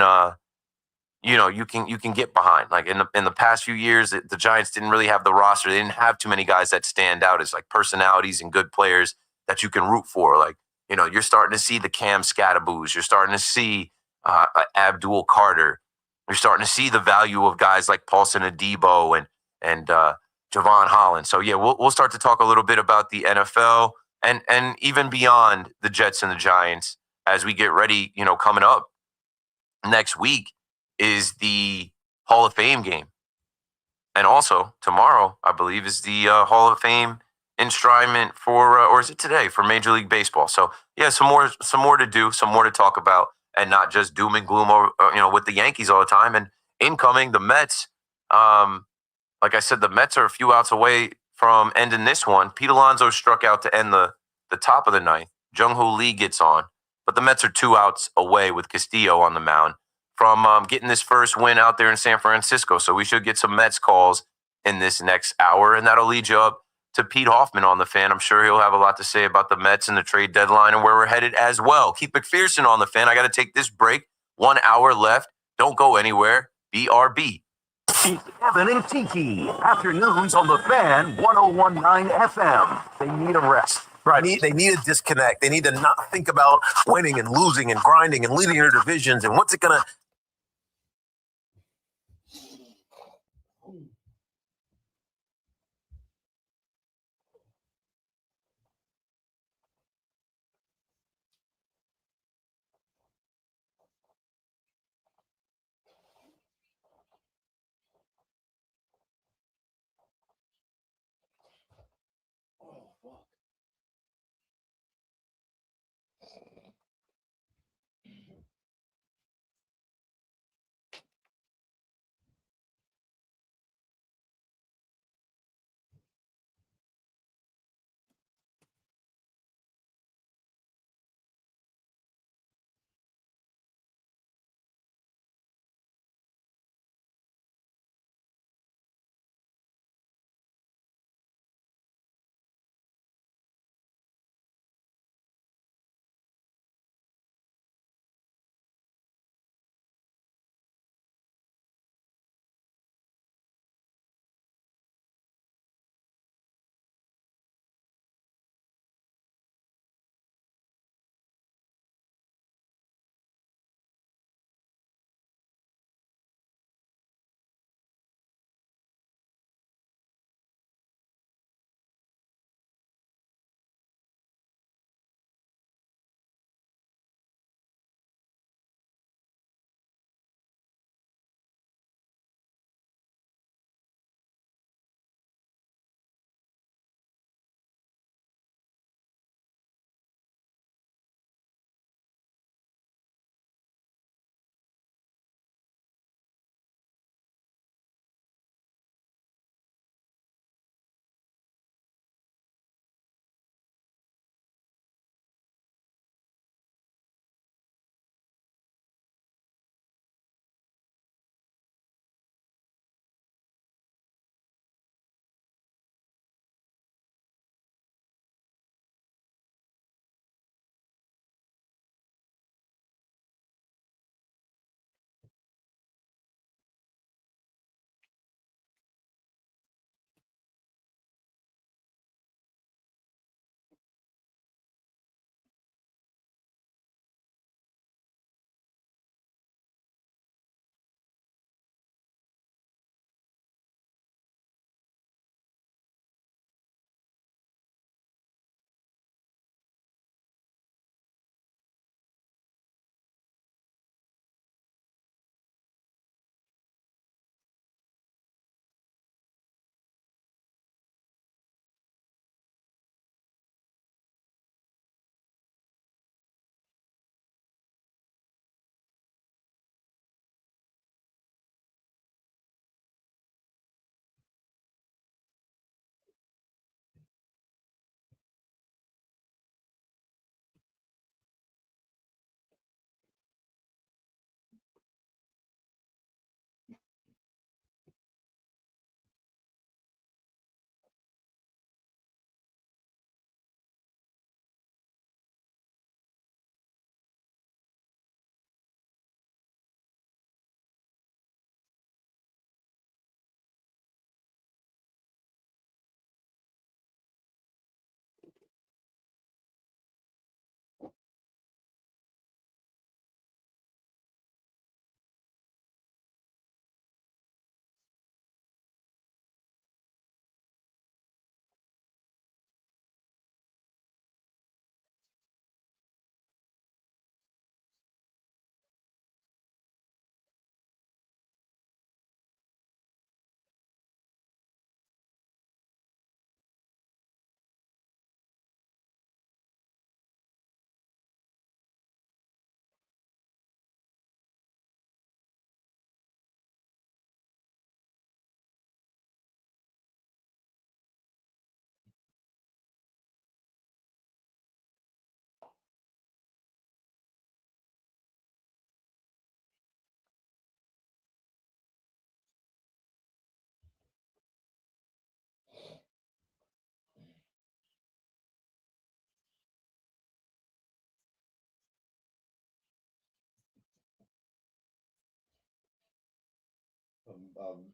you can get behind. Like in the past few years, the Giants didn't really have the roster. They didn't have too many guys that stand out as like personalities and good players that you can root for. Like you're starting to see the Cam Scataboos. You're starting to see Abdul Carter. You're starting to see the value of guys like Paulson Adebo and Javon Holland. So yeah, we'll start to talk a little bit about the NFL and even beyond the Jets and the Giants as we get ready. Coming up next week is the Hall of Fame game, and also tomorrow I believe is the Hall of Fame enshrinement for, or is it today for Major League Baseball? So yeah, some more to do, some more to talk about, and not just doom and gloom, with the Yankees all the time. And incoming, the Mets. Like I said, the Mets are a few outs away from ending this one. Pete Alonso struck out to end the top of the ninth. Jung-Hoo Lee gets on, but the Mets are 2 outs away with Castillo on the mound from getting this first win out there in San Francisco. So we should get some Mets calls in this next hour, and that'll lead you up to Pete Hoffman on the Fan. I'm sure he'll have a lot to say about the Mets and the trade deadline and where we're headed as well. Keith McPherson on the Fan. I got to take this break. 1 hour left. Don't go anywhere. BRB. It's Evan and Tiki. Afternoons on the Fan, 1019 FM. They need a rest. Right. They need a disconnect. They need to not think about winning and losing and grinding and leading their divisions and what's it going to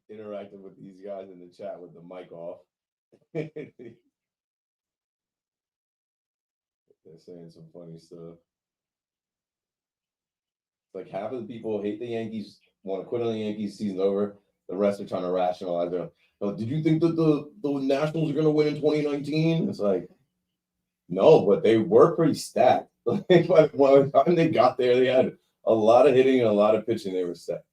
interacting with these guys in the chat with the mic off. They're saying some funny stuff. It's like half of the people hate the Yankees, want to quit on the Yankees, season's over. The rest are trying to rationalize it. Oh, did you think that the Nationals are going to win in 2019? It's like, no, but they were pretty stacked. By the time they got there, they had a lot of hitting and a lot of pitching. They were set.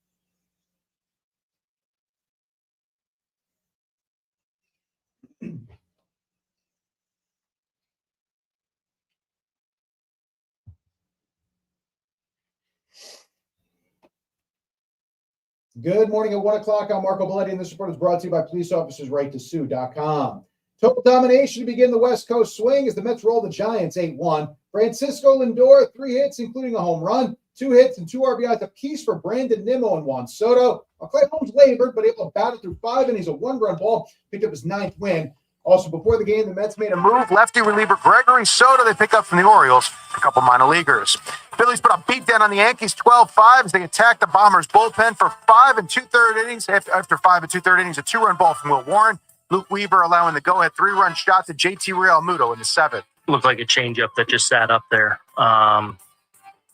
Good morning at 1 o'clock. I'm Marco Belletti, and this report is brought to you by policeofficersrighttosue.com. Total domination to begin the West Coast swing as the Mets roll the Giants 8-1. Francisco Lindor, 3 hits, including a home run, 2 hits and 2 RBIs apiece for Brandon Nimmo and Juan Soto. Clay Holmes labored, but able to battle through 5 innings, a 1-run ball, picked up his 9th win. Also, before the game, the Mets made a move. Lefty reliever Gregory Soto, they pick up from the Orioles, a couple minor leaguers. Phillies put a beatdown on the Yankees 12-5 as they attacked the Bombers' bullpen for 5 2/3 innings. After 5 2/3 innings, a 2-run ball from Will Warren. Luke Weaver allowing the go-ahead 3-run shot to JT Realmuto in the 7th. Looked like a changeup that just sat up there.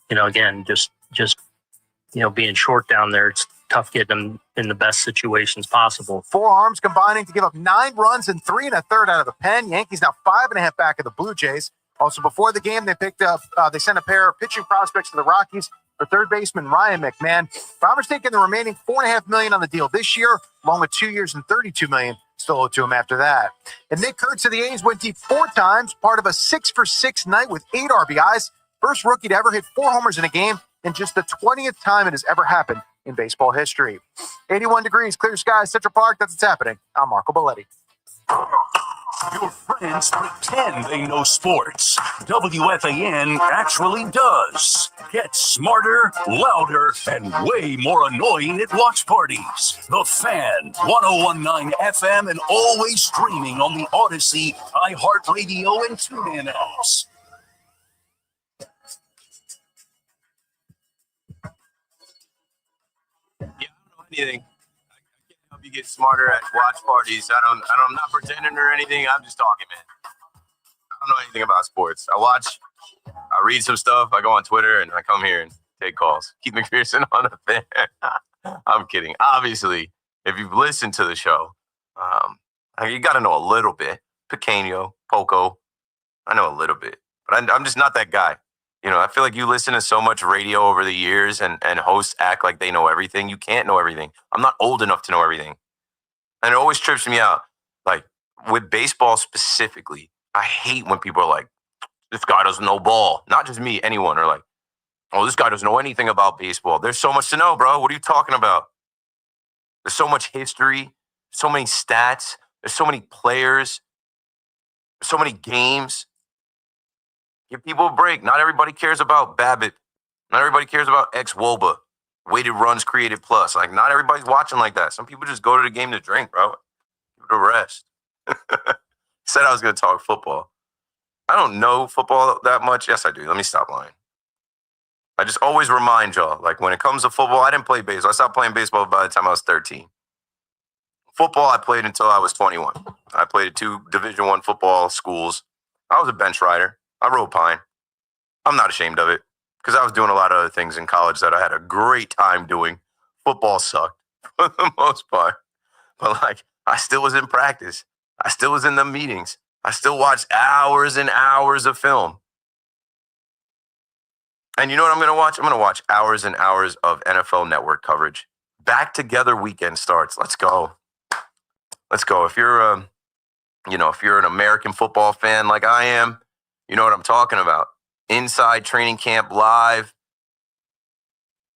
Again, just being short down there, it's tough getting them in the best situations possible. 4 arms combining to give up 9 runs and 3 1/3 out of the pen. Yankees now 5.5 back of the Blue Jays. Also, before the game, they sent a pair of pitching prospects to the Rockies for third baseman Ryan McMahon. Bombers taking the remaining $4.5 million on the deal this year, along with 2 years and $32 million still owed to him after that. And Nick Kurtz of the A's went deep 4 times, part of a 6-for-6 night with 8 RBIs. First rookie to ever hit 4 homers in a game, and just the 20th time it has ever happened in baseball history. 81 degrees, clear skies, Central Park. That's what's happening. I'm Marco Belletti. Your friends pretend they know sports. WFAN actually does. Get smarter, louder, and way more annoying at watch parties. The Fan, 1019 FM, and always streaming on the Odyssey, iHeartRadio, and TuneIn apps. Anything. I can't help you get smarter at watch parties. I'm not pretending or anything. I'm just talking, man. I don't know anything about sports. I read some stuff. I go on Twitter and I come here and take calls. Keith McPherson on the Fan. I'm kidding. Obviously, if you've listened to the show, you got to know a little bit. Pequeño, Poco. I know a little bit, but I'm just not that guy. I feel like you listen to so much radio over the years and hosts act like they know everything. You can't know everything. I'm not old enough to know everything. And it always trips me out. Like with baseball specifically, I hate when people are like, this guy doesn't know ball. Not just me, anyone. Or like, oh, this guy doesn't know anything about baseball. There's so much to know, bro. What are you talking about? There's so much history, so many stats, there's so many players, there's so many games. Give people a break. Not everybody cares about BABIP. Not everybody cares about ex-WOBA, weighted runs created plus. Like, not everybody's watching like that. Some people just go to the game to drink, bro. Give it a rest. Said I was going to talk football. I don't know football that much. Yes, I do. Let me stop lying. I just always remind y'all, like, when it comes to football, I didn't play baseball. I stopped playing baseball by the time I was 13. Football, I played until I was 21. I played at 2 Division I football schools. I was a bench rider. I rode pine. I'm not ashamed of it because I was doing a lot of other things in college that I had a great time doing. Football sucked for the most part. But, like, I still was in practice. I still was in the meetings. I still watched hours and hours of film. And you know what I'm going to watch? I'm going to watch hours and hours of NFL Network coverage. Back Together weekend starts. Let's go. Let's go. If you're an American football fan like I am, you know what I'm talking about. Inside Training Camp Live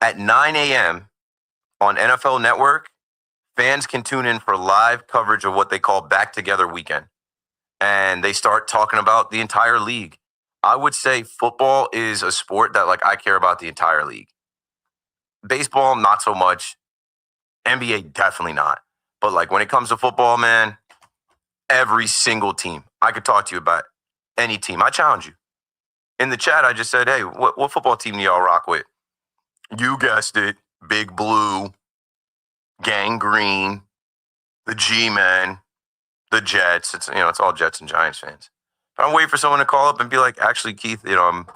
at 9 a.m. on NFL Network. Fans can tune in for live coverage of what they call Back Together weekend. And they start talking about the entire league. I would say football is a sport that, like, I care about the entire league. Baseball, not so much. NBA, definitely not. But, like, when it comes to football, man, every single team. I could talk to you about any team. I challenge you. In the chat, I just said, hey, what football team do y'all rock with? You guessed it, Big Blue. Gang Green, the G-Men, the Jets. It's all Jets and Giants fans. I'm waiting for someone to call up and be like, actually, Keith, I'm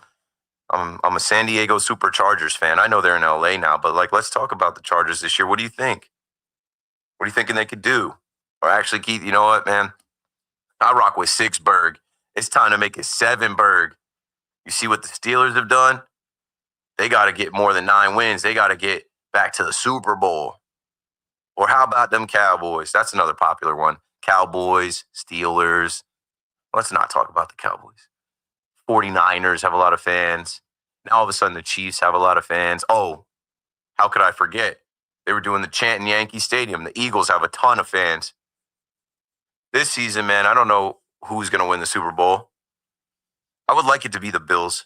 a San Diego Superchargers fan. I know they're in LA now, but like, let's talk about the Chargers this year. What do you think? What are you thinking they could do? Or actually, Keith, you know what, man? I rock with 6-berg. It's time to make it 7-berg. You see what the Steelers have done? They got to get more than 9 wins. They got to get back to the Super Bowl. Or how about them Cowboys? That's another popular one. Cowboys, Steelers. Let's not talk about the Cowboys. 49ers have a lot of fans. Now all of a sudden the Chiefs have a lot of fans. Oh, how could I forget? They were doing the chant in Yankee Stadium. The Eagles have a ton of fans. This season, man, I don't know who's going to win the Super Bowl. I would like it to be the Bills.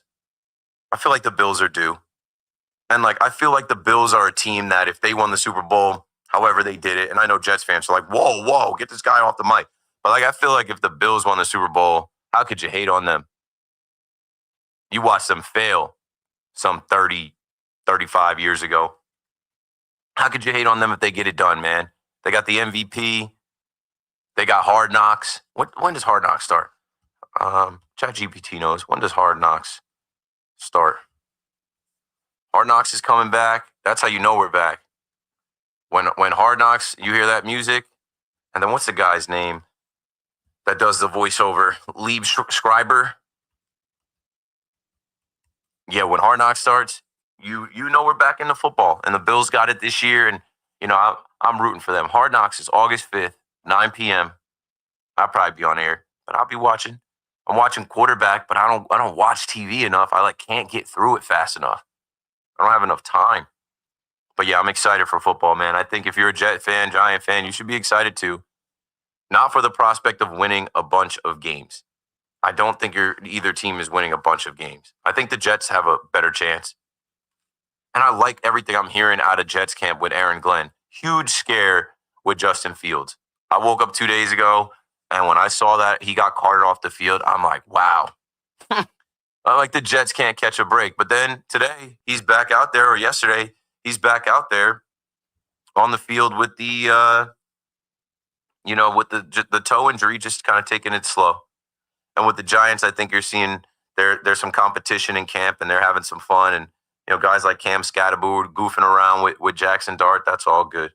I feel like the Bills are due. And I feel like the Bills are a team that if they won the Super Bowl, however they did it, and I know Jets fans are like, whoa, get this guy off the mic. But I feel like if the Bills won the Super Bowl, how could you hate on them? You watched them fail some 30, 35 years ago. How could you hate on them if they get it done, man? They got the MVP. They got Hard Knocks. When does Hard Knocks start? ChatGPT knows. When does Hard Knocks start? Hard Knocks is coming back. That's how you know we're back. When Hard Knocks, you hear that music, and then what's the guy's name that does the voiceover? Lieb Schreiber. Yeah, when Hard Knocks starts, you know we're back into football, and the Bills got it this year, and I'm rooting for them. Hard Knocks is August 5th, 9 p.m. I'll probably be on air, but I'll be watching. I'm watching quarterback, but I don't watch TV enough. I can't get through it fast enough. I don't have enough time. But yeah, I'm excited for football, man. I think if you're a Jet fan, Giant fan, you should be excited too. Not for the prospect of winning a bunch of games. I don't think either team is winning a bunch of games. I think the Jets have a better chance. And I like everything I'm hearing out of Jets camp with Aaron Glenn. Huge scare with Justin Fields. I woke up 2 days ago, and when I saw that he got carted off the field, I'm like, wow. The Jets can't catch a break. But then today, he's back out there, or yesterday, he's back out there on the field with the, with the toe injury, just kind of taking it slow. And with the Giants, I think you're seeing there's some competition in camp, and they're having some fun. And, guys like Cam Scatterboot goofing around with Jackson Dart, that's all good.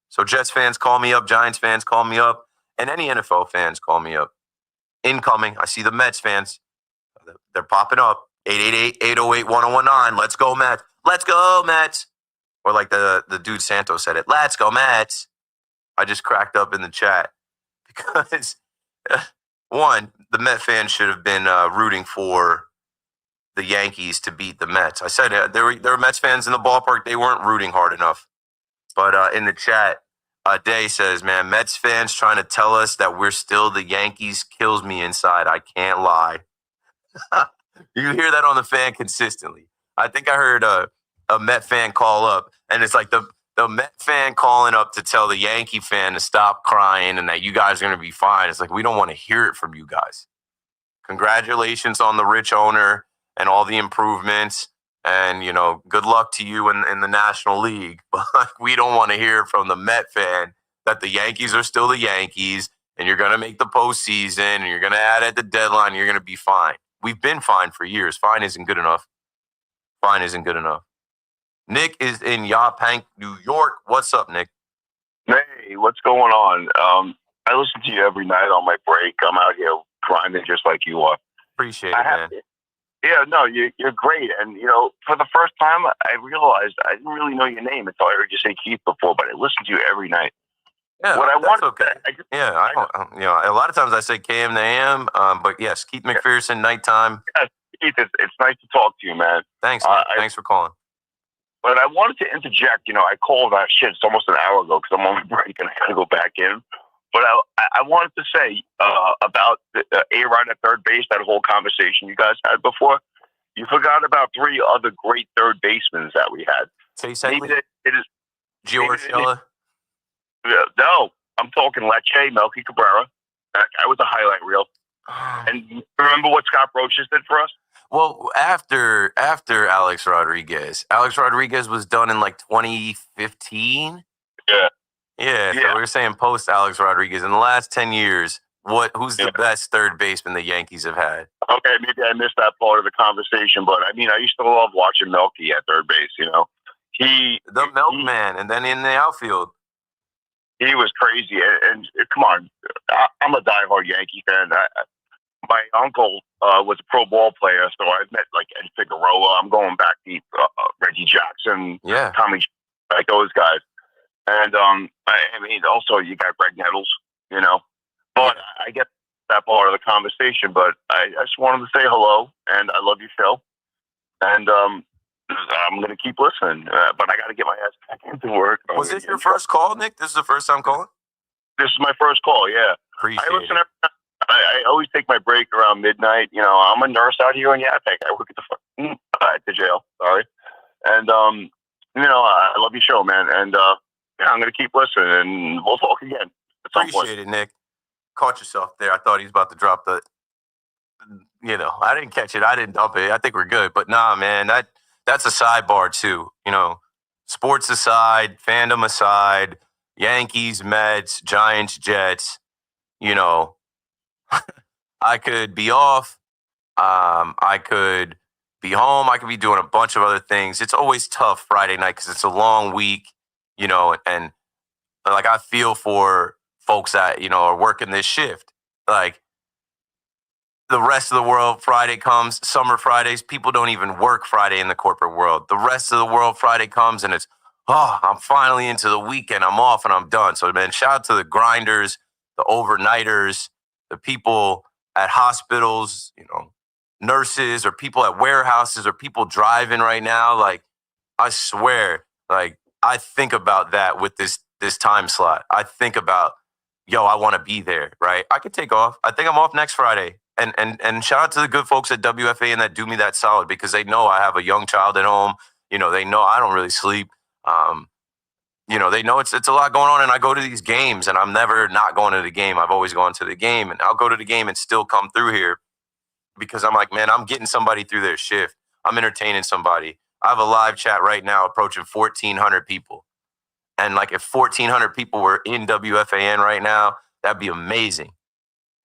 So Jets fans, call me up. Giants fans, call me up. And any NFL fans, call me up. Incoming, I see the Mets fans. They're popping up. 888-808-1019. Let's go, Mets. Let's go, Mets. Or like the dude Santos said it. Let's go, Mets. I just cracked up in the chat because, one, the Met fans should have been rooting for the Yankees to beat the Mets. I said there were Mets fans in the ballpark. They weren't rooting hard enough. But in the chat, Day says, man, Mets fans trying to tell us that we're still the Yankees kills me inside. I can't lie. You hear that on the fan consistently. I think I heard a Met fan call up, and it's like the Met fan calling up to tell the Yankee fan to stop crying and that you guys are going to be fine. It's like, we don't want to hear it from you guys. Congratulations on the rich owner and all the improvements. And, good luck to you in the National League. But we don't want to hear from the Met fan that the Yankees are still the Yankees and you're going to make the postseason and you're going to add at the deadline and you're going to be fine. We've been fine for years. Fine isn't good enough. Fine isn't good enough. Nick is in Yaphank, New York. What's up, Nick? Hey, what's going on? I listen to you every night on my break. I'm out here grinding just like you are. Appreciate it, man. Yeah, no, you're great. And, for the first time, I realized I didn't really know your name until I heard you say Keith before, but I listen to you every night. Yeah, what I that's want, okay. I don't, a lot of times I say KM to AM, but yes, Keith McPherson, nighttime. Yes, Keith, it's nice to talk to you, man. Thanks, man. Thanks for calling. But I wanted to interject. I called that shit. It's almost an hour ago because I'm on my break and I got to go back in. But I wanted to say about A-Rod at third base, that whole conversation you guys had before. You forgot about 3 other great third basemen that we had. Chase Maybe Headley? it is Gio Urshela? No, I'm talking Lecce, Melky Cabrera. That guy was a highlight reel. And remember what Scott Brocious did for us? Well, after Alex Rodriguez was done in 2015. Yeah. So we were saying post Alex Rodriguez in the last 10 years. Who's the best third baseman the Yankees have had? Okay, maybe I missed that part of the conversation, but I mean, I used to love watching Melky at third base. The milkman, and then in the outfield, he was crazy. And come on, I'm a diehard Yankee fan. My uncle was a pro ball player, so I've met like Ed Figueroa. I'm going back deep. Reggie Jackson, Tommy, like those guys. And I mean, also you got Greg Nettles, But I get that part of the conversation. But I just wanted to say hello, and I love your show. And I'm going to keep listening, but I got to get my ass back into work. Was this your first call, Nick? This is the first time calling? This is my first call, yeah. Appreciate I listen it. I always take my break around midnight. I'm a nurse out here in Yaphank. I work at the jail, sorry. And, I love your show, man. And, I'm going to keep listening, and we'll talk again at some point. Appreciate it, Nick. Caught yourself there. I thought he was about to drop the, I didn't catch it. I didn't dump it. I think we're good. But nah, man, that's a sidebar too. Sports aside, fandom aside, Yankees, Mets, Giants, Jets, I could be off. I could be home. I could be doing a bunch of other things. It's always tough Friday night because it's a long week, and like I feel for folks that, are working this shift. Like the rest of the world, Friday comes, summer Fridays, people don't even work Friday in the corporate world. The rest of the world, Friday comes and it's, I'm finally into the weekend. I'm off and I'm done. So, man, shout out to the grinders, the overnighters, the people at hospitals, nurses or people at warehouses or people driving right now. Like, I swear, like, I think about that with this time slot. I think about, I want to be there, right? I could take off. I think I'm off next Friday. And shout out to the good folks at WFA and that do me that solid because they know I have a young child at home. They know I don't really sleep. They know it's a lot going on, and I go to these games, and I'm never not going to the game. I've always gone to the game, and I'll go to the game and still come through here because I'm like, man, I'm getting somebody through their shift. I'm entertaining somebody. I have a live chat right now approaching 1,400 people. And like if 1,400 people were in WFAN right now, that'd be amazing.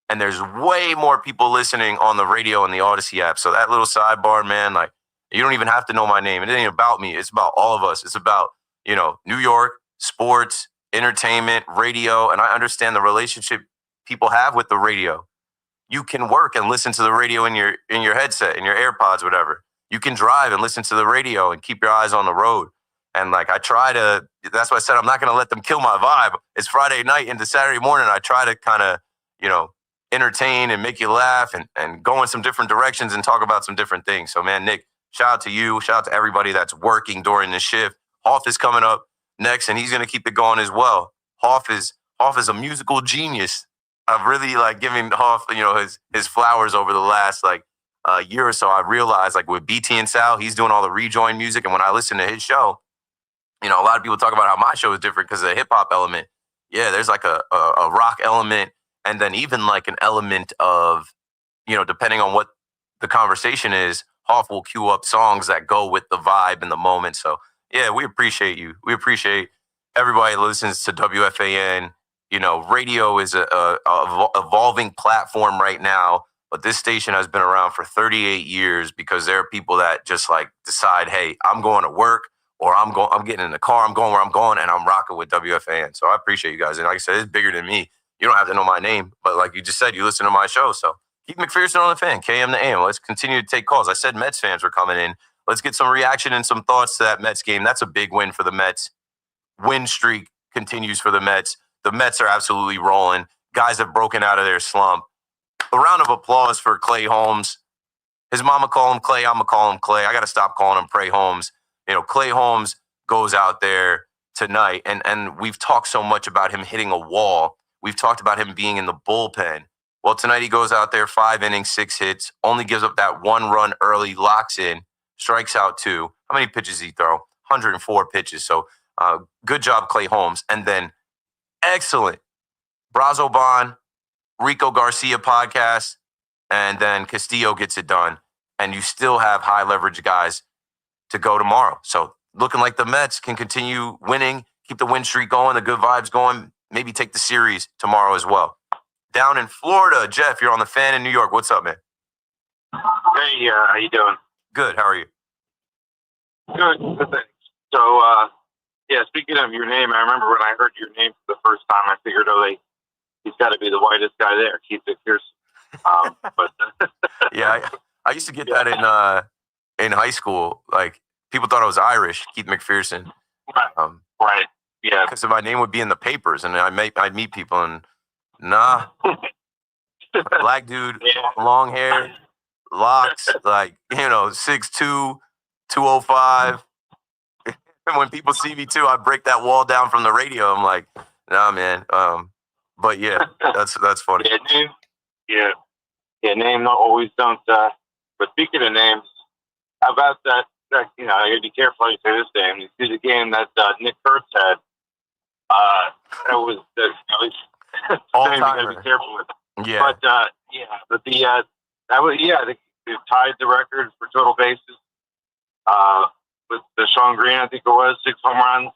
And there's way more people listening on the radio and the Odyssey app. So that little sidebar, man, like you don't even have to know my name. It ain't about me. It's about all of us. It's about, New York, sports, entertainment, radio. And I understand the relationship people have with the radio. You can work and listen to the radio in your headset, in your AirPods, whatever. You can drive and listen to the radio and keep your eyes on the road. And like that's why I said I'm not going to let them kill my vibe. It's Friday night into Saturday morning. I try to kind of, entertain and make you laugh and go in some different directions and talk about some different things. So, man, Nick, shout out to you. Shout out to everybody that's working during this shift. Hoff is coming up next, and he's going to keep it going as well. Hoff is a musical genius. I've really given Hoff, his flowers over the last year or so. I realized with BT and Sal, he's doing all the rejoin music. And when I listen to his show, a lot of people talk about how my show is different because of the hip hop element. Yeah, there's a rock element. And then even an element of, depending on what the conversation is, Hoff will cue up songs that go with the vibe and the moment. So, yeah, we appreciate you. We appreciate everybody that listens to WFAN. Radio is a evolving platform right now, but this station has been around for 38 years because there are people that just decide, hey, I'm going to work or I'm getting in the car, I'm going where I'm going, and I'm rocking with WFAN. So I appreciate you guys. And like I said, it's bigger than me. You don't have to know my name, but like you just said, you listen to my show. So keep McPherson on the fan, KM to AM. Let's continue to take calls. I said Mets fans were coming in. Let's get some reaction and some thoughts to that Mets game. That's a big win for the Mets. Win streak continues for the Mets. The Mets are absolutely rolling. Guys have broken out of their slump. A round of applause for Clay Holmes. His mama call him Clay. I'm going to call him Clay. I got to stop calling him Pray Holmes. Clay Holmes goes out there tonight, and we've talked so much about him hitting a wall. We've talked about him being in the bullpen. Well, tonight he goes out there, 5 innings, 6 hits, only gives up that 1 run early, locks in, strikes out 2. How many pitches did he throw? 104 pitches. So good job, Clay Holmes. And then excellent Brazo Bond, Rico Garcia podcast, and then Castillo gets it done. And you still have high leverage guys to go tomorrow. So looking like the Mets can continue winning keep the win streak going, the good vibes going. Maybe take the series tomorrow as well. Down in Florida, Jeff, you're on the Fan in New York. What's up, man? Hey, how you doing? Good. How are you? Good. Thanks. So, speaking of your name, I remember when I heard your name for the first time, I figured, he's got to be the whitest guy there, Keith McPherson. Yeah, I used to get that in high school. Like, people thought I was Irish, Keith McPherson. Right. Yeah. Because my name would be in the papers, and I'd meet people, and nah, black dude, long hair, locks, like 6'2", 205. And when people see me too, I break that wall down from the radio. I'm like, nah, man. But yeah, that's funny. Name always don't. But speaking of names, how about that? I gotta be careful how you say this name. You see the game that Nick Kurtz had. That was all name you timer. gotta be careful with. Yeah. They tied the record for total bases. With the Sean Green, I think it was 6 home runs,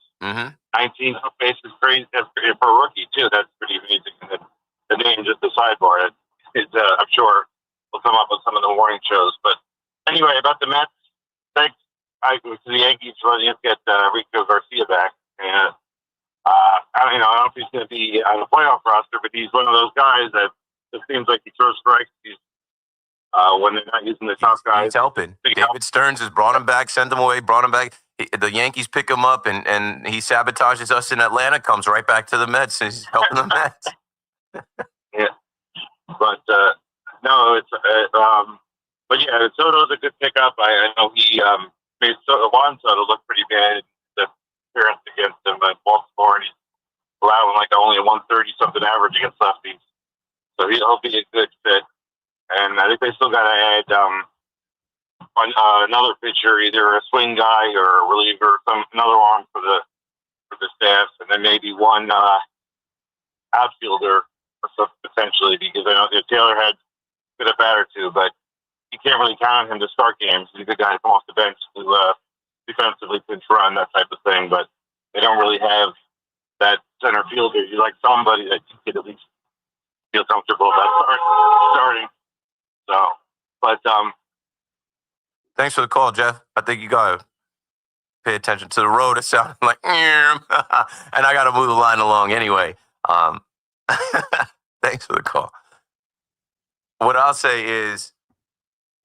19 bases, crazy for a rookie too. That's pretty amazing. And the name, just a sidebar, I'm sure will come up with some of the morning shows. But anyway, about the Mets, thanks to the Yankees for letting us get Rico Garcia back. And I don't know if he's going to be on the playoff roster, but he's one of those guys that it seems like he throws strikes. He's when they're not using the top guys. He's helping. David Stearns has brought him back, sent him away, brought him back. The Yankees pick him up, and he sabotages us in Atlanta, comes right back to the Mets, and he's helping the Mets. Yeah. But, no, it's, but yeah, Soto's a good pickup. I know he made Juan Soto look pretty bad. The appearance against him at Baltimore, and he's allowing like only a 130-something average against lefties. So he'll be a good fit. And I think they still got to add another pitcher, either a swing guy or a reliever, another arm for the staff, and then maybe one outfielder potentially, because I know Taylor had a good bat or two, but you can't really count on him to start games. He's a good guy to come off the bench to defensively pinch run, that type of thing. But they don't really have that center fielder. You like somebody that you could at least feel comfortable about starting. So, but thanks for the call, Jeff. I think you got to pay attention to the road. It sounded like, and I got to move the line along anyway. Thanks for the call. What I'll say is,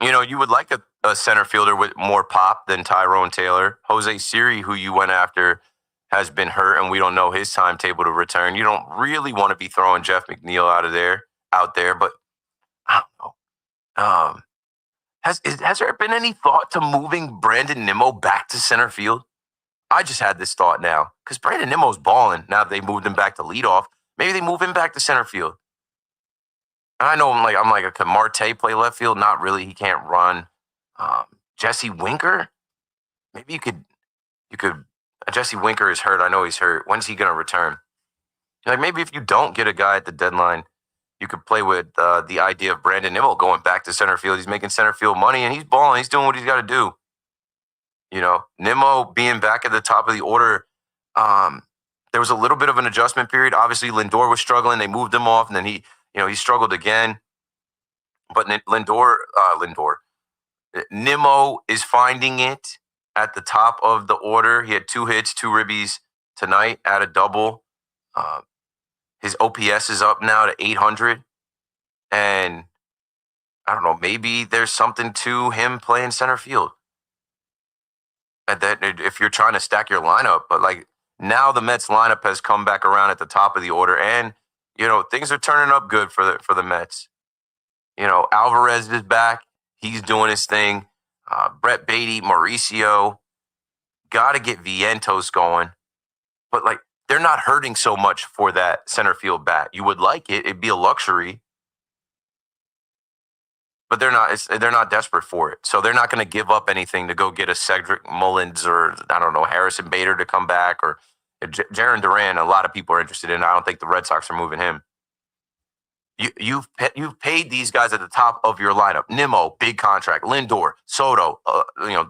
you would like a center fielder with more pop than Tyrone Taylor. Jose Siri, who you went after, has been hurt, and we don't know his timetable to return. You don't really want to be throwing Jeff McNeil out there, but I don't know. Has there been any thought to moving Brandon Nimmo back to center field? I just had this thought now because Brandon Nimmo's balling now that they moved him back to leadoff. Maybe they move him back to center field. I know I'm like, can Marte play left field? Not really. He can't run. Jesse Winker? Maybe you could. Jesse Winker is hurt. I know he's hurt. When's he going to return? Like maybe if you don't get a guy at the deadline, you could play with the idea of Brandon Nimmo going back to center field. He's making center field money, and he's balling. He's doing what he's got to do. Nimmo being back at the top of the order, there was a little bit of an adjustment period. Obviously, Lindor was struggling. They moved him off, and then he struggled again. But Nimmo is finding it at the top of the order. He had 2 hits, 2 ribbies tonight at a double. His OPS is up now to 800. And I don't know, maybe there's something to him playing center field. And that if you're trying to stack your lineup, but like now the Mets lineup has come back around at the top of the order, and things are turning up good for the Mets. Alvarez is back. He's doing his thing. Brett Beatty, Mauricio. Got to get Vientos going. But like, they're not hurting so much for that center field bat. You would like it. It'd be a luxury. But they're not desperate for it. So they're not going to give up anything to go get a Cedric Mullins or, I don't know, Harrison Bader to come back, or Jarren Duran. A lot of people are interested in. I don't think the Red Sox are moving him. You've paid these guys at the top of your lineup. Nimmo, big contract. Lindor, Soto,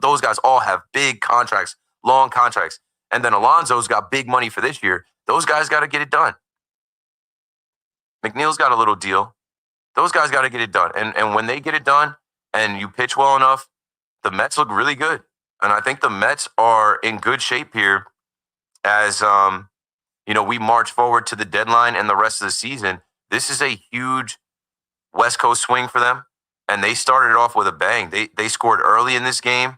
those guys all have big contracts, long contracts. And then Alonso's got big money for this year. Those guys got to get it done. McNeil's got a little deal. Those guys got to get it done. And when they get it done and you pitch well enough, the Mets look really good. And I think the Mets are in good shape here as, we march forward to the deadline and the rest of the season. This is a huge West Coast swing for them. And they started off with a bang. They scored early in this game.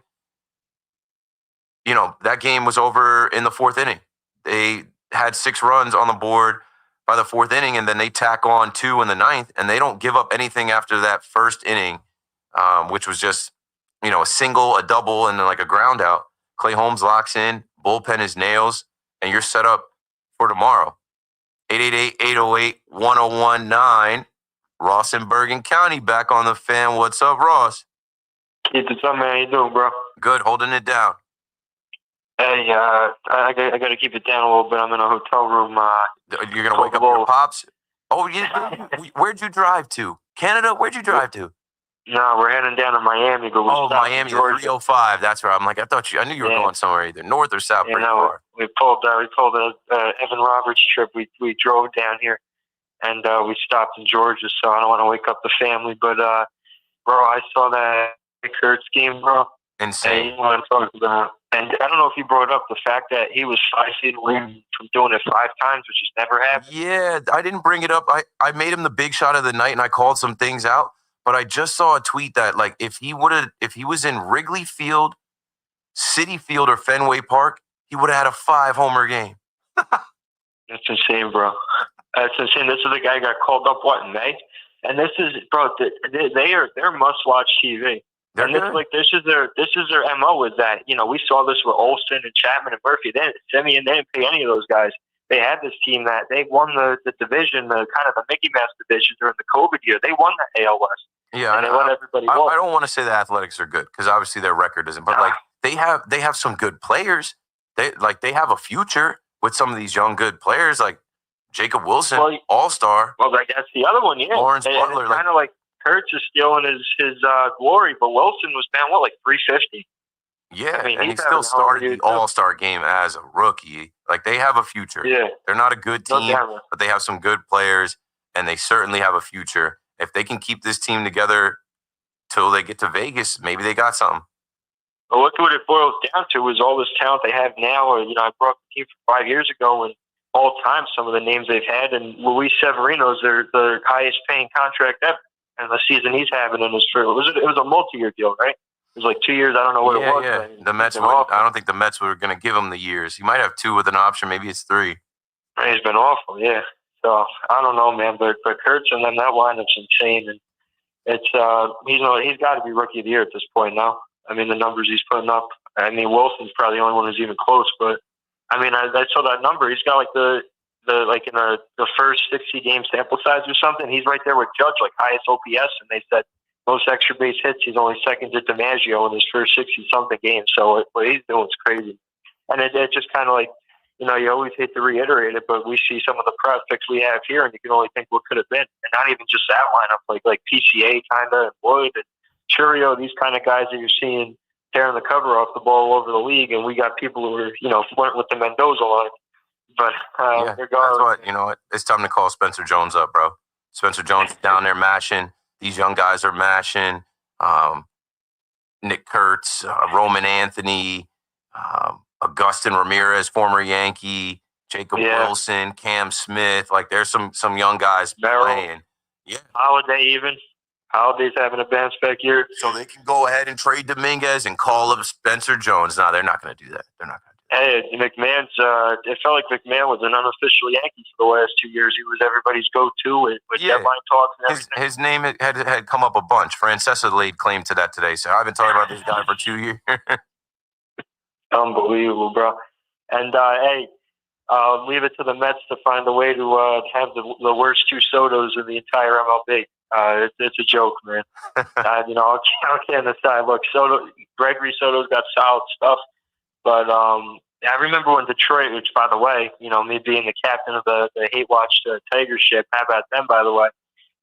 That game was over in the fourth inning. They had 6 runs on the board by the fourth inning, and then they tack on 2 in the ninth, and they don't give up anything after that first inning, which was just, a single, a double, and then like a ground out. Clay Holmes locks in, bullpen is nails, and you're set up for tomorrow. 888-808-1019. Ross in Bergen County back on the fan. What's up, Ross? Keith, what's up, man? How you doing, bro? Good, holding it down. Hey, I got to keep it down a little bit. I'm in a hotel room. You're going to wake up your pops? Oh, yeah. Where'd you drive to? Canada? Where'd you drive to? No, we're heading down to Miami. But Miami, the 305. That's right. I'm like, I knew you were going somewhere either north or south. Pretty far. We pulled Evan Roberts trip. We drove down here, and we stopped in Georgia. So I don't want to wake up the family. But bro, I saw that Kurtz game, bro. Insane. And want to talk about. And I don't know if you brought up the fact that he was 5 feet away from doing it 5 times, which has never happened. Yeah, I didn't bring it up. I made him the big shot of the night, and I called some things out. But I just saw a tweet that, like, if he was in Wrigley Field, Citi Field, or Fenway Park, he would have had a 5-homer game. That's insane, bro. That's insane. This is the guy who got called up, in May? And this is, bro, they're must-watch TV. And this is their MO is that, we saw this with Olsen and Chapman and Murphy. They didn't pay any of those guys. They had this team that they won the division, the kind of the Mickey Mouse division during the COVID year. They won the AL West. Yeah, and they let everybody go. I don't want to say the Athletics are good because obviously their record isn't, but they have some good players. They have a future with some of these young good players like Jacob Wilson, All-Star. Well, that's the other one, yeah. Lawrence Butler, kind of like Kurtz is stealing his glory, but Wilson was down 350. Yeah, and he still started the All-Star game as a rookie. Like, they have a future. Yeah. They're not a good team, but they have some good players, and they certainly have a future. If they can keep this team together till they get to Vegas, maybe they got something. But look what it boils down to is all this talent they have now. I brought the team from 5 years ago, and all time some of the names they've had, and Luis Severino's their highest paying contract ever. And the season he's having in his first, it was a multi-year deal, right? It was 2 years. I don't know what it was. Yeah. The Mets. I don't think the Mets were going to give him the years. He might have 2 with an option. Maybe it's 3. He's been awful. Yeah. So I don't know, man. But Kurtz and then that lineup's insane, and it's he's got to be rookie of the year at this point now. I mean, the numbers he's putting up. I mean, Wilson's probably the only one who's even close. But I mean, I saw that number. He's got in the first 60 game sample size or something. He's right there with Judge, highest OPS, and they said most extra base hits. He's only second to DiMaggio in his first 60 something games. So what he's doing is crazy, and it just kind of you always hate to reiterate it, but we see some of the prospects we have here, and you can only think what could have been, and not even just that lineup, like PCA kind of, and Wood and Churio, these kind of guys that you're seeing tearing the cover off the ball all over the league, and we got people who are went with the Mendoza line. But regardless, you know what? It's time to call Spencer Jones up, bro. Spencer Jones is down there mashing. These young guys are mashing. Nick Kurtz, Roman Anthony, Augustin Ramirez, former Yankee, Jacob Wilson, Cam Smith. There's some young guys playing. Yeah. Holiday's having a bounce back year. So they can go ahead and trade Dominguez and call up Spencer Jones. No, they're not going to do that. They're not going to. Hey, McMahon's. It felt like McMahon was an unofficial Yankee for the last 2 years. He was everybody's go-to with deadline talks and everything. His name had come up a bunch. Francesa laid claim to that today. So I've been talking about this guy for 2 years. Unbelievable, bro. And leave it to the Mets to find a way to have the worst 2 Sotos in the entire MLB. It's a joke, man. All kidding aside, look, Gregory Soto's got solid stuff. But I remember when Detroit, which, by the way, me being the captain of the Hate Watch Tiger ship, how about them, by the way?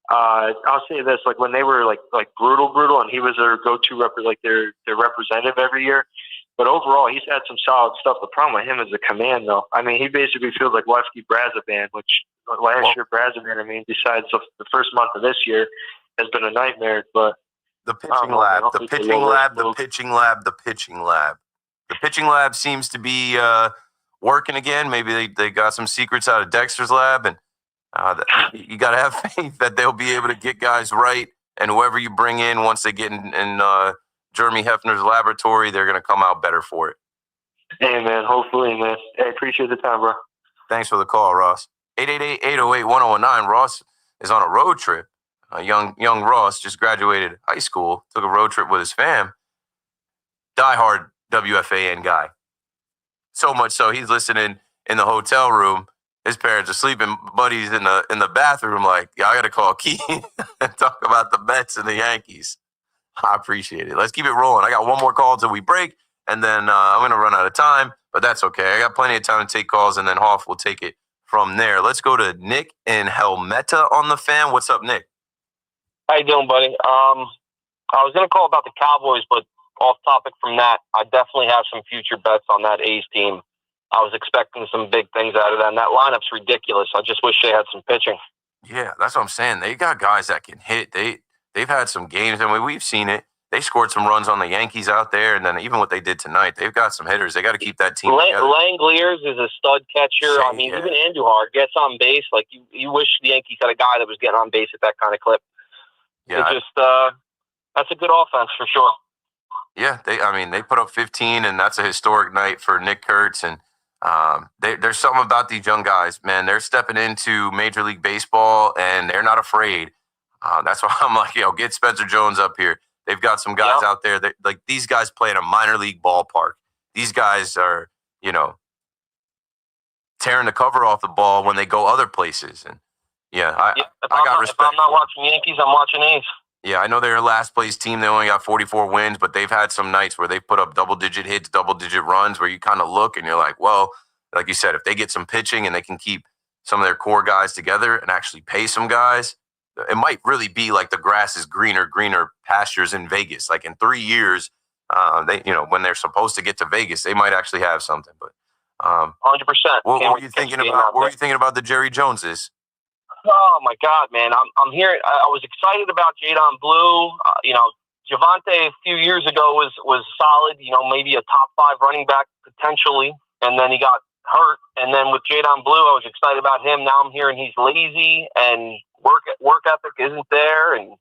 I'll say this, when they were like brutal, and he was their go-to their representative every year. But overall, he's had some solid stuff. The problem with him is the command, though. I mean, he basically feels like Lefty Brazoban, which last year Brazoban, I mean, besides the first month of this year, has been a nightmare. But the pitching lab, the pitching lab, the pitching lab, the pitching lab. The pitching lab seems to be working again. Maybe they got some secrets out of Dexter's lab, and you got to have faith that they'll be able to get guys right. And whoever you bring in, once they get in Jeremy Hefner's laboratory, they're going to come out better for it. Hey, man. Hopefully, man. Hey, appreciate the time, bro. Thanks for the call, Ross. 888-808-1019. Ross is on a road trip. Young Ross just graduated high school, took a road trip with his fam. Diehard WFAN guy. So much so he's listening in the hotel room. His parents are sleeping. Buddy's in the bathroom like, yeah, I got to call Key and talk about the Mets and the Yankees. I appreciate it. Let's keep it rolling. I got one more call until we break, and then I'm going to run out of time, but that's okay. I got plenty of time to take calls, and then Hoff will take it from there. Let's go to Nick in Helmeta on the fan. What's up, Nick? How you doing, buddy? I was going to call about the Cowboys, but off topic from that, I definitely have some future bets on that A's team. I was expecting some big things out of them. That lineup's ridiculous. I just wish they had some pitching. Yeah, that's what I'm saying. They got guys that can hit. They've had some games. I mean, we've seen it. They scored some runs on the Yankees out there, and then even what they did tonight, they've got some hitters. They got to keep that team together. Langeliers is a stud catcher. I mean, even Andujar gets on base. Like, you wish the Yankees had a guy that was getting on base at that kind of clip. Yeah, It's just that's a good offense for sure. Yeah, they put up 15, and that's a historic night for Nick Kurtz. And there's something about these young guys, man. They're stepping into Major League Baseball, and they're not afraid. That's why I'm like, get Spencer Jones up here. They've got some guys out there that, like, these guys play in a minor league ballpark. These guys are, tearing the cover off the ball when they go other places. And I got respect. If I'm not watching Yankees, I'm watching A's. Yeah, I know they're a last place team. They only got 44 wins, but they've had some nights where they've put up double-digit hits, double-digit runs, where you kind of look and you're like, well, like you said, if they get some pitching and they can keep some of their core guys together and actually pay some guys, it might really be like the grass is greener pastures in Vegas. Like in 3 years, when they're supposed to get to Vegas, they might actually have something. But 100%. What were you thinking about? What were you thinking about the Jerry Joneses? Oh my God, man! I'm here. I was excited about Jadon Blue. Javante a few years ago was solid. Maybe a top 5 running back potentially, and then he got hurt. And then with Jadon Blue, I was excited about him. Now I'm hearing he's lazy and work ethic isn't there. And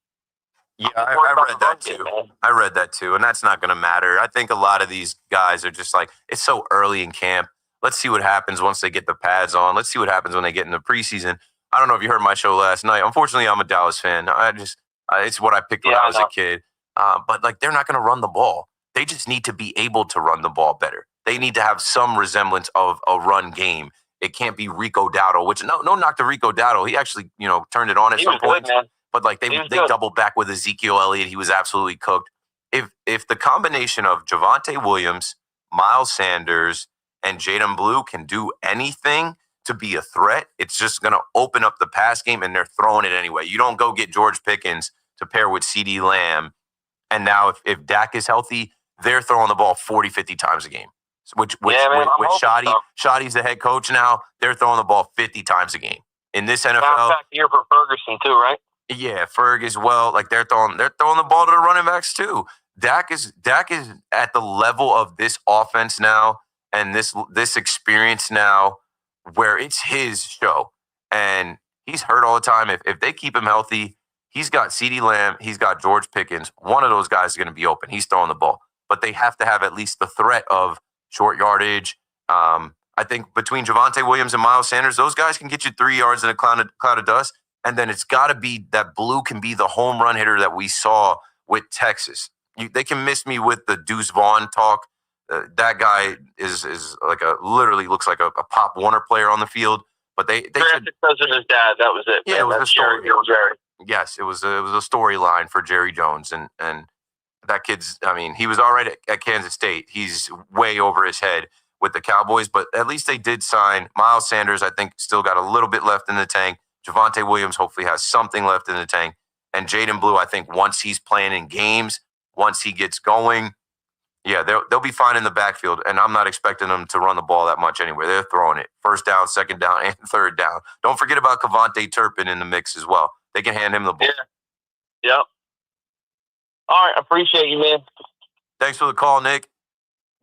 yeah, I read that too. I read that too, and that's not going to matter. I think a lot of these guys are just like, it's so early in camp. Let's see what happens once they get the pads on. Let's see what happens when they get in the preseason. I don't know if you heard my show last night. Unfortunately, I'm a Dallas fan. It's what I picked when I was a kid. But like, they're not going to run the ball. They just need to be able to run the ball better. They need to have some resemblance of a run game. It can't be Rico Dowdle, which no knock to Rico Dowdle. He actually, turned it on at some point. But like they doubled back with Ezekiel Elliott. He was absolutely cooked. If the combination of Javonte Williams, Miles Sanders, and Jadon Blue can do anything to be a threat, it's just going to open up the pass game, and they're throwing it anyway. You don't go get George Pickens to pair with CeeDee Lamb, and now if Dak is healthy, they're throwing the ball 40, 50 times a game. With Shoddy's the head coach now, they're throwing the ball 50 times a game. In this NFL, back here for Ferguson too, right? Yeah, Ferg as well. Like they're throwing the ball to the running backs too. Dak is at the level of this offense now and this experience now, where it's his show, and he's hurt all the time. If they keep him healthy, he's got CeeDee Lamb, he's got George Pickens. One of those guys is going to be open. He's throwing the ball, but they have to have at least the threat of short yardage. I think between Javonte Williams and Miles Sanders, those guys can get you 3 yards in a cloud of dust, and then it's got to be that Blue can be the home run hitter that we saw with Texas. They can miss me with the Deuce Vaughn talk. That guy is like literally looks like a Pop Warner player on the field. But they should, because of his dad. That was it. Yeah, man. it was That's a story. Jerry. Yes, it was a storyline for Jerry Jones, and that kid's. I mean, he was all right at Kansas State. He's way over his head with the Cowboys, but at least they did sign Miles Sanders. I think still got a little bit left in the tank. Javonte Williams hopefully has something left in the tank, and Jadon Blue. I think once he's playing in games, once he gets going, Yeah, they'll be fine in the backfield, and I'm not expecting them to run the ball that much anyway. They're throwing it first down, second down, and third down. Don't forget about Kevontae Turpin in the mix as well. They can hand him the ball. Yeah. Yep. All right. Appreciate you, man. Thanks for the call, Nick.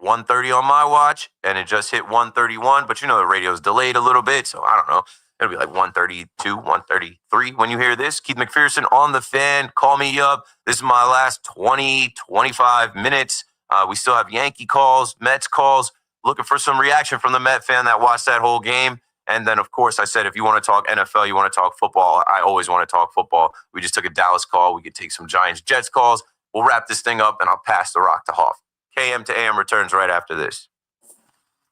1:30 on my watch, and it just hit 1:31. But the radio's delayed a little bit, so I don't know. It'll be like 1:32, 1:33 when you hear this. Keith McPherson on the Fan. Call me up. This is my last 20, 25 minutes. We still have Yankee calls, Mets calls. Looking for some reaction from the Met fan that watched that whole game. And then, of course, I said, if you want to talk NFL, you want to talk football, I always want to talk football. We just took a Dallas call. We could take some Giants-Jets calls. We'll wrap this thing up, and I'll pass the rock to Hoff. KM to AM returns right after this.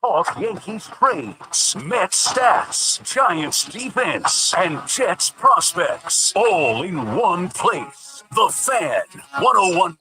Talk Yankees trades, Mets stats, Giants defense, and Jets prospects, all in one place. The Fan, 101.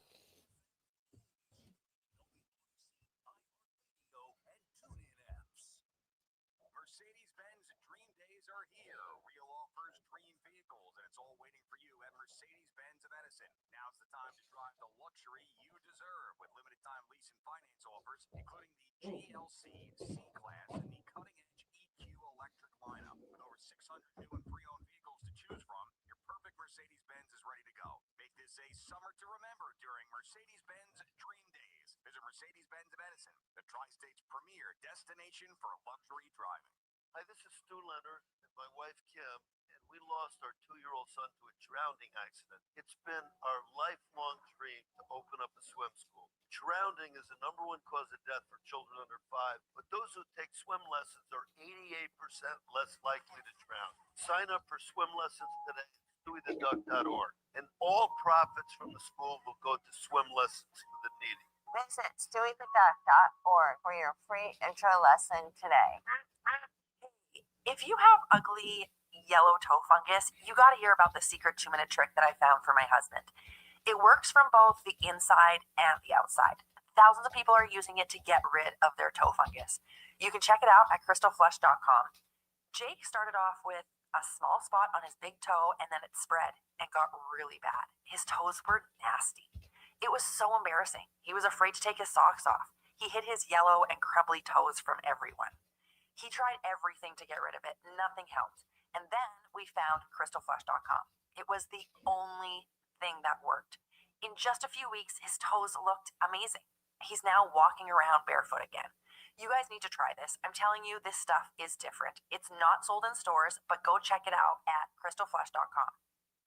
Mercedes-Benz Dream Days are here. Real offers, dream vehicles, and it's all waiting for you at Mercedes-Benz of Edison. Now's the time to drive the luxury you deserve with limited time lease and finance offers, including the GLC C-Class and the cutting-edge EQ electric lineup. With over 600 new and pre-owned vehicles to choose from, your perfect Mercedes-Benz is ready to go. Make this a summer to remember during Mercedes-Benz Dream Days. Visit Mercedes-Benz of Edison, the Tri-State's premier destination for luxury driving. Hi, this is Stu Leonard and my wife Kim, and we lost our 2-year-old son to a drowning accident. It's been our lifelong dream to open up a swim school. Drowning is the #1 cause of death for children under 5, but those who take swim lessons are 88% less likely to drown. Sign up for swim lessons today at stewietheduck.org, and all profits from the school will go to swim lessons for the needy. Visit stewietheduck.org for your free intro lesson today. If you have ugly yellow toe fungus, you got to hear about the secret 2-minute trick that I found for my husband. It works from both the inside and the outside. Thousands of people are using it to get rid of their toe fungus. You can check it out at crystalflush.com. Jake started off with a small spot on his big toe, and then it spread and got really bad. His toes were nasty. It was so embarrassing. He was afraid to take his socks off. He hid his yellow and crumbly toes from everyone. He tried everything to get rid of it. Nothing helped. And then we found crystalflush.com. It was the only thing that worked. In just a few weeks, his toes looked amazing. He's now walking around barefoot again. You guys need to try this. I'm telling you, this stuff is different. It's not sold in stores, but go check it out at crystalflush.com.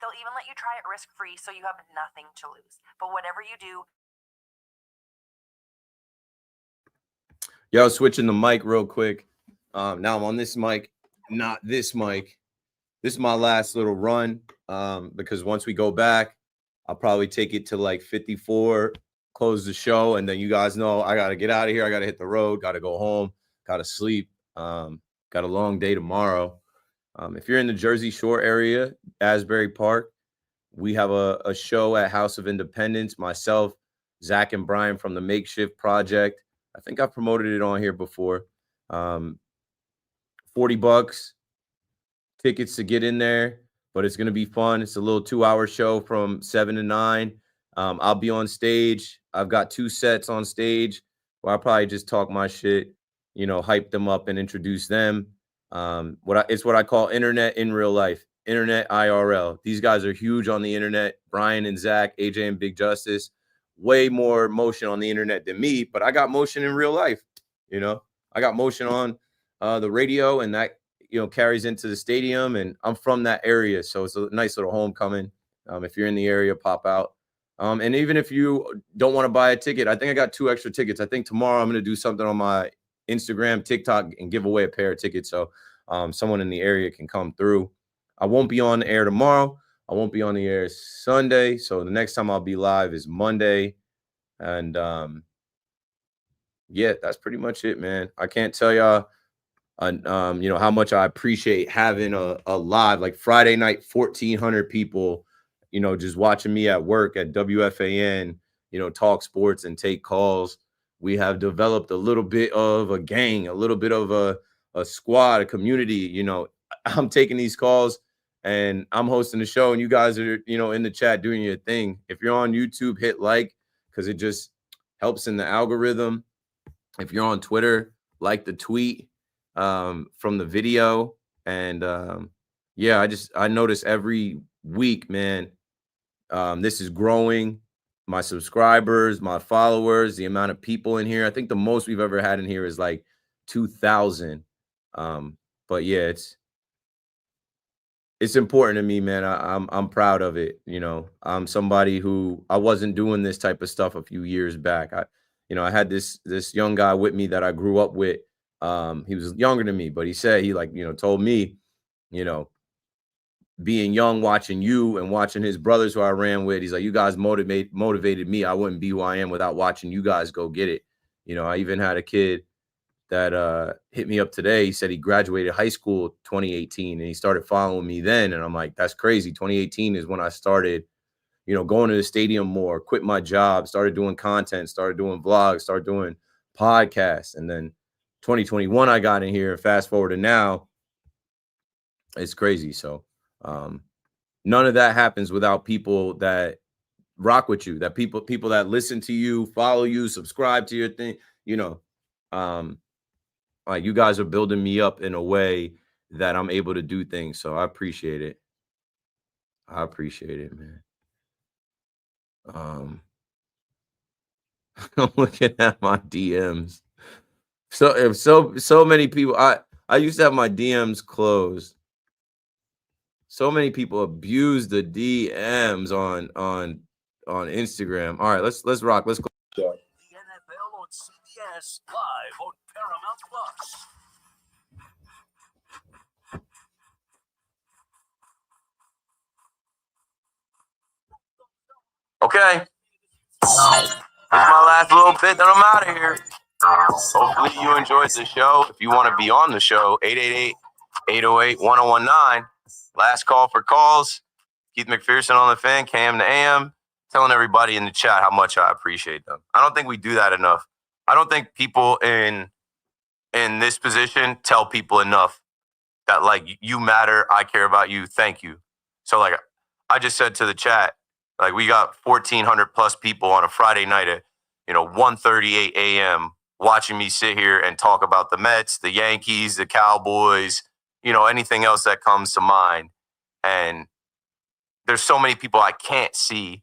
They'll even let you try it risk-free, so you have nothing to lose. But whatever you do... Yo, switching the mic real quick. Now I'm on this mic, not this mic. This is my last little run because once we go back, I'll probably take it to like 54, close the show, and then you guys know I got to get out of here. I got to hit the road, got to go home, got to sleep. Got a long day tomorrow. If you're in the Jersey Shore area, Asbury Park, we have a show at House of Independence. Myself, Zach, and Brian from the Makeshift Project. I think I've promoted it on here before. $40 tickets to get in there, but it's going to be fun. It's a little 2-hour show from 7 to 9. I'll be on stage. I've got 2 sets on stage where I'll probably just talk my shit, hype them up and introduce them. It's what I call internet in real life, internet IRL. These guys are huge on the internet. Brian and Zach, AJ and Big Justice, way more motion on the internet than me, but I got motion in real life. I got motion on the radio, and that carries into the stadium, and I'm from that area, so it's a nice little homecoming. If you're in the area, pop out. And even if you don't want to buy a ticket, I think I got 2 extra tickets. I think tomorrow I'm going to do something on my Instagram, TikTok, and give away a pair of tickets so someone in the area can come through. I won't be on the air tomorrow. I won't be on the air Sunday, so the next time I'll be live is Monday. And yeah, that's pretty much it, man. I can't tell y'all how much I appreciate having a live, like Friday night, 1,400 people, just watching me at work at WFAN, talk sports and take calls. We have developed a little bit of a gang, a little bit of a squad, a community. I'm taking these calls and I'm hosting the show, and you guys are, in the chat doing your thing. If you're on YouTube, hit like, because helps in the algorithm. If you're on Twitter, like the tweet from the video. And yeah, I notice every week, man, this is growing. My subscribers, my followers, the amount of people in here. I think the most we've ever had in here is like 2,000. But yeah, it's important to me, man. I'm proud of it. You know, I'm somebody who I wasn't doing this type of stuff a few years back. I had this young guy with me that I grew up with. He was younger than me, but he said told me, being young, watching you and watching his brothers who I ran with, he's like, you guys motivated me. I wouldn't be who I am without watching you guys go get it. I even had a kid that hit me up today. He said he graduated high school 2018 and he started following me then. And I'm like, that's crazy. 2018 is when I started, going to the stadium more, quit my job, started doing content, started doing vlogs, started doing podcasts. And then 2021, I got in here, and fast forward to now, it's crazy. So none of that happens without people that rock with you, that people that listen to you, follow you, subscribe to your thing, like you guys are building me up in a way that I'm able to do things. So I appreciate it. I appreciate it, man. I'm looking at my DMs. So many people, I used to have my DMs closed. So many people abuse the DMs on Instagram. All right, let's rock. Let's go. The NFL on CBS, live on Paramount Plus. Okay. That's my last little bit, then I'm out of here. Hopefully you enjoyed the show. If you want to be on the show, 888-808-1019. Last call for calls. Keith McPherson on the Fan, Cam to AM, telling everybody in the chat how much I appreciate them. I don't think we do that enough. I don't think people in this position tell people enough that, like, you matter, I care about you, thank you. So, like, I just said to the chat, like, we got 1,400 plus people on a Friday night at, 1:38 a.m. watching me sit here and talk about the Mets, the Yankees, the Cowboys, anything else that comes to mind. And there's so many people I can't see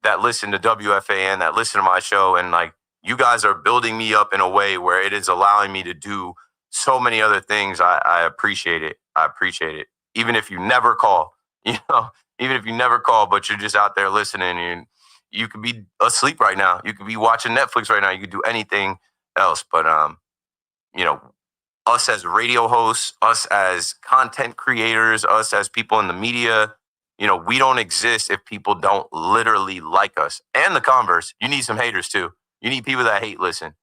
that listen to WFAN, that listen to my show. And, like, you guys are building me up in a way where it is allowing me to do so many other things. I appreciate it. I appreciate it. Even if you never call, even if you never call, but you're just out there listening, and you could be asleep right now. You could be watching Netflix right now. You could do anything else. But, us as radio hosts, us as content creators, us as people in the media, we don't exist if people don't literally like us. And the converse, you need some haters too. You need people that hate listen.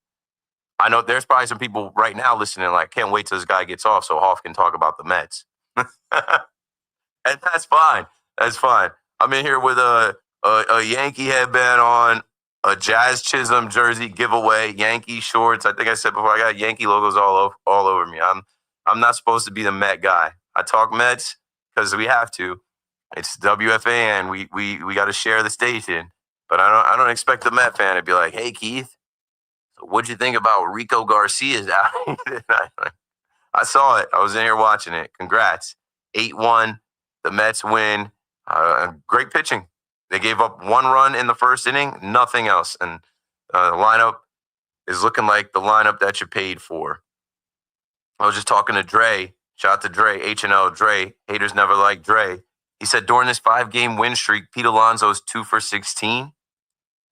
I know there's probably some people right now listening like, can't wait till this guy gets off so Hoff can talk about the Mets. And that's fine. That's fine. I'm in here with a Yankee headband on, a Jazz Chisholm jersey giveaway, Yankee shorts. I think I said before, I got Yankee logos all over me. I'm not supposed to be the Met guy. I talk Mets because we have to. It's WFAN. We got to share the station. But I don't expect the Met fan to be like, hey, Keith, what'd you think about Rico Garcia's out? I saw it. I was in here watching it. Congrats. 8-1. The Mets win. Great pitching. They gave up one run in the first inning, nothing else. And the lineup is looking like the lineup that you paid for. I was just talking to Dre. Shout out to Dre, H&L Dre. Haters never like Dre. He said during this 5-game win streak, Pete Alonso's 2 for 16.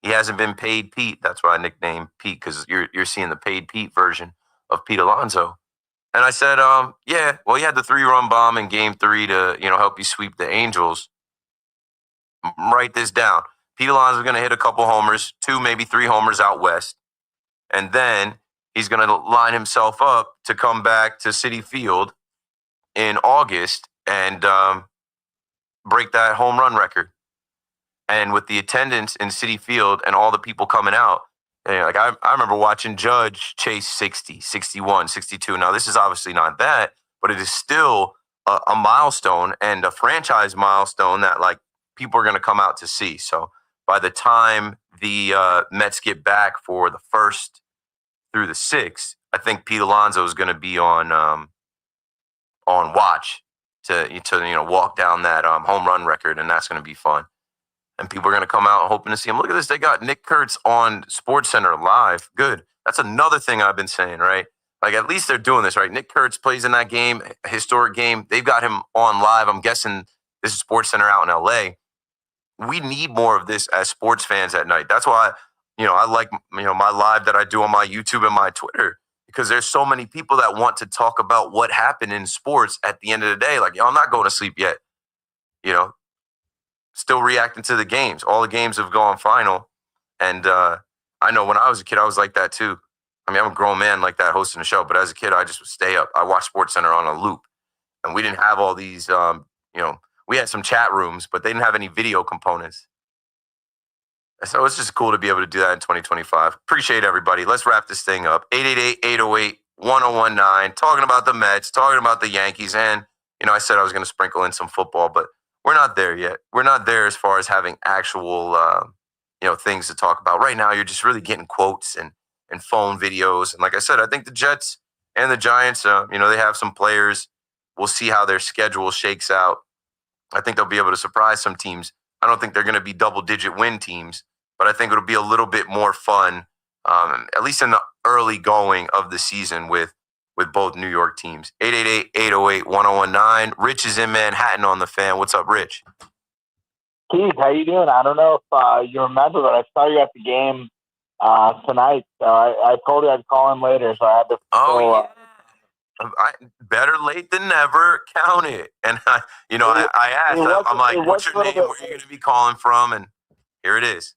He hasn't been paid Pete. That's why I nicknamed Pete, because you're seeing the paid Pete version of Pete Alonso. And I said, yeah, well, he had the 3-run bomb in game 3 to, help you sweep the Angels. Write this down. Pete Alonso is going to hit a couple homers, 2, maybe 3 homers out west. And then he's going to line himself up to come back to Citi Field in August and break that home run record. And with the attendance in Citi Field and all the people coming out, like I remember watching Judge chase 60, 61, 62. Now, this is obviously not that, but it is still a milestone and a franchise milestone that, like, people are going to come out to see. So by the time the Mets get back for the 1st through the 6th, I think Pete Alonso is going to be on watch to walk down that home run record, and that's going to be fun. And people are going to come out hoping to see him. Look at this. They got Nick Kurtz on SportsCenter live. Good. That's another thing I've been saying, right? Like, at least they're doing this, right? Nick Kurtz plays in that game, a historic game. They've got him on live. I'm guessing this is SportsCenter out in L.A. We need more of this as sports fans at night. That's why, I like, my live that I do on my YouTube and my Twitter, because there's so many people that want to talk about what happened in sports at the end of the day. Like, I'm not going to sleep yet, still reacting to the games. All the games have gone final. And I know when I was a kid, I was like that too. I mean, I'm a grown man like that hosting a show, but as a kid, I just would stay up. I watched SportsCenter on a loop. And we didn't have all these, we had some chat rooms, but they didn't have any video components. So it's just cool to be able to do that in 2025. Appreciate everybody. Let's wrap this thing up. 888-808-1019, talking about the Mets, talking about the Yankees. And, I said I was going to sprinkle in some football, but we're not there yet. We're not there as far as having actual, things to talk about. Right now, you're just really getting quotes and phone videos. And like I said, I think the Jets and the Giants, they have some players. We'll see how their schedule shakes out. I think they'll be able to surprise some teams. I don't think they're going to be double-digit win teams, but I think it'll be a little bit more fun, at least in the early going of the season with both New York teams. 888-808-1019. Rich is in Manhattan on the Fan. What's up, Rich? Keith, how you doing? I don't know if you remember, but I saw you at the game tonight. So I told you I'd call in later, so I had to. Better late than never. Count it. And I asked. I'm like, "What's your name? Where are you going to be calling from?" And here it is.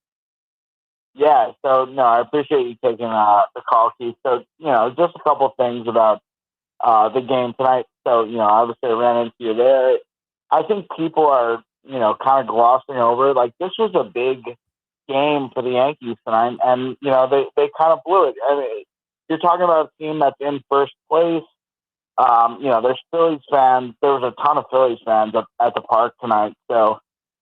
Yeah. So no, I appreciate you taking the call, Keith. So just a couple things about the game tonight. So obviously I ran into you there. I think people are kind of glossing over. Like, this was a big game for the Yankees tonight, and they kind of blew it. I mean, you're talking about a team that's in first place. There's Phillies fans. There was a ton of Phillies fans at the park tonight. So,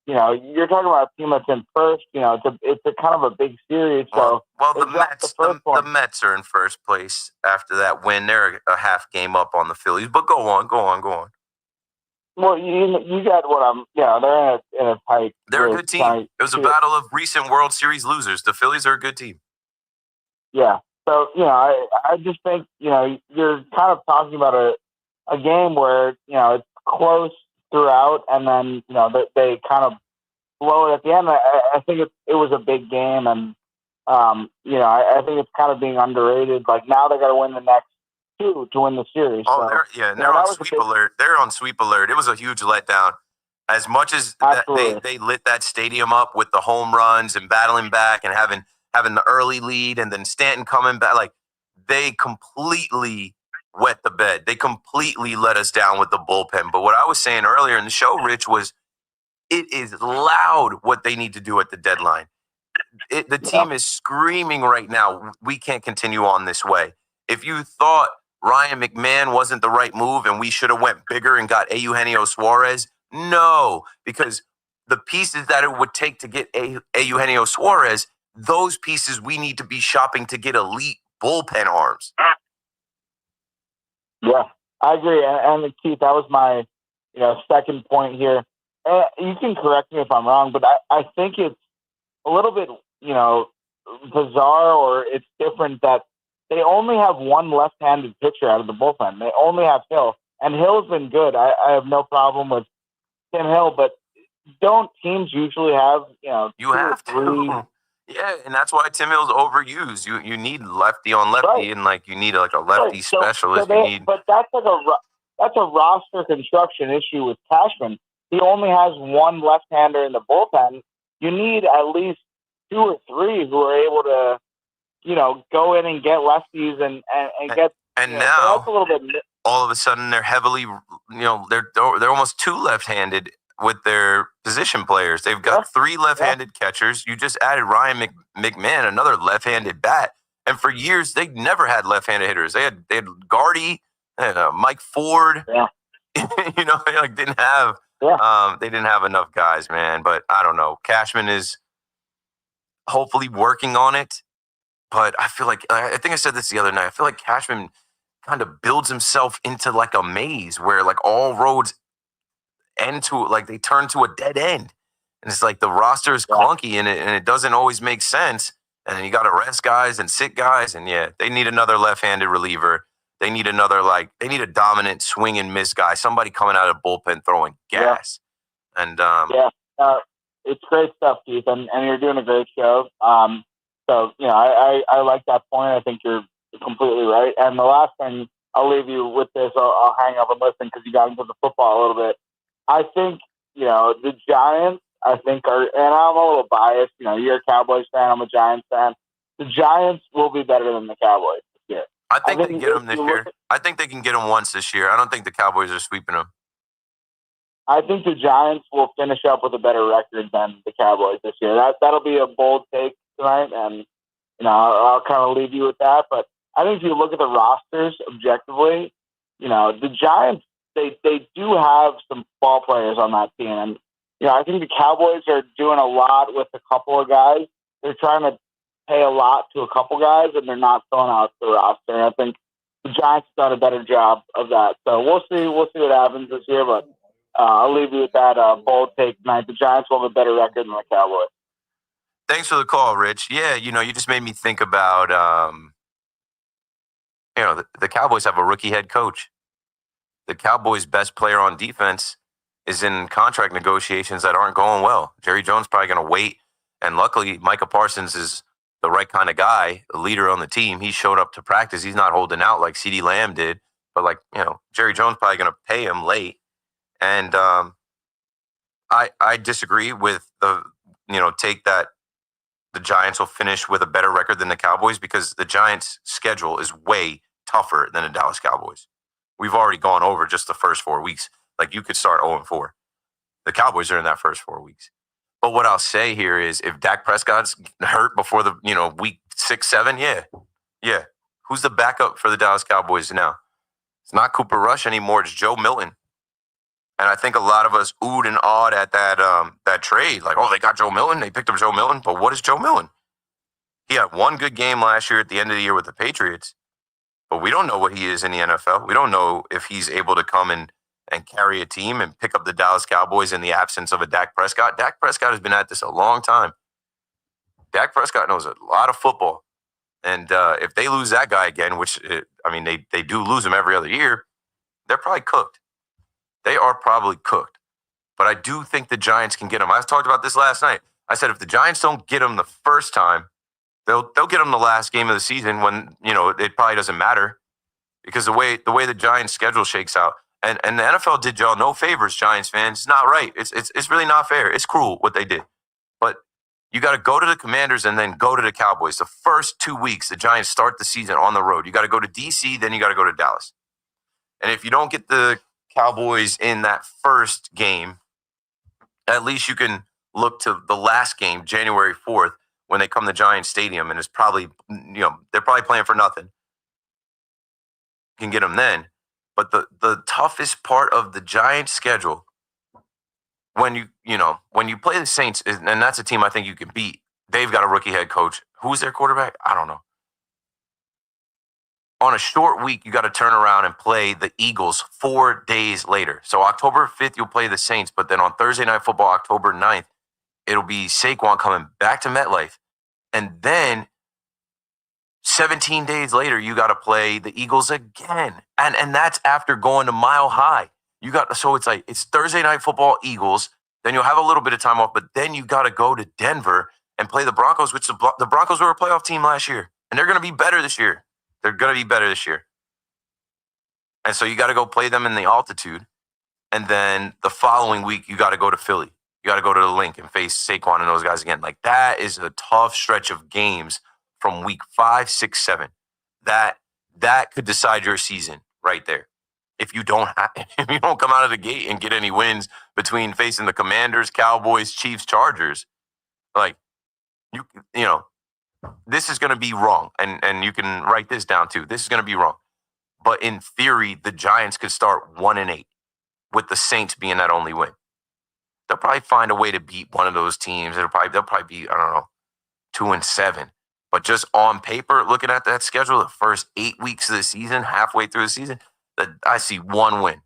you're talking about a team that's in first. It's a kind of a big series. So, the Mets are in first place after that win. They're a half game up on the Phillies. But go on. Well, you got what I'm. They're in a tight. They're a good team. It was a battle of recent World Series losers. The Phillies are a good team. Yeah. So, I just think, you're kind of talking about a game where, it's close throughout, and then, they kind of blow it at the end. I think it was a big game, and, I think it's kind of being underrated. Like, now they got to win the next two to win the series. Oh, they're on sweep alert. They're on sweep alert. It was a huge letdown. As much as they lit that stadium up with the home runs and battling back and having the early lead and then Stanton coming back, like, they completely wet the bed. They completely let us down with the bullpen. But what I was saying earlier in the show, Rich, was it is loud what they need to do at the deadline. The team is screaming right now, we can't continue on this way. If you thought Ryan McMahon wasn't the right move and we should have went bigger and got Eugenio Suarez, no, because the pieces that it would take to get Eugenio Suarez, those pieces we need to be shopping to get elite bullpen arms. Yeah, I agree. And Keith, that was my second point here. You can correct me if I'm wrong, but I think it's a little bit bizarre, or it's different that they only have one left-handed pitcher out of the bullpen. They only have Hill, and Hill's been good. I have no problem with Tim Hill, but don't teams usually have you have to? Yeah, and that's why Tim Hill's overused. You need lefty on lefty, and you need a lefty specialist. But that's that's a roster construction issue with Cashman. He only has one left-hander in the bullpen. You need at least two or three who are able to, go in and get lefties and get. And now, so that's a little bit. All of a sudden, they're heavily, they're almost too left-handed with their position players. They've got three left-handed catchers. You just added Ryan McMahon, another left-handed bat. And for years, they never had left-handed hitters. They had Gardy, and Mike Ford. Yeah. They didn't have they didn't have enough guys, man. But I don't know. Cashman is hopefully working on it. But I feel like, I think I said this the other night, I feel like Cashman kind of builds himself into like a maze where like all roads end to, like they turn to a dead end. And it's like the roster is clunky and it doesn't always make sense. And then you got to rest guys and sit guys. And yeah, they need another left-handed reliever. They need they need a dominant swing and miss guy, somebody coming out of the bullpen throwing gas. Yeah. And it's great stuff, Keith, and you're doing a great show. So, I like that point. I think you're completely right. And the last thing, I'll leave you with this. I'll hang up and listen because you got into the football a little bit. I think, the Giants, I think are, and I'm a little biased. You're a Cowboys fan. I'm a Giants fan. The Giants will be better than the Cowboys this year. I think they can get them this year. I think they can get them once this year. I don't think the Cowboys are sweeping them. I think the Giants will finish up with a better record than the Cowboys this year. That'll be a bold take tonight, and I'll kind of leave you with that. But I think if you look at the rosters objectively, the Giants they do have some ball players on that team, and I think the Cowboys are doing a lot with a couple of guys. They're trying to pay a lot to a couple guys, and they're not filling out the roster. And I think the Giants have done a better job of that. So we'll see what happens this year, but. I'll leave you with that bold take tonight. The Giants will have a better record than the Cowboys. Thanks for the call, Rich. Yeah, you just made me think about, the Cowboys have a rookie head coach. The Cowboys' best player on defense is in contract negotiations that aren't going well. Jerry Jones probably going to wait. And luckily, Micah Parsons is the right kind of guy, a leader on the team. He showed up to practice. He's not holding out like CeeDee Lamb did. But Jerry Jones probably going to pay him late. And I disagree with the take that the Giants will finish with a better record than the Cowboys because the Giants' schedule is way tougher than the Dallas Cowboys. We've already gone over just the first 4 weeks. Like you could start 0-4. The Cowboys are in that first 4 weeks. But what I'll say here is if Dak Prescott's hurt before the week 6, 7, yeah. Who's the backup for the Dallas Cowboys now? It's not Cooper Rush anymore. It's Joe Milton. And I think a lot of us oohed and awed at that trade. Like, oh, they got Joe Milton. They picked up Joe Milton. But what is Joe Milton? He had one good game last year at the end of the year with the Patriots. But we don't know what he is in the NFL. We don't know if he's able to come and carry a team and pick up the Dallas Cowboys in the absence of a Dak Prescott. Dak Prescott has been at this a long time. Dak Prescott knows a lot of football. And if they lose that guy again, which, they do lose him every other year, they're probably cooked. They are probably cooked. But I do think the Giants can get them. I talked about this last night. I said if the Giants don't get them the first time, they'll get them the last game of the season when, it probably doesn't matter. Because the way the Giants schedule shakes out. And the NFL did y'all no favors, Giants fans. It's not right. It's really not fair. It's cruel what they did. But you got to go to the Commanders and then go to the Cowboys. The first 2 weeks, the Giants start the season on the road. You got to go to D.C., then you got to go to Dallas. And if you don't get the Cowboys in that first game, at least you can look to the last game, January 4th, when they come to Giants Stadium, and it's probably, they're probably playing for nothing. You can get them then. But the toughest part of the Giants schedule, when you play the Saints, and that's a team I think you can beat. They've got a rookie head coach. Who's their quarterback? I don't know. On a short week, you got to turn around and play the Eagles 4 days later. So October 5th, you'll play the Saints. But then on Thursday Night Football, October 9th, it'll be Saquon coming back to MetLife. And then 17 days later, you got to play the Eagles again. And that's after going to Mile High. So it's Thursday Night Football, Eagles. Then you'll have a little bit of time off. But then you got to go to Denver and play the Broncos, which the Broncos were a playoff team last year. And they're going to be better this year. They're going to be better this year. And so you got to go play them in the altitude. And then the following week, you got to go to Philly. You got to go to the Link and face Saquon and those guys again. Like that is a tough stretch of games from week 5, 6, 7. That could decide your season right there. If you don't come out of the gate and get any wins between facing the Commanders, Cowboys, Chiefs, Chargers, like this is going to be wrong. And you can write this down too. This is going to be wrong. But in theory, the Giants could start 1-8 with the Saints being that only win. They'll probably find a way to beat one of those teams. They'll probably beat, I don't know, 2-7. But just on paper, looking at that schedule, the first 8 weeks of the season, halfway through the season, I see one win.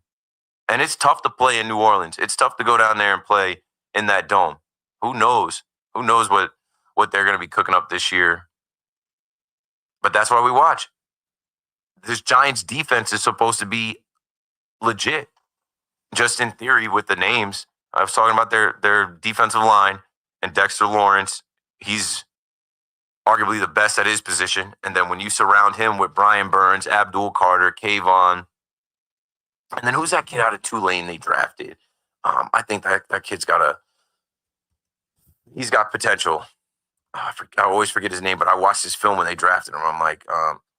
And it's tough to play in New Orleans. It's tough to go down there and play in that dome. Who knows? Who knows what they're going to be cooking up this year? But that's why we watch. This Giants defense is supposed to be legit, just in theory with the names. I was talking about their defensive line and Dexter Lawrence. He's arguably the best at his position. And then when you surround him with Brian Burns, Abdul Carter, Kayvon, and then who's that kid out of Tulane they drafted? I think that kid's he's got potential. I always forget his name, but I watched this film when they drafted him. I'm like,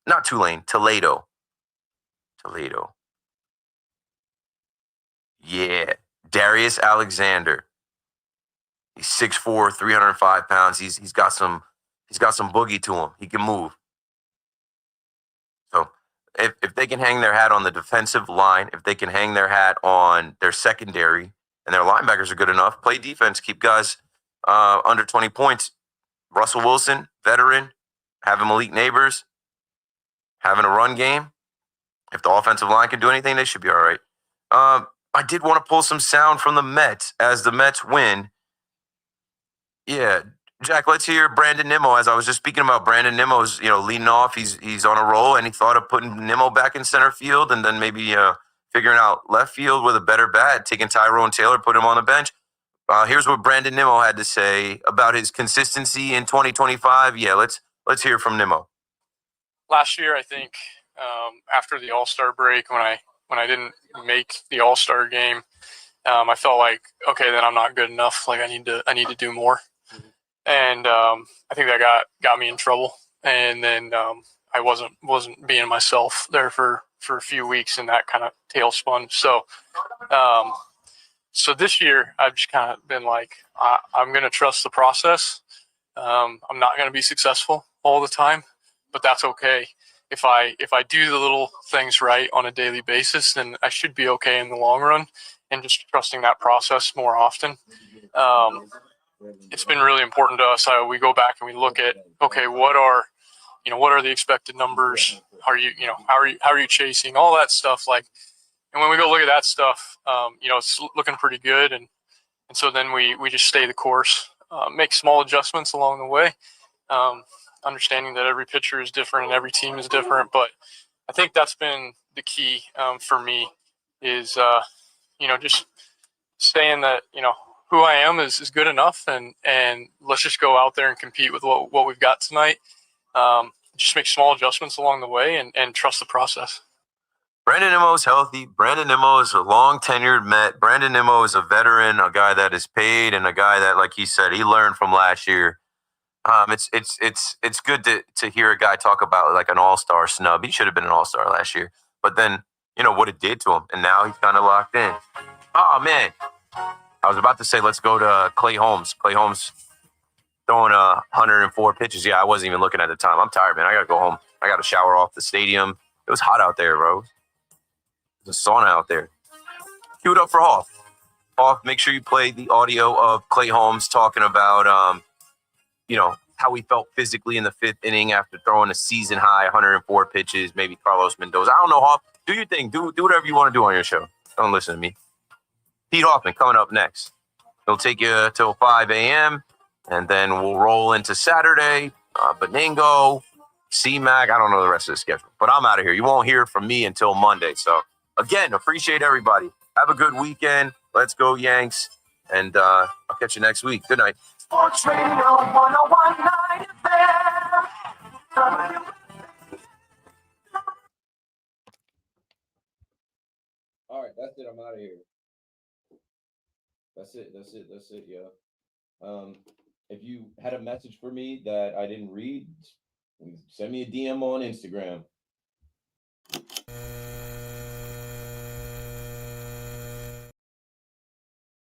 not Tulane, Toledo. Yeah, Darius Alexander. He's 6'4", 305 pounds. He's got some boogie to him. He can move. So if they can hang their hat on the defensive line, if they can hang their hat on their secondary, and their linebackers are good enough, play defense, keep guys under 20 points. Russell Wilson, veteran, having Malik Neighbors, having a run game. If the offensive line can do anything, they should be all right. I did want to pull some sound from the Mets as the Mets win. Yeah, Jack, let's hear Brandon Nimmo. As I was just speaking about Brandon Nimmo's, leading off. He's on a roll, and he thought of putting Nimmo back in center field, and then maybe figuring out left field with a better bat, taking Tyrone Taylor, put him on the bench. Here's what Brandon Nimmo had to say about his consistency in 2025. Yeah, let's hear from Nimmo. Last year, I think after the All-Star break, when I didn't make the All-Star game, I felt like, okay, then I'm not good enough. Like I need to do more. And I think that got me in trouble. And then I wasn't being myself there for a few weeks, and that kind of tail spun. So this year I've just kind of been like, I'm going to trust the process. I'm not going to be successful all the time, but that's okay. If I do the little things right on a daily basis, then I should be okay in the long run, and just trusting that process more often. It's been really important to us. We go back and we look at, okay, what are the expected numbers? How are you chasing all that stuff? And when we go look at that stuff, it's looking pretty good. And so then we just stay the course, make small adjustments along the way, understanding that every pitcher is different and every team is different. But I think that's been the key for me is, just saying that, who I am is good enough, and let's just go out there and compete with what we've got tonight. Just make small adjustments along the way and trust the process. Brandon Nimmo is healthy. Brandon Nimmo is a long-tenured Met. Brandon Nimmo is a veteran, a guy that is paid, and a guy that, like he said, he learned from last year. It's good to hear a guy talk about like an all-star snub. He should have been an all-star last year. But then, what it did to him, and now he's kind of locked in. Oh, man. I was about to say, let's go to Clay Holmes. Clay Holmes throwing 104 pitches. Yeah, I wasn't even looking at the time. I'm tired, man. I got to go home. I got to shower off the stadium. It was hot out there, bro. There's a sauna out there. Cue it up for Hoff. Hoff, make sure you play the audio of Clay Holmes talking about, how he felt physically in the fifth inning after throwing a season-high 104 pitches, maybe Carlos Mendoza. I don't know, Hoff. Do your thing. Do whatever you want to do on your show. Don't listen to me. Pete Hoffman coming up next. He'll take you till 5 a.m., and then we'll roll into Saturday. Beningo, C-Mac. I don't know the rest of the schedule, but I'm out of here. You won't hear from me until Monday. So, again, appreciate everybody. Have a good weekend. Let's go, Yanks. And I'll catch you next week. Good night. Sports Radio 101.9 FM. All right, that's it. I'm out of here. That's it, yo. If you had a message for me that I didn't read, send me a DM on Instagram.